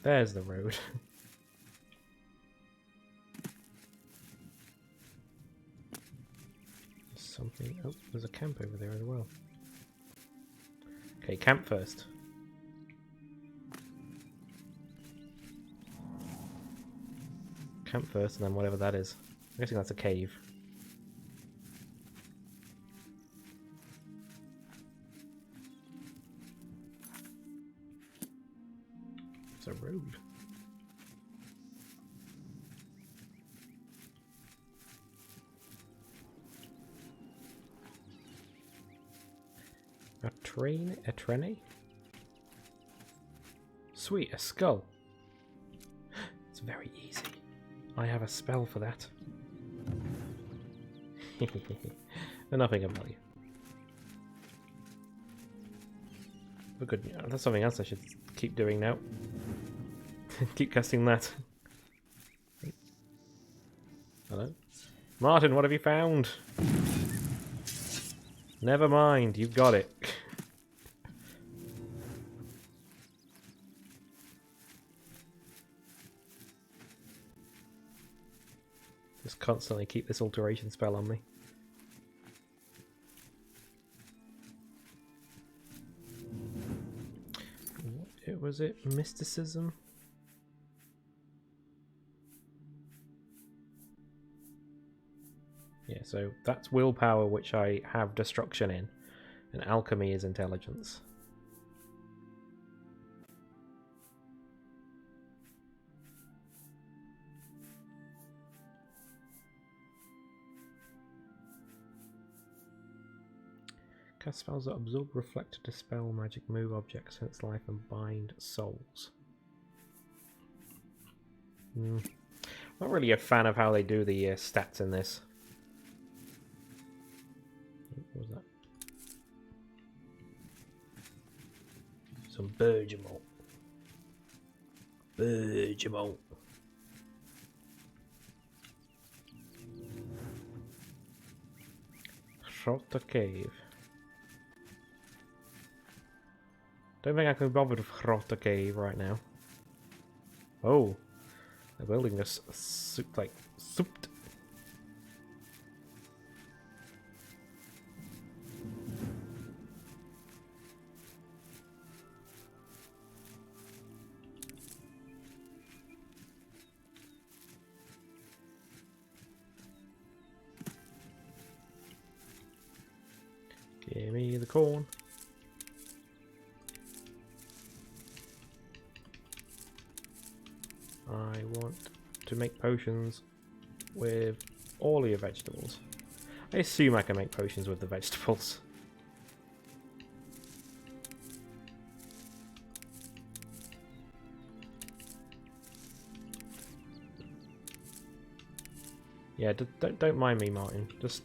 There's the road. There's something. Oh, there's a camp over there as well. Okay, camp first. Camp first, and then whatever that is. I'm guessing that's a cave. It's a road. Etrene? Sweet, a skull. It's very easy. I have a spell for that. Nothing of value. But good, that's something else I should keep doing now. Keep casting that. Hello? Martin, what have you found? Never mind, you've got it. Just constantly keep this alteration spell on me. Was it mysticism? Yeah, so that's willpower, which I have destruction in, and alchemy is intelligence. Cast spells that absorb, reflect, dispel magic, move objects, sense life, and bind souls. Not really a fan of how they do the stats in this. What was that? Some Bergamot. Bergamot. Rota Cave. Don't think I can be bothered with Rota Cave right now. Oh, the building is souped. Give me the corn. I want to make potions with all of your vegetables. I assume I can make potions with the vegetables. Yeah, don't mind me, Martin. Just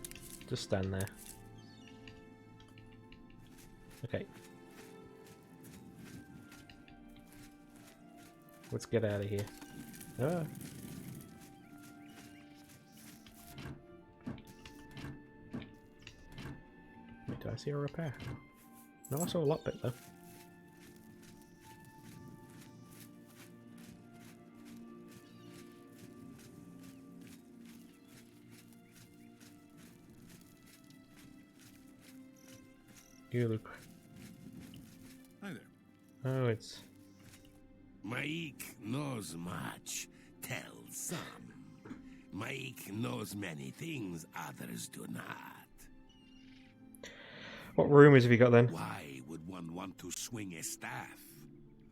stand there. Okay. Let's get out of here. Ah. Wait, do I see a repair? No, I saw a lot bit though. You look. Hi there. Oh, it's. Maik knows much, tells some. Maik knows many things others do not. What rumors have you got then? Why would one want to swing a staff?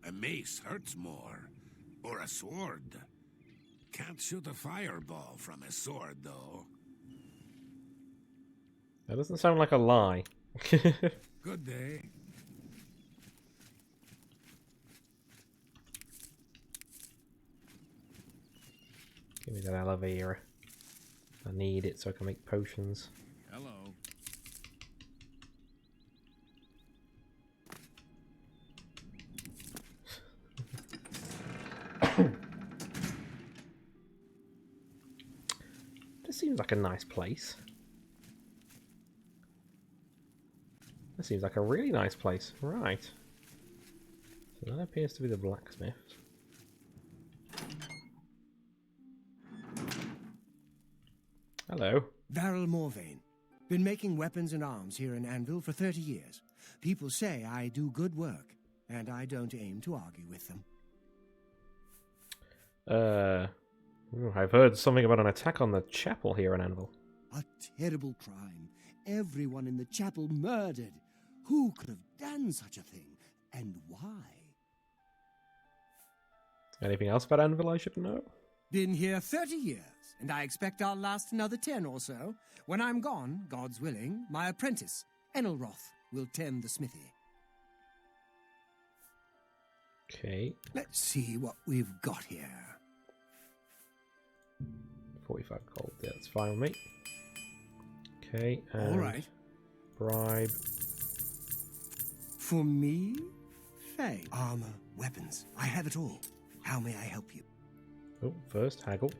A mace hurts more. Or a sword. Can't shoot a fireball from a sword, though. That doesn't sound like a lie. Good day. Give me that elevator. I need it so I can make potions. Hello. This seems like a nice place. That seems like a really nice place. Right. So that appears to be the blacksmith. Hello. Varel Morvain. Been making weapons and arms here in Anvil for 30 years. People say I do good work, and I don't aim to argue with them. I've heard something about an attack on the chapel here in Anvil. A terrible crime. Everyone in the chapel murdered. Who could have done such a thing, and why? Anything else about Anvil I should know? Been here 30 years, and I expect I'll last another 10 or so. When I'm gone, God's willing, my apprentice, Enelroth, will tend the smithy. Okay. Let's see what we've got here. 45 gold. Yeah, that's fine with me. Okay. And All right. bribe. For me, Faye. Armor, weapons. I have it all. How may I help you? Oh, first haggle.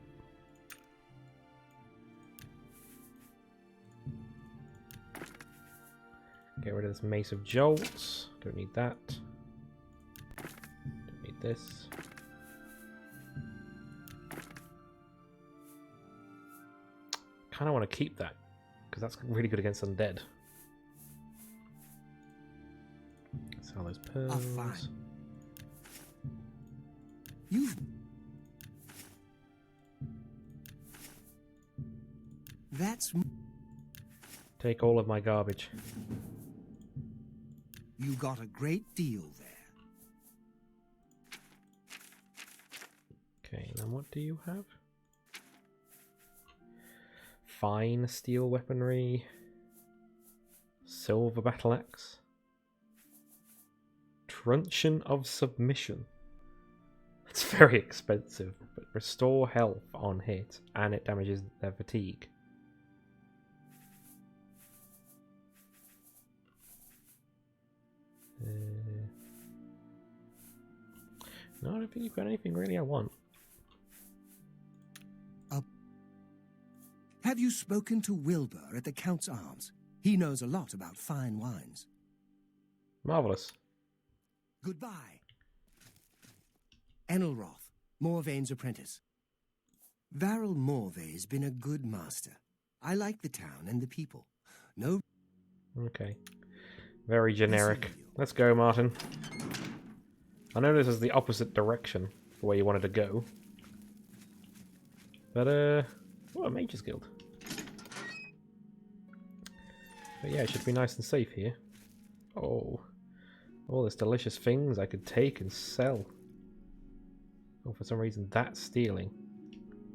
Get rid of this mace of jolts. Don't need that. Don't need this. Kind of want to keep that because that's really good against undead. Sell those pearls. Oh, fine. You've... That's... Take all of my garbage. You got a great deal there. Okay, now what do you have? Fine steel weaponry. Silver battle axe. Truncheon of submission. It's very expensive, but restore health on hit, and it damages their fatigue. No, I don't think you've got anything really I want. Have you spoken to Wilbur at the Count's Arms? He knows a lot about fine wines. Marvellous. Goodbye. Enelroth, Morvaine's apprentice. Varel Morvay's been a good master. I like the town and the people. No... Okay. Very generic. Let's go, Martin. I know this is the opposite direction for where you wanted to go. But, oh, a Mage's Guild. But yeah, it should be nice and safe here. Oh. All these delicious things I could take and sell. Oh, for some reason that's stealing.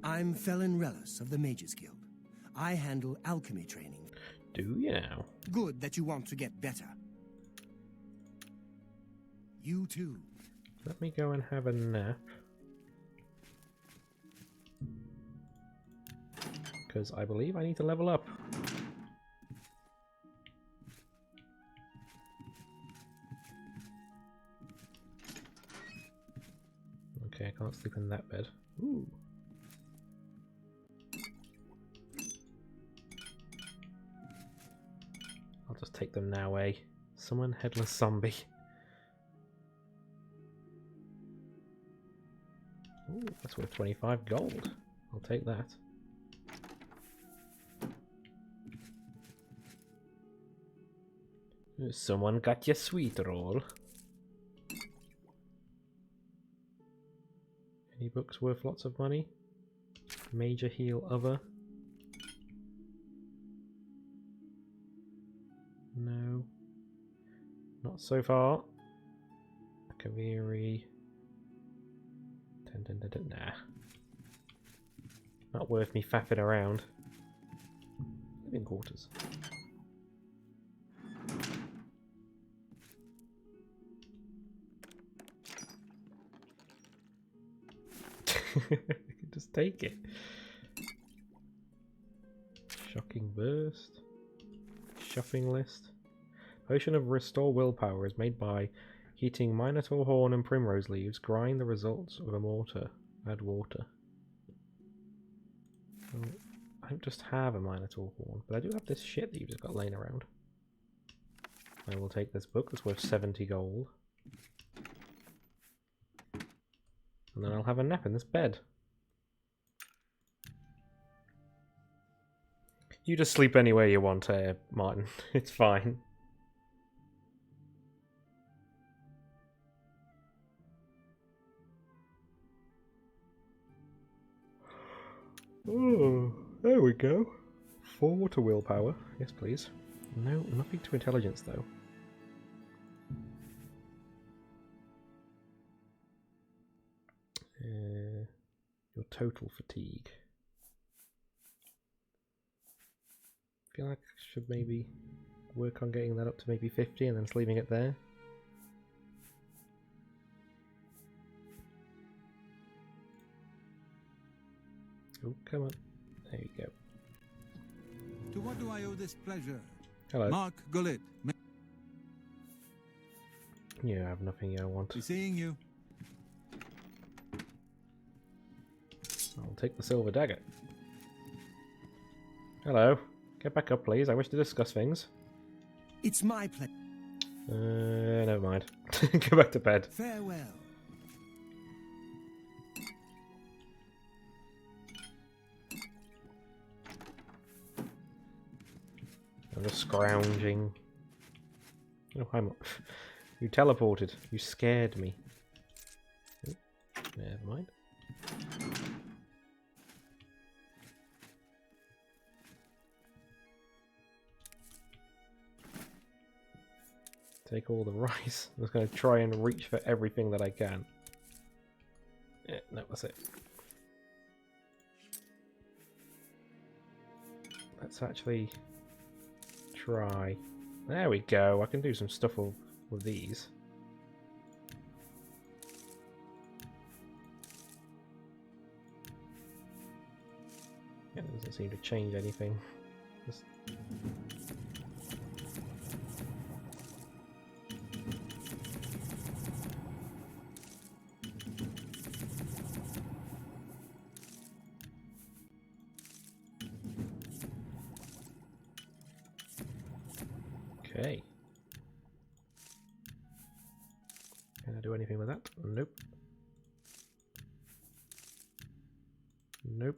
I'm Felin Relis of the Mages Guild. I handle alchemy training. Do you now? Good that you want to get better. You too. Let me go and have a nap. Because I believe I need to level up. Okay, I can't sleep in that bed. Ooh. I'll just take them now, eh? Summon Headless Zombie. Ooh, that's worth 25 gold. I'll take that. Someone got your sweet roll. Any books worth lots of money? Major heal other? No. Not so far. Kaviri. Nah. Not worth me faffing around. Living quarters. Just take it. Shocking burst. Shopping list. Potion of restore willpower is made by heating minotaur horn and primrose leaves. Grind the results with a mortar. Add water. Well, I don't just have a minotaur horn, but I do have this shit that you've just got laying around. I will take this book that's worth 70 gold. And then I'll have a nap in this bed. You just sleep anywhere you want, Martin. It's fine. Oh, there we go. 4 to willpower. Yes, please. No, nothing to intelligence, though. Your total fatigue. I feel like I should maybe work on getting that up to maybe 50 and then just leaving it there. Oh, come on. There you go. To what do I owe this pleasure? Hello. Mark Gullet. You have nothing I want. Be seeing you. I'll take the silver dagger. Hello. Get back up, please. I wish to discuss things. It's my pleasure. Never mind. Go back to bed. Farewell. I'm just scrounging. Oh, I'm up. You teleported. You scared me. Oh, never mind. Take all the rice. I'm just going to try and reach for everything that I can. Yeah, no, that's it. Let's actually try. There we go. I can do some stuff with these. Yeah, it doesn't seem to change anything. Just... Okay. Can I do anything with that? Nope. Nope.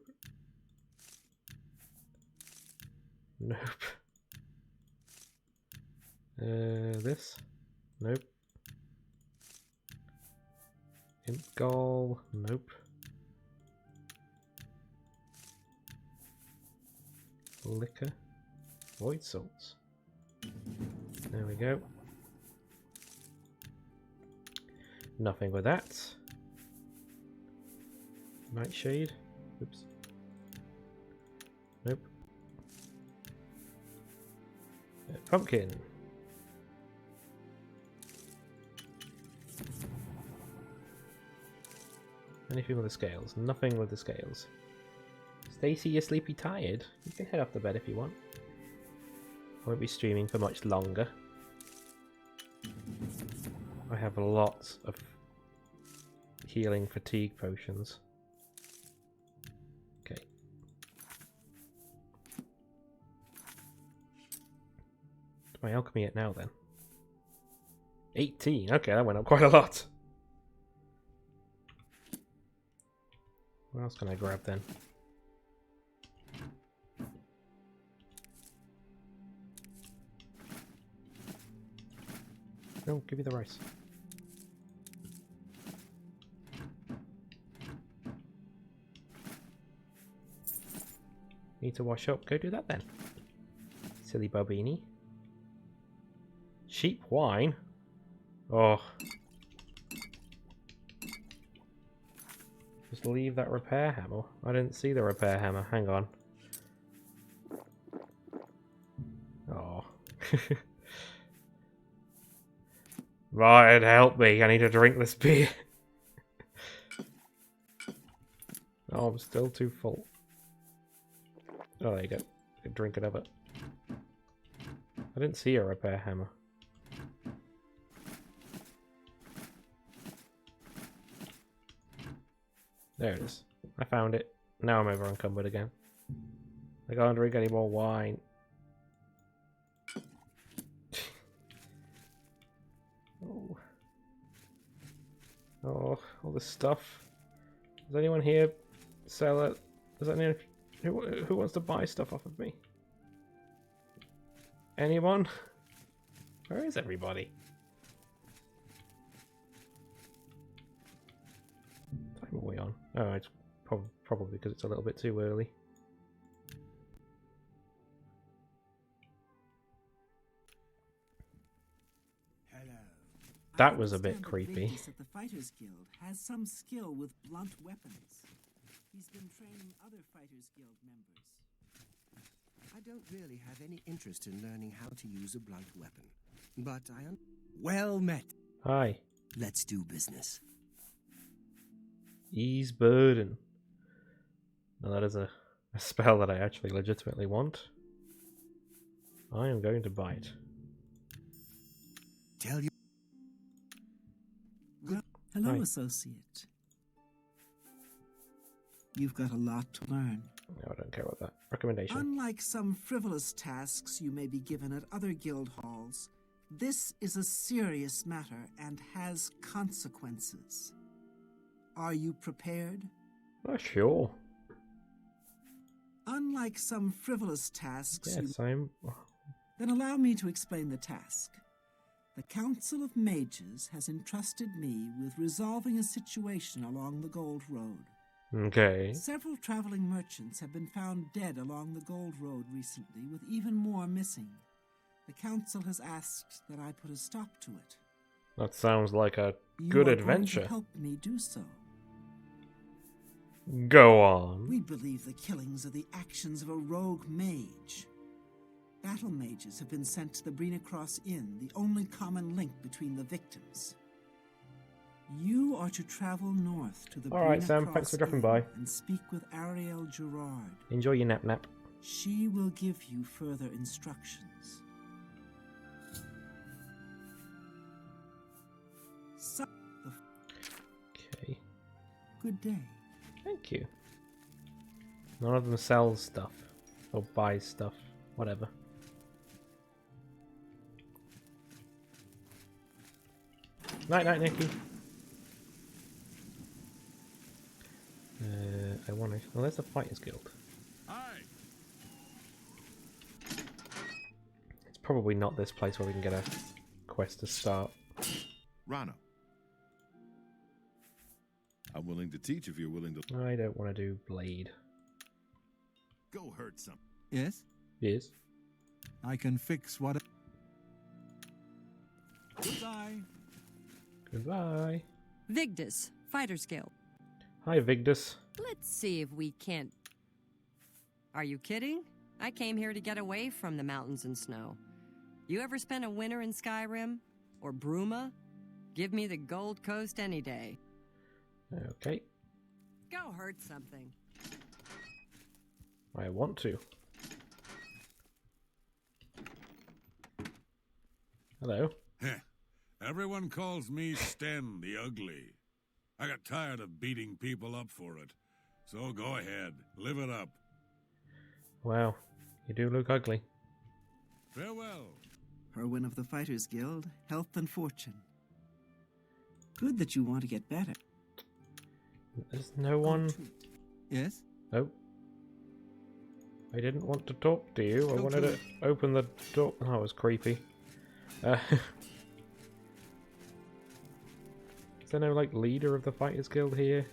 Nope. This? Nope. Imp Gall? Nope. Liquor? Void salts. There we go. Nothing with that. Nightshade. Oops. Nope. Pumpkin. Anything with the scales? Nothing with the scales. Stacy, you're sleepy tired? You can head off to bed if you want. I won't be streaming for much longer. I have lots of healing fatigue potions. Okay. What's my alchemy at now then? 18. Okay, that went up quite a lot. What else can I grab then? No, give me the rice. Need to wash up. Go do that then. Silly Bobini. Sheep wine? Oh. Just leave that repair hammer. I didn't see the repair hammer. Hang on. Oh. Right, help me. I need to drink this beer. Oh, I'm still too full. Oh, there you go. I can drink another. I didn't see a repair hammer. There it is. I found it. Now I'm over encumbered again. I can't drink any more wine. Oh. Oh, all this stuff. Does anyone here sell it? Does anyone who wants to buy stuff off of me? Anyone? Where is everybody? What time are we on? Oh, it's probably because it's a little bit too early. That was a bit creepy. At the Fighters Guild has some skill with blunt weapons. He's been training other Fighters Guild members. I don't really have any interest in learning how to use a blunt weapon, but well met. Hi. Let's do business. Ease burden. And that is a spell that I actually legitimately want. I am going to buy it. Tell you. Hello, Hi. associate. You've got a lot to learn. No, I don't care about that. Recommendation. Unlike some frivolous tasks you may be given at other guild halls, this is a serious matter and has consequences. Are you prepared? Oh, sure. Unlike some frivolous tasks Yes, I'm... Then allow me to explain the task. The Council of Mages has entrusted me with resolving a situation along the Gold Road. Okay. Several traveling merchants have been found dead along the Gold Road recently, with even more missing. The Council has asked that I put a stop to it. That sounds like a You good are adventure. going to help me do so. Go on. We believe the killings are the actions of a rogue mage. Battle mages have been sent to the Brina Cross Inn, the only common link between the victims. You are to travel north to the All right, Brina Sam, Cross thanks for dropping Inn by. and speak with Ariel Gerard. Enjoy your nap. She will give you further instructions. Okay. Good day. Thank you. None of them sells stuff. Or buys stuff. Whatever. Night, Nikki. I want to... Well, there's the Fighters Guild. Hi. It's probably not this place where we can get a quest to start. Rano. I'm willing to teach if you're willing to... I don't want to do Blade. Go hurt some. Yes? Yes. I can fix what... Goodbye. Goodbye. Vigdis, Fighters Guild. Hi, Vigdis. Let's see if we can't... Are you kidding? I came here to get away from the mountains and snow. You ever spent a winter in Skyrim? Or Bruma? Give me the Gold Coast any day. Okay. Go hurt something. I want to. Hello. Heh. Everyone calls me Sten the Ugly. I got tired of beating people up for it. So go ahead, live it up. Wow, you do look ugly. Farewell. Herwin of the Fighters Guild, health and fortune. Good that you want to get better. There's no one... Yes? Oh. I didn't want to talk to you. I wanted to open the door. Oh, that was creepy. Is there no, like, leader of the Fighters Guild here?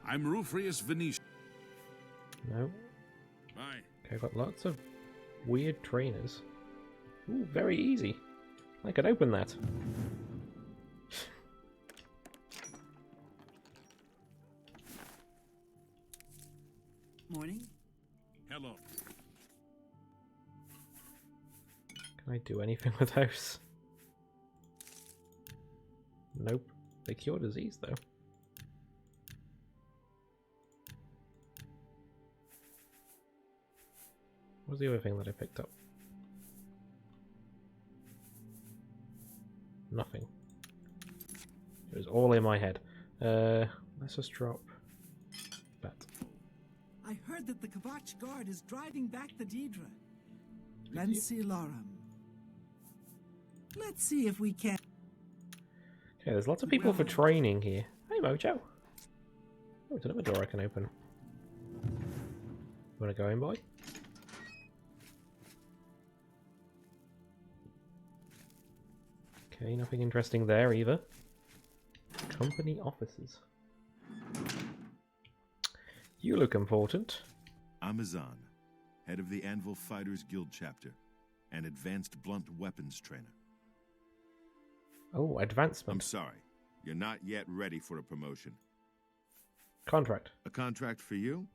I'm Rufrius Venetian. No. Bye. Okay, I've got lots of weird trainers. Ooh, very easy. I could open that. Morning. Hello. Can I do anything with those? Nope. They cure disease, though. What was the other thing that I picked up? Nothing. It was all in my head. Let's just drop that. I heard that the Kvatch Guard is driving back the Daedra. Lensi Lorum. Let's see if we can... Okay, there's lots of people for training here. Hey, Mojo. Oh, it's another door I can open. You want to go in, boy? Okay, nothing interesting there either. Company offices. You look important. I'm Azan, head of the Anvil Fighters Guild chapter, and advanced blunt weapons trainer. Oh, advancement. I'm sorry, you're not yet ready for a promotion. Contract. A contract for you?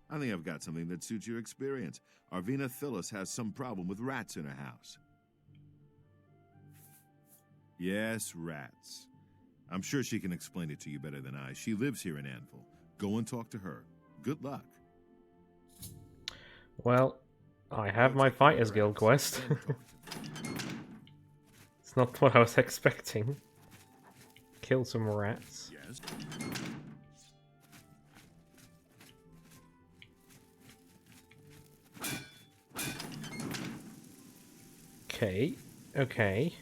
I think I've got something that suits your experience. Arvina Phyllis has some problem with rats in her house. Yes, rats. I'm sure she can explain it to you better than I. She lives here in Anvil. Go and talk to her. Good luck. Well, I have my Fighters Guild quest. It's not what I was expecting. Kill some rats. Yes. Okay. Okay.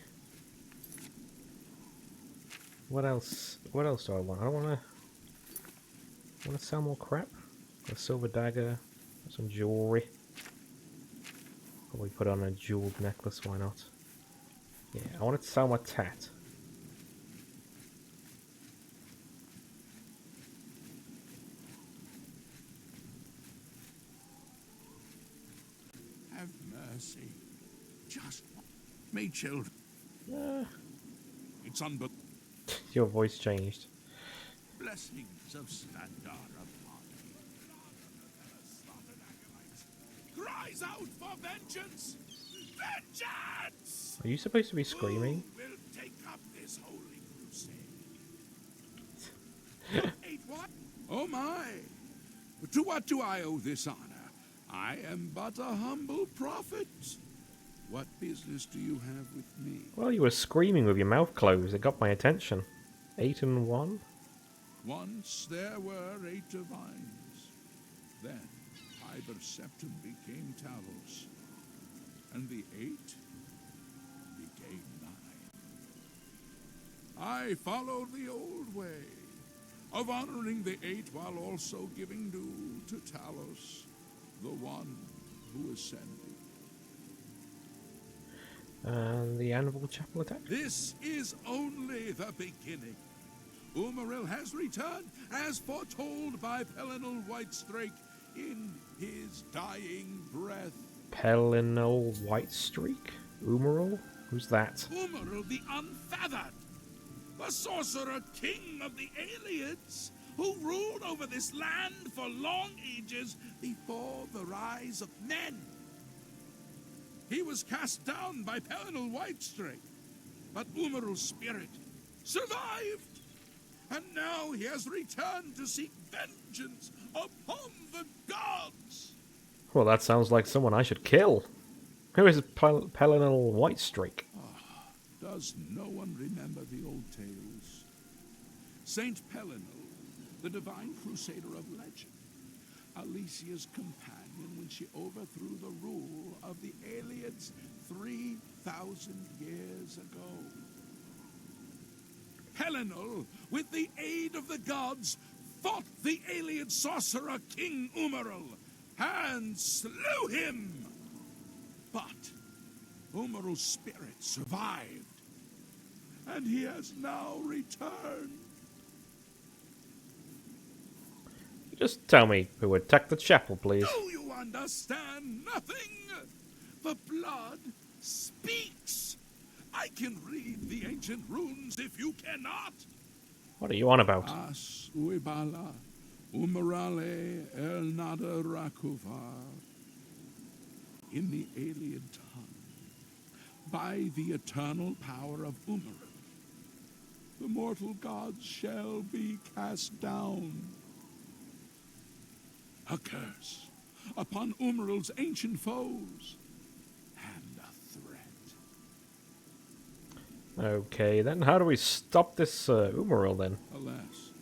What else? What else do I want? I want to sell more crap. A silver dagger, some jewelry. Probably put on a jeweled necklace. Why not? Yeah, I wanted to sell my tat. Have mercy. Just me children. It's unbelievable. Your voice changed. Blessings of Standar upon me. Cries out for vengeance! Vengeance! Are you supposed to be screaming? Who will take up this holy crusade? Oh my! To what do I owe this honor? I am but a humble prophet. What business do you have with me? Well, you were screaming with your mouth closed. It got my attention. 8 and 1? Once there were 8 divines. Then Tiber Septim became Talos. And the 8 became 9. I followed the old way of honoring the 8 while also giving due to Talos, the one who ascended. And the Anvil Chapel attack? This is only the beginning. Umaril has returned, as foretold by Pelinal Whitestrake in his dying breath. Pelinal Whitestreak? Umaril? Who's that? Umaril the Unfeathered, the sorcerer king of the Aliens, who ruled over this land for long ages before the rise of men. He was cast down by Pelinal Whitestrake, but Umaril's spirit survived. And now he has returned to seek vengeance upon the gods. Well, that sounds like someone I should kill. Who is Pelinal Whitestreak? Does no one remember the old tales? Saint Pelinal, the divine crusader of legend, Alicia's companion when she overthrew the rule of the aliens 3,000 years ago. Pelinal, with the aid of the gods, fought the alien sorcerer King Umaril and slew him. But Umaril's spirit survived, and he has now returned. Just tell me who attacked the chapel, please. Do you understand nothing? The blood speaks. I can read the ancient runes if you cannot. What are you on about? As uibala, umarale el nada rakuvar. In the alien tongue, by the eternal power of Umaril, the mortal gods shall be cast down. A curse upon Umaril's ancient foes, and a threat. Okay, then how do we stop this Umaril then? Alas,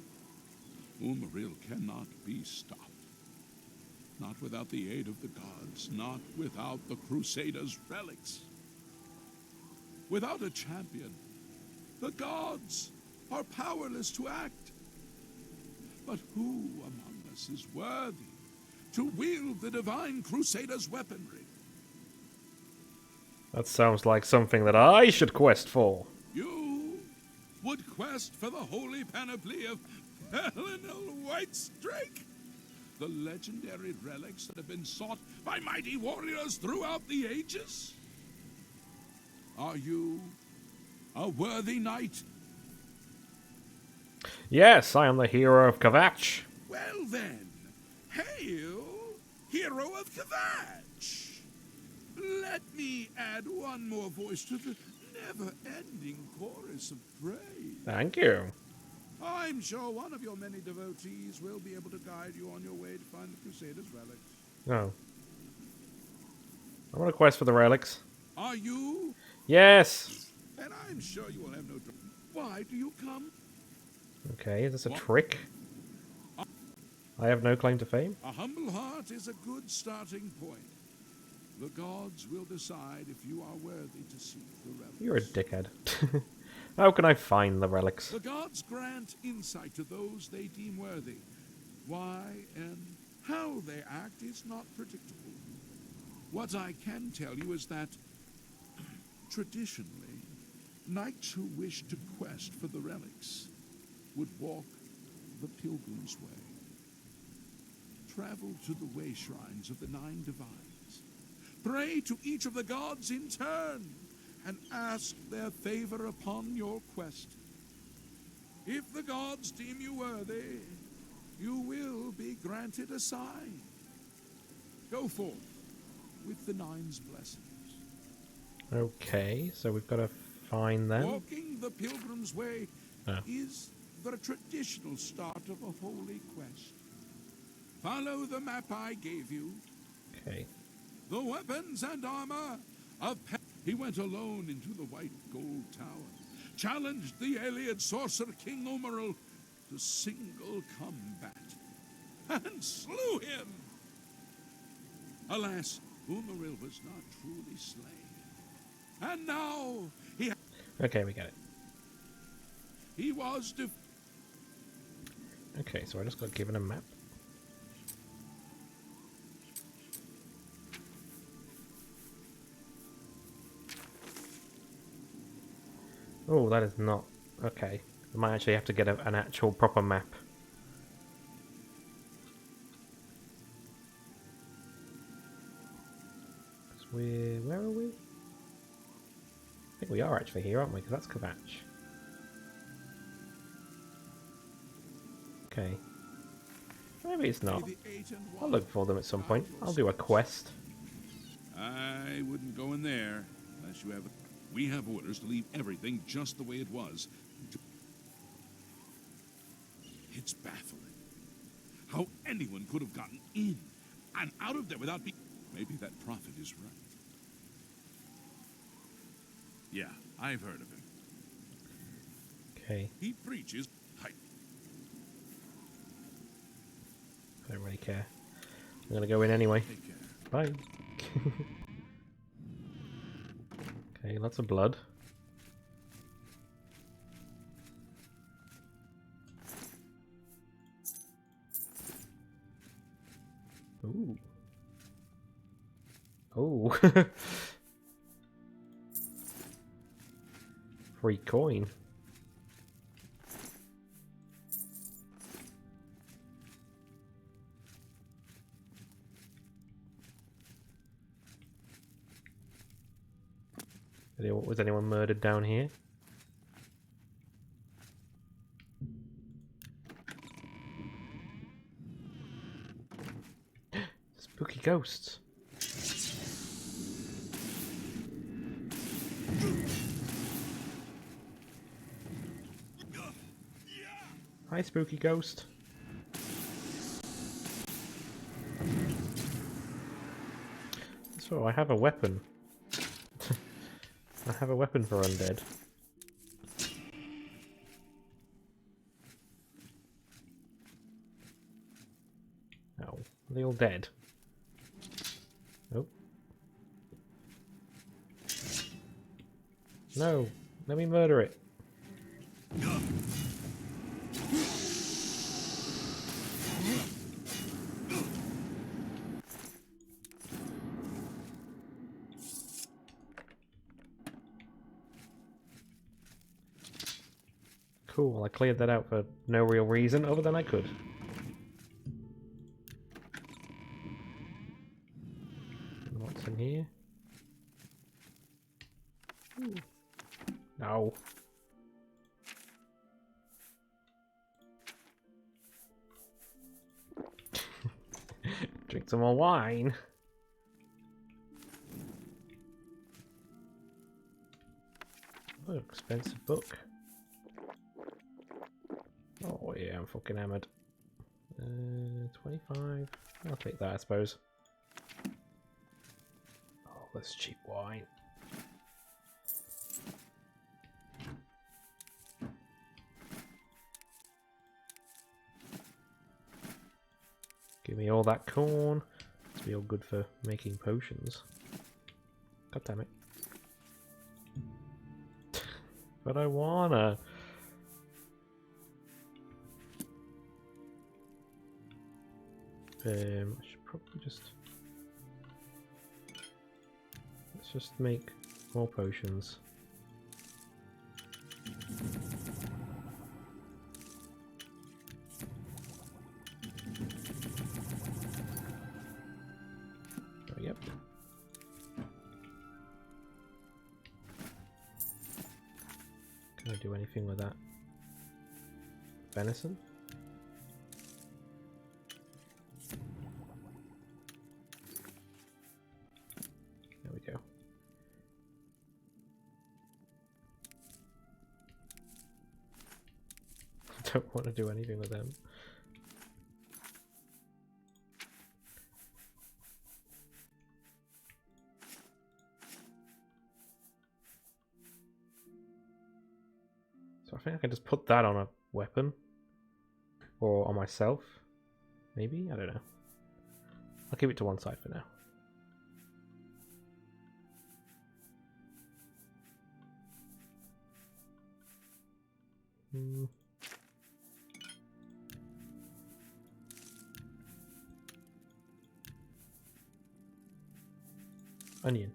Umaril cannot be stopped. Not without the aid of the gods, not without the Crusaders' relics. Without a champion, the gods are powerless to act. But who among us is worthy to wield the divine Crusaders' weaponry? That sounds like something that I should quest for. You would quest for the holy panoply of Pelinal Whitestrake? The legendary relics that have been sought by mighty warriors throughout the ages? Are you a worthy knight? Yes, I am the hero of Kvatch. Well then, hail, hero of Kvatch! Let me add one more voice to the never-ending chorus of praise. Thank you. I'm sure one of your many devotees will be able to guide you on your way to find the Crusaders' relics. No. I want a quest for the relics. Are you? Yes! And I'm sure you will have no trouble. Why do you come? Okay, is this a trick? I have no claim to fame. A humble heart is a good starting point. The gods will decide if you are worthy to seek the relics. You're a dickhead. How can I find the relics? The gods grant insight to those they deem worthy. Why and how they act is not predictable. What I can tell you is that, traditionally, knights who wish to quest for the relics would walk the pilgrim's way. Travel to the way shrines of the 9 divines. Pray to each of the gods in turn, and ask their favor upon your quest. If the gods deem you worthy, you will be granted a sign. Go forth with the 9's blessings. Okay, so we've got to find them. Walking the pilgrim's way is the traditional start of a holy quest. Follow the map I gave you. Okay. The weapons and armor of He went alone into the white gold tower, challenged the alien sorcerer King Umaril to single combat, and slew him. Alas, Umaril was not truly slain. And now he... Okay, we get it. He was... Okay, so I just got given a map. Oh, that is not... Okay. I might actually have to get an actual proper map. Where are we? I think we are actually here, aren't we? Because that's Kvatch. Okay. Maybe it's not. I'll look for them at some point. I'll do a quest. I wouldn't go in there unless you have... We have orders to leave everything just the way it was. It's baffling how anyone could have gotten in and out of there without being... Maybe that prophet is right. Yeah, I've heard of him. Okay. He preaches... I don't really care. I'm gonna go in anyway. Bye. Okay, lots of blood. Ooh. Oh. Free coin. Was anyone murdered down here? Spooky ghosts. Hi, spooky ghost. So I have a weapon. I have a weapon for undead. Oh, are they all dead? Nope. No, let me murder it. Cool, I cleared that out for no real reason other than I could. What's in here? Ooh. No. Drink some more wine. Oh, expensive book. Oh yeah, I'm fucking hammered. 25. I'll take that, I suppose. Oh, that's cheap wine. Give me all that corn. It's be all good for making potions. God damn it. But I wanna. I should probably just... Let's just make more potions. Oh, yep. Can I do anything with that? Venison? There we go. I don't want to do anything with them. So I think I can just put that on a weapon. Or on myself. Maybe? I don't know. I'll keep it to one side for now. Onion.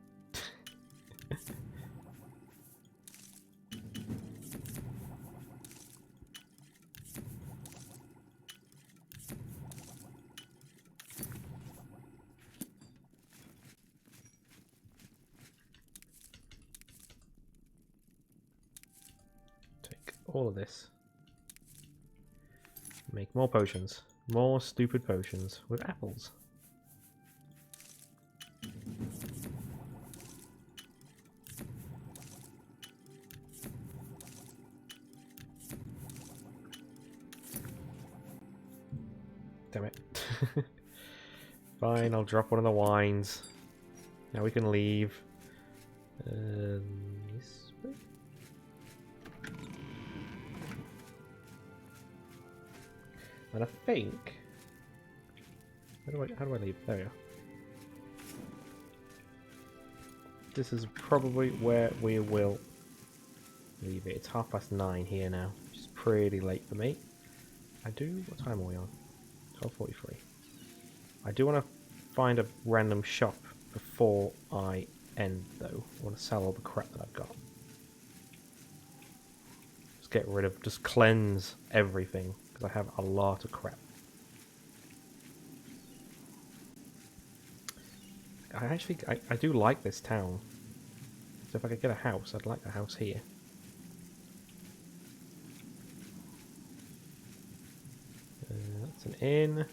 Take all of this. Make more potions. More stupid potions with apples. Damn it. Fine, I'll drop one of the wines. Now we can leave. This way? And I think... How do I leave? There we go. This is probably where we will leave it. It's 9:30 here now, which is pretty late for me. What time are we on? 12:43. I do want to find a random shop before I end, though. I want to sell all the crap that I've got. Just cleanse everything, because I have a lot of crap. I do like this town. So if I could get a house, I'd like a house here. That's an inn.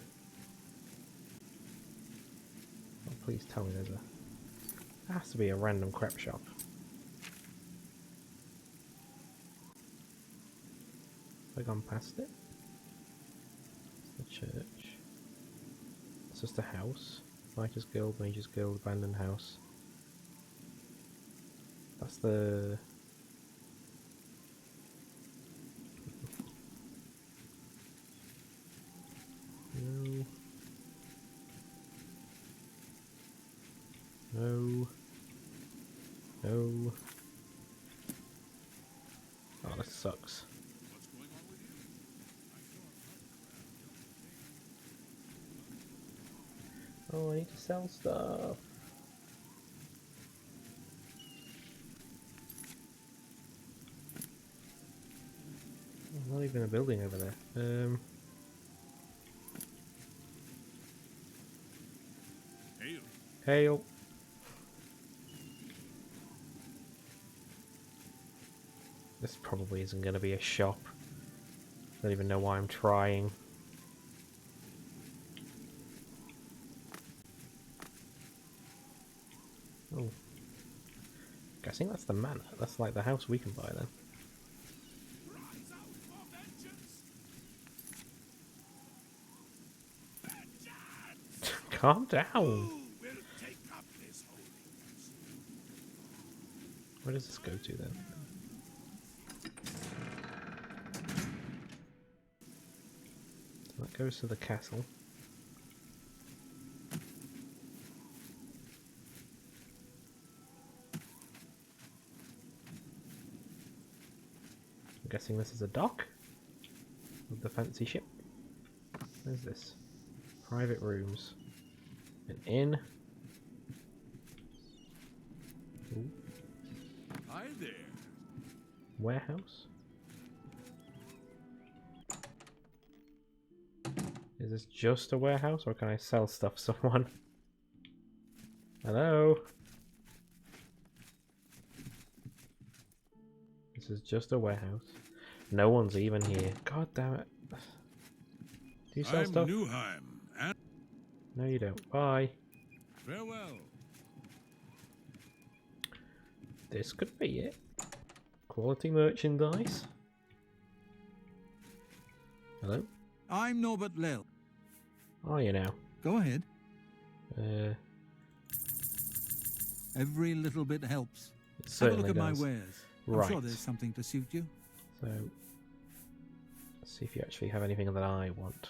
Oh, please tell me there has to be a random crap shop. Have I gone past it? It's the church. It's just a house. Fighters Guild, Mages Guild, abandoned house. That's the... No. No. No. Oh, this sucks. Oh, I need to sell stuff. There's not even a building over there. Hail. This probably isn't going to be a shop. I don't even know why I'm trying. Oh. guessing that's the manor. That's like the house we can buy then. Calm down. Where does this go to then? That goes to the castle. I'm guessing this is a dock with the fancy ship. Where's this? Private rooms. An inn. Ooh. Hi there. Warehouse. Is this just a warehouse, or can I sell stuff to someone? Hello? This is just a warehouse. No one's even here. God damn it. Do you sell stuff? Newheim, and No, you don't. Bye. farewell. This could be it. Quality merchandise. Hello? I'm Norbert Lel. Are you now? Go ahead. Every little bit helps. It Have a certainly look at my does. wares. Right. I'm sure there's something to suit you. So, let's see if you actually have anything that I want.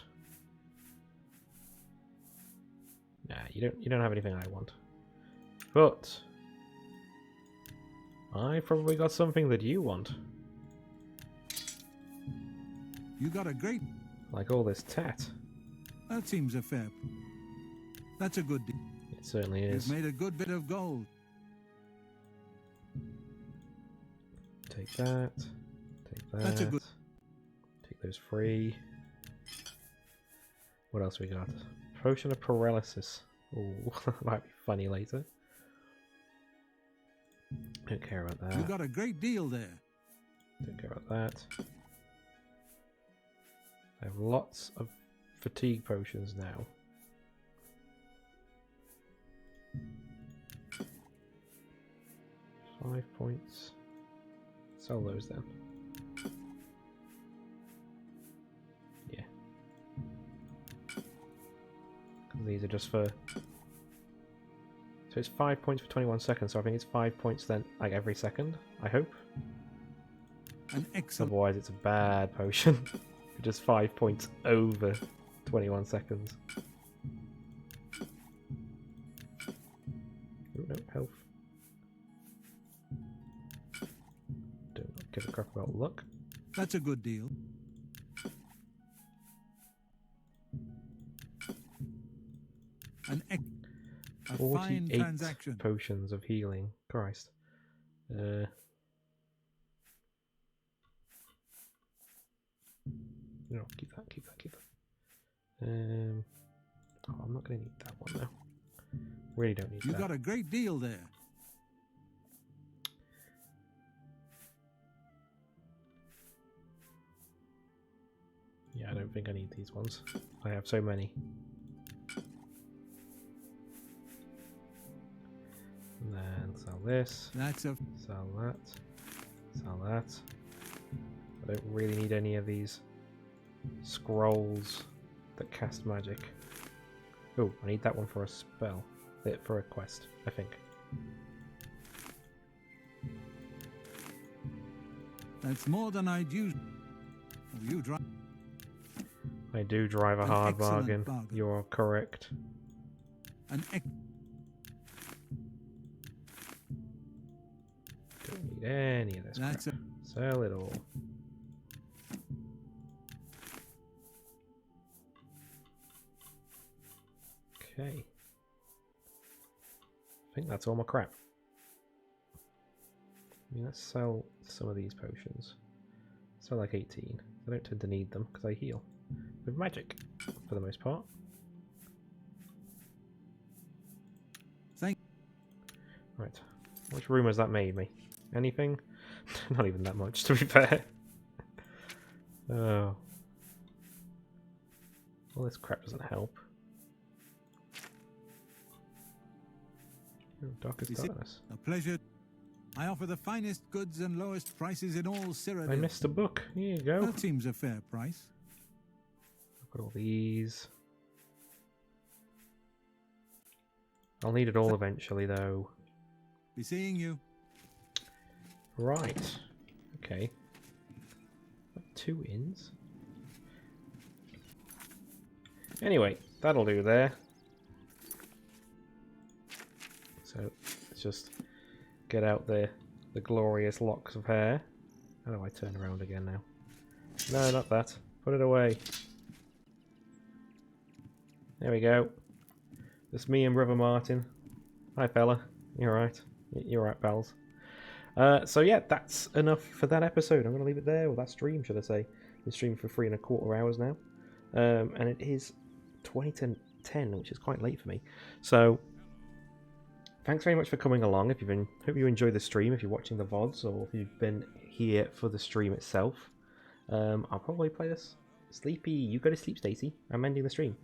Nah, you don't have anything I want. But I probably got something that you want. You got a great... Like all this tat. That seems a fair... That's a good deal. It certainly is. You've made a good bit of gold. Take that. Take that. That's a good... Take those free. What else we got? Potion of paralysis. Ooh, that might be funny later. Don't care about that. You got a great deal there. Don't care about that. I have lots of fatigue potions now. $5 points. Sell those then. Yeah. Because these are just for... So it's 5 points for 21 seconds, so I think it's 5 points then, like every second, I hope. An excellent... Otherwise it's a bad potion. Just 5 points over 21 seconds. Oh no, health. Don't give a crap about luck. That's a good deal. A fine 48 transaction. potions of healing. Christ. No, keep that. Oh, I'm not going to need that one though. Really don't need that. You got a great deal there. Yeah, I don't think I need these ones. I have so many. And then sell this. That's a... Sell that. Sell that. I don't really need any of these scrolls that cast magic. Oh, I need that one for a spell. For a quest, I think. That's more than I'd use. You drive. I do drive a hard excellent bargain. You're correct. An Don't need any of this That's crap. Sell it all. Okay. I think that's all my crap. I mean, let's sell some of these potions. Sell like 18. I don't tend to need them because I heal with magic for the most part. Thank. Right. Which room has that made me? Anything? Not even that much, to be fair. Oh. All this crap doesn't help. Oh, darkest darkness. A pleasure. I offer the finest goods and lowest prices in all Cyrodiil. I missed a book. Here you go. That seems a fair price. Look at all these. I'll need it all eventually, though. Be seeing you. Right. Okay. 2 inns. Anyway, that'll do there. So let's just get out the glorious locks of hair. How do I turn around again now? No, not that. Put it away. There we go. It's me and Brother Martin. Hi, fella. You alright? You're right, pals. So yeah, that's enough for that episode. I'm going to leave it there, or that stream, should I say. Been streaming for 3¼ hours now. And it is 20 to 10, which is quite late for me. So, thanks very much for coming along. Hope you enjoyed the stream, if you're watching the VODs, or if you've been here for the stream itself. I'll probably play this. Sleepy, you go to sleep, Stacey. I'm ending the stream.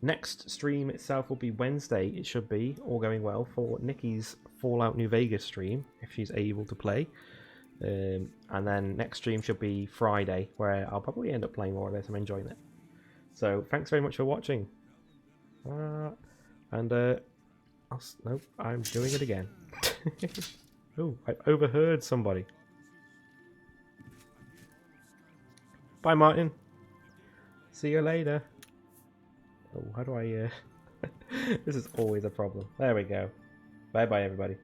Next stream itself will be Wednesday, it should be, all going well, for Nikki's Fallout New Vegas stream, if she's able to play. And then next stream should be Friday, where I'll probably end up playing more of this. I'm enjoying it. So, thanks very much for watching. Nope, I'm doing it again. Oh, I overheard somebody. Bye, Martin. See you later. Oh, how do I... This is always a problem. There we go. Bye-bye, everybody.